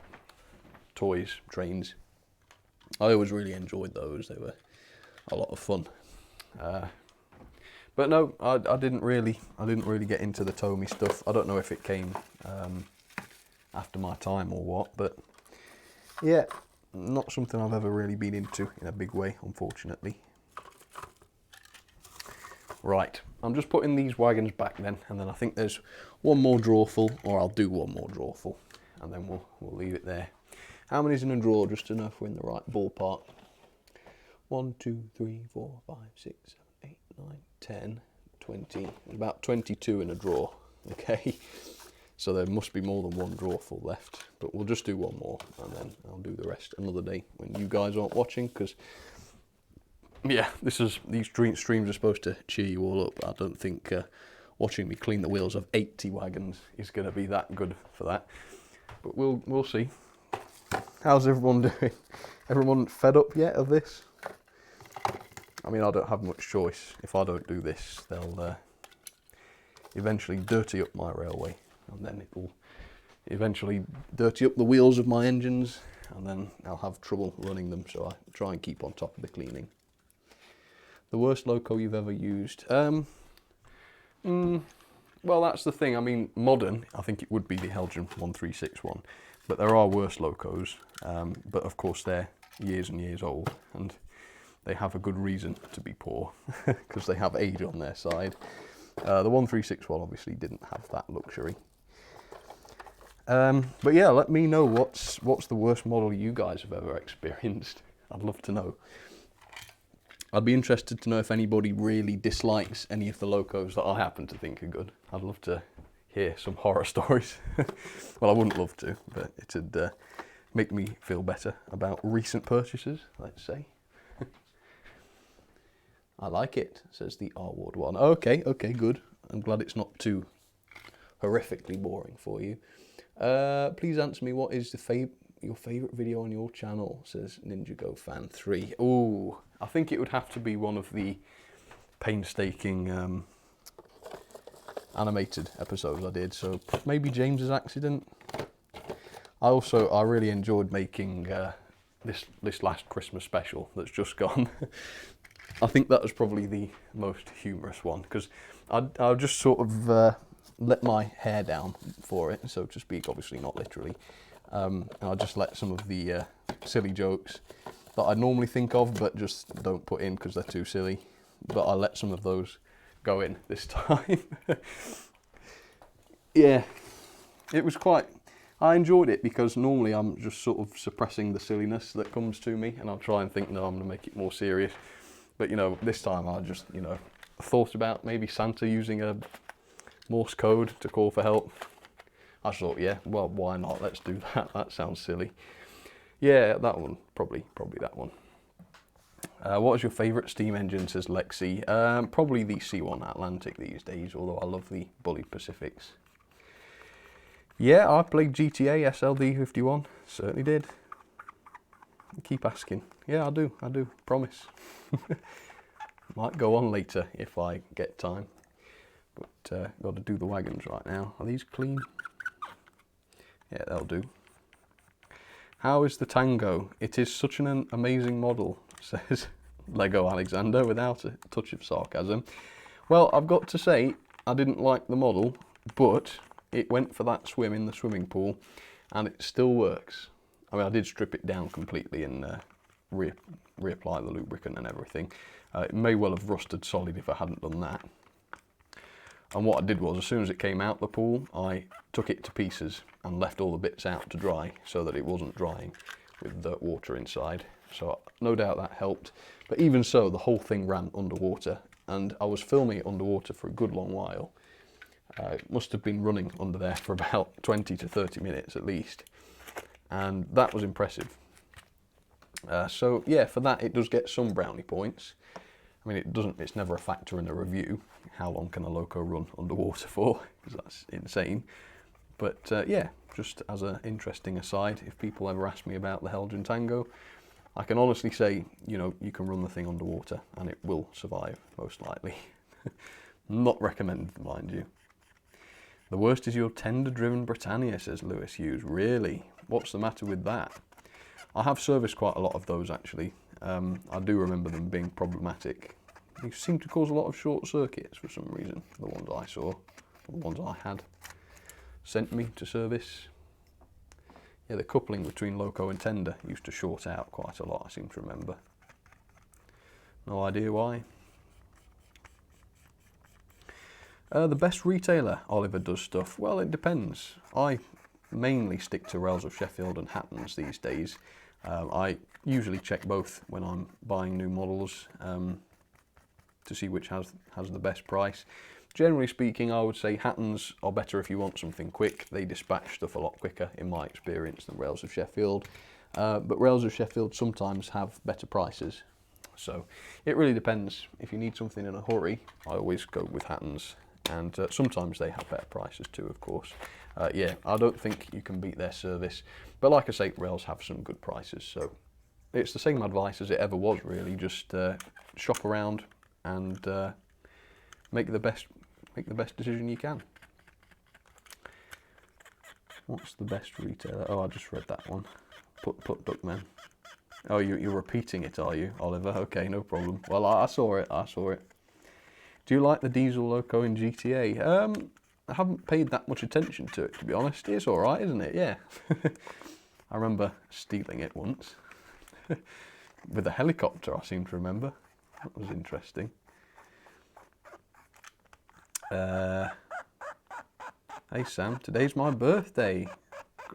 [SPEAKER 1] toys, trains. I always really enjoyed those. They were a lot of fun. But no, I didn't really get into the Tomy stuff. I don't know if it came after my time or what, but yeah, not something I've ever really been into in a big way, unfortunately. Right, I'm just putting these wagons back then, and then I think there's one more drawer full, or I'll do one more drawer full, and then we'll leave it there. How many's in a drawer, just to know if we're in the right ballpark? 1, 2, 3, 4, 5, 6, 7, 8, 9, 10, 20, about 22 in a drawer, okay? So there must be more than one drawer full left, but we'll just do one more and then I'll do the rest another day when you guys aren't watching, because yeah, these streams are supposed to cheer you all up. I don't think watching me clean the wheels of 80 wagons is going to be that good for that, but we'll see. How's everyone doing? Everyone fed up yet of this? I mean, I don't have much choice. If I don't do this, they'll eventually dirty up my railway, and then it will eventually dirty up the wheels of my engines, and then I'll have trouble running them, so I try and keep on top of the cleaning. The worst loco you've ever used? Well, that's the thing. I mean, modern, I think it would be the Helgen 1361, but there are worse locos, but of course they're years and years old, and they have a good reason to be poor, because they have age on their side. The 1361 obviously didn't have that luxury. But yeah, let me know what's the worst model you guys have ever experienced. I'd love to know. I'd be interested to know if anybody really dislikes any of the locos that I happen to think are good. I'd love to hear some horror stories. Well, I wouldn't love to, but it'd make me feel better about recent purchases, let's say. I like it, says the R-Ward one. Okay, good. I'm glad it's not too horrifically boring for you. Please answer me, what is your favourite video on your channel, says Ninjago Fan 3. Ooh, I think it would have to be one of the painstaking animated episodes I did, so maybe James's accident. I really enjoyed making this last Christmas special that's just gone. I think that was probably the most humorous one, because I just sort of let my hair down for it, so to speak, obviously not literally. And I just let some of the silly jokes that I normally think of but just don't put in because they're too silly, but I let some of those go in this time. Yeah, it was I enjoyed it because normally I'm just sort of suppressing the silliness that comes to me, and I'll try and think, no, I'm going to make it more serious. But, you know, this time I just, thought about maybe Santa using a Morse code to call for help. I thought, yeah, well, why not? Let's do that. That sounds silly. Yeah, that one, probably that one. What is your favourite steam engine, says Lexi? Probably the C1 Atlantic these days, although I love the Bullied Pacifics. Yeah, I played GTA SLD51, certainly did. Keep asking. Yeah, I do, promise. Might go on later if I get time, but got to do the wagons right now. Are these clean? Yeah, they'll do. How is the Tango? It is such an amazing model, says Lego Alexander without a touch of sarcasm. Well, I've got to say, I didn't like the model, but it went for that swim in the swimming pool, and it still works. I mean, I did strip it down completely and reapply the lubricant and everything. It may well have rusted solid if I hadn't done that. And what I did was, as soon as it came out the pool, I took it to pieces and left all the bits out to dry so that it wasn't drying with the water inside. So no doubt that helped. But even so, the whole thing ran underwater, and I was filming it underwater for a good long while. It must have been running under there for about 20 to 30 minutes at least. And that was impressive. So yeah, for that it does get some brownie points. I mean, it's never a factor in a review. How long can a loco run underwater for? Because that's insane. But yeah, just as an interesting aside, if people ever ask me about the Helgen Tango, I can honestly say, you can run the thing underwater and it will survive, most likely. Not recommended, mind you. The worst is your tender-driven Britannia, says Lewis Hughes. Really? What's the matter with that? I have serviced quite a lot of those, actually. I do remember them being problematic. They seem to cause a lot of short circuits for some reason, the ones I saw, the ones I had sent me to service. Yeah, the coupling between loco and tender used to short out quite a lot, I seem to remember. No idea why. The best retailer Oliver does stuff. Well, it depends. I mainly stick to Rails of Sheffield and Hattons these days. I usually check both when I'm buying new models. to see which has the best price. Generally speaking, I would say Hattons are better if you want something quick. They dispatch stuff a lot quicker, in my experience, than Rails of Sheffield. But Rails of Sheffield sometimes have better prices. So it really depends. If you need something in a hurry, I always go with Hattons. And sometimes they have better prices too, of course. Yeah, I don't think you can beat their service. But like I say, Rails have some good prices. So it's the same advice as it ever was, really. Just shop around and make the best decision you can. What's the best retailer? Oh, I just read that one. Put Duckman. Oh, you're repeating it, are you, Oliver? Okay, no problem. Well, I saw it. Do you like the diesel loco in GTA? I haven't paid that much attention to it, to be honest. It's all right, isn't it? Yeah. I remember stealing it once with a helicopter. I seem to remember. That was interesting. Hey Sam, today's my birthday.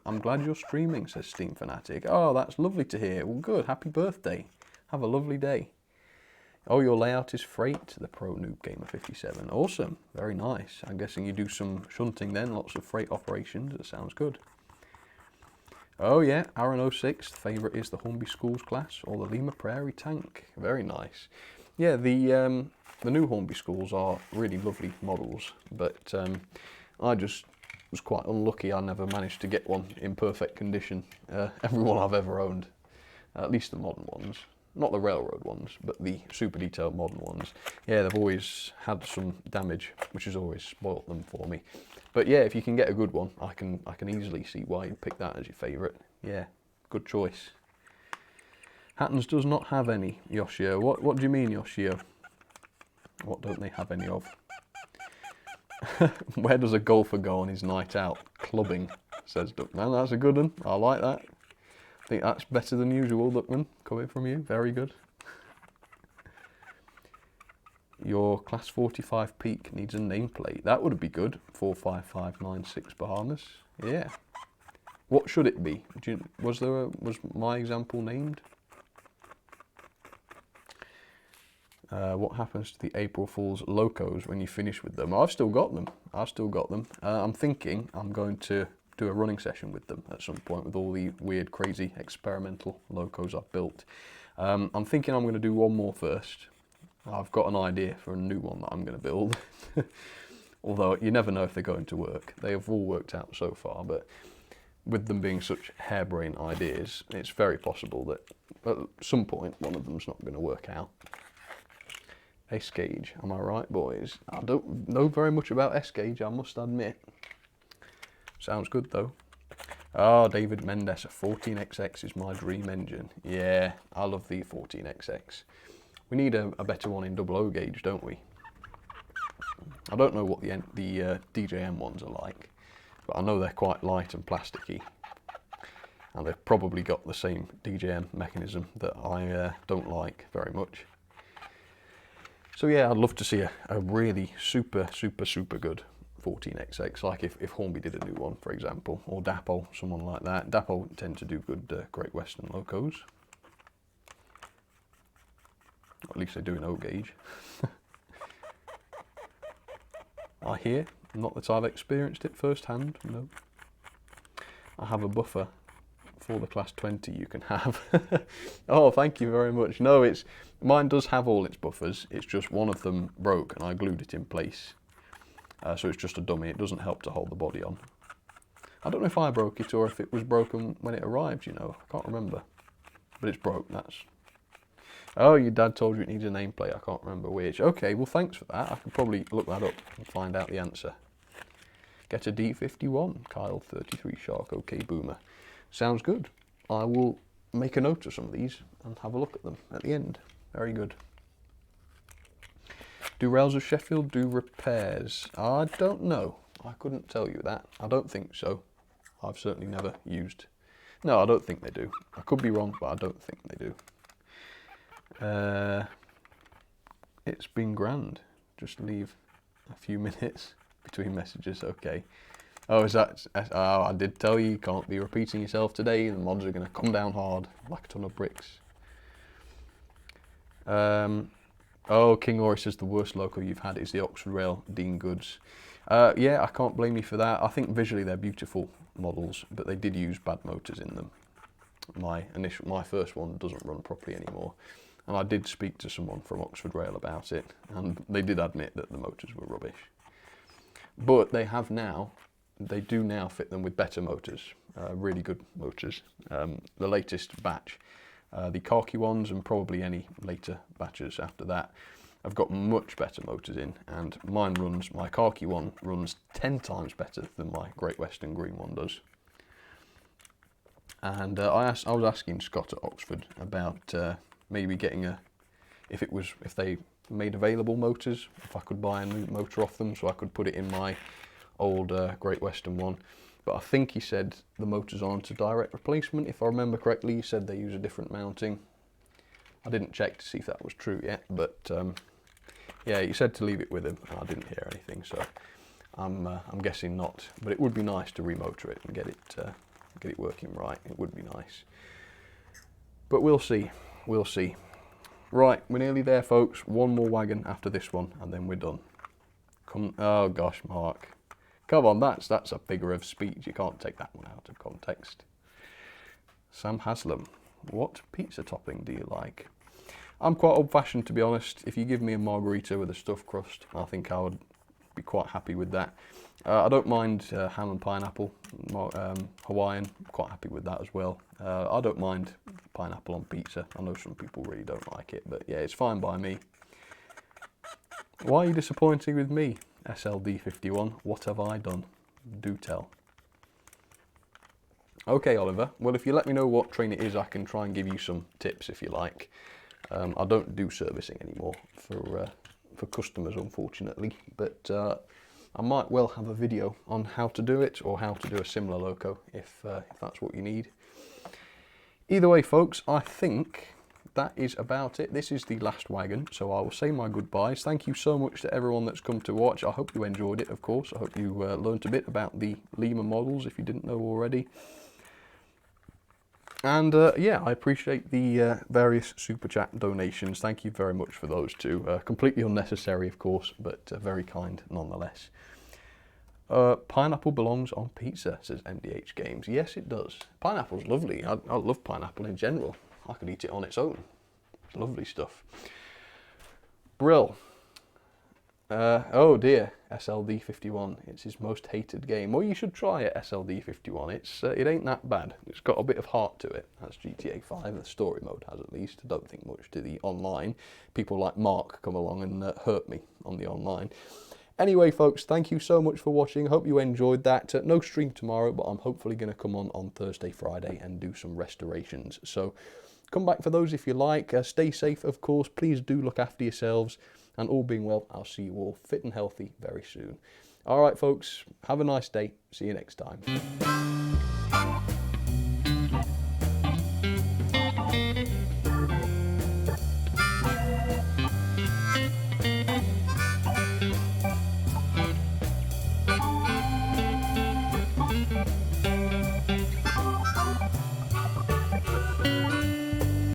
[SPEAKER 1] I'm glad you're streaming, says Steam Fanatic. Oh, that's lovely to hear. Well, good. Happy birthday. Have a lovely day. Oh, your layout is freight, the Pro Noob Gamer 57. Awesome. Very nice. I'm guessing you do some shunting then, lots of freight operations. That sounds good. Oh yeah, Aaron 06, the favourite is the Hornby Schools class or the Lima Prairie tank. Very nice. Yeah, the new Hornby Schools are really lovely models, but I just was quite unlucky. I never managed to get one in perfect condition. Everyone I've ever owned, at least the modern ones, not the railroad ones, but the super detailed modern ones. Yeah, they've always had some damage, which has always spoilt them for me. But yeah, if you can get a good one, I can easily see why you pick that as your favourite. Yeah, good choice. Hattons does not have any, Yoshio. What do you mean, Yoshio? What don't they have any of? Where does a golfer go on his night out? Clubbing, says Duckman. That's a good one. I like that. I think that's better than usual, Duckman, coming from you. Very good. Your Class 45 Peak needs a nameplate. That would be good. 45596 Bahamas. Yeah. What should it be? Was my example named? What happens to the April Fool's locos when you finish with them? I've still got them. I'm thinking I'm going to do a running session with them at some point with all the weird, crazy, experimental locos I've built. I'm thinking I'm going to do one more first. I've got an idea for a new one that I'm going to build. Although you never know if they're going to work. They have all worked out so far, but with them being such harebrained ideas, it's very possible that at some point one of them's not going to work out. S-Gauge, am I right, boys? I don't know very much S S-Gauge, I must admit. Sounds good though. Oh, David Mendes, a 14XX is my dream engine. Yeah, I love the 14XX. We need a better one in double O gauge, don't we? I don't know what the DJM ones are like, but I know they're quite light and plasticky. And they've probably got the same DJM mechanism that I don't like very much. So yeah, I'd love to see a really super good 14XX, like if Hornby did a new one, for example, or Dapol, someone like that. Dapol tend to do good Great Western locos. Or at least they do in O gauge. I hear, not that I've experienced it firsthand, no. I have a buffer for the Class 20 you can have. Oh, thank you very much. No, mine does have all its buffers, it's just one of them broke and I glued it in place. So it's just a dummy, it doesn't help to hold the body on. I don't know if I broke it or if it was broken when it arrived, you know, I can't remember. But it's broke, that's... Oh, your dad told you it needs a nameplate, I can't remember which. Okay, well thanks for that, I could probably look that up and find out the answer. Get a D51, Kyle33 Shark, okay Boomer. Sounds good. I will make a note of some of these and have a look at them at the end. Very good. Do Rails of Sheffield do repairs? I don't know. I couldn't tell you that. I don't think so. I've certainly never used... No, I don't think they do. I could be wrong, but I don't think they do. It's been grand. Just leave a few minutes between messages. Okay. Oh, is that... Oh, I did tell you can't be repeating yourself today. The mods are going to come down hard, like a ton of bricks. Oh, King Ori says the worst loco you've had is the Oxford Rail Dean Goods. Yeah, I can't blame you for that. I think visually they're beautiful models, but they did use bad motors in them. My first one doesn't run properly anymore, and I did speak to someone from Oxford Rail about it, and they did admit that the motors were rubbish. But they do now fit them with better motors, really good motors. The latest batch, the khaki ones, and probably any later batches after that, I've got much better motors in, and my khaki one runs 10 times better than my Great Western green one does. And I was asking Scott at Oxford about maybe getting if they made available motors, if I could buy a new motor off them so I could put it in my old Great Western one. But I think he said the motors aren't a direct replacement. If I remember correctly, he said they use a different mounting. I didn't check to see if that was true yet, but yeah, he said to leave it with him. I didn't hear anything, so I'm guessing not. But it would be nice to remotor it and get it working right. It would be nice. But we'll see. We'll see. Right, we're nearly there, folks. One more wagon after this one, and then we're done. Oh gosh, Mark. Come on, that's a figure of speech. You can't take that one out of context. Sam Haslam, what pizza topping do you like? I'm quite old-fashioned, to be honest. If you give me a margarita with a stuffed crust, I think I would be quite happy with that. I don't mind ham and pineapple, Hawaiian, I'm quite happy with that as well. I don't mind pineapple on pizza. I know some people really don't like it, but yeah, it's fine by me. Why are you disappointed with me, SLD51? What have I done? Do tell. Okay, Oliver. Well, if you let me know what train it is, I can try and give you some tips if you like. I don't do servicing anymore for customers, unfortunately, but I might well have a video on how to do it or how to do a similar loco if that's what you need. Either way, folks, I think that is about it. This is the last wagon, so I will say my goodbyes. Thank you so much to everyone that's come to watch. I hope you enjoyed it, of course. I hope you learnt a bit about the Lima models if you didn't know already. And yeah, I appreciate the various super chat donations. Thank you very much for those too. Completely unnecessary, of course, but very kind nonetheless. Pineapple belongs on pizza, says MDH Games. Yes, it does. Pineapple's lovely. I love pineapple in general. I could eat it on its own. It's lovely stuff. Brill. Oh dear, SLD51. It's his most hated game. Well, you should try it, SLD51. It ain't that bad. It's got a bit of heart to it, as GTA 5, the story mode has at least. I don't think much to the online. People like Mark come along and hurt me on the online. Anyway, folks, thank you so much for watching. Hope you enjoyed that. No stream tomorrow, but I'm hopefully going to come on Thursday, Friday and do some restorations. So come back for those if you like. Stay safe, of course. Please do look after yourselves. And all being well, I'll see you all fit and healthy very soon. All right, folks, have a nice day. See you next time.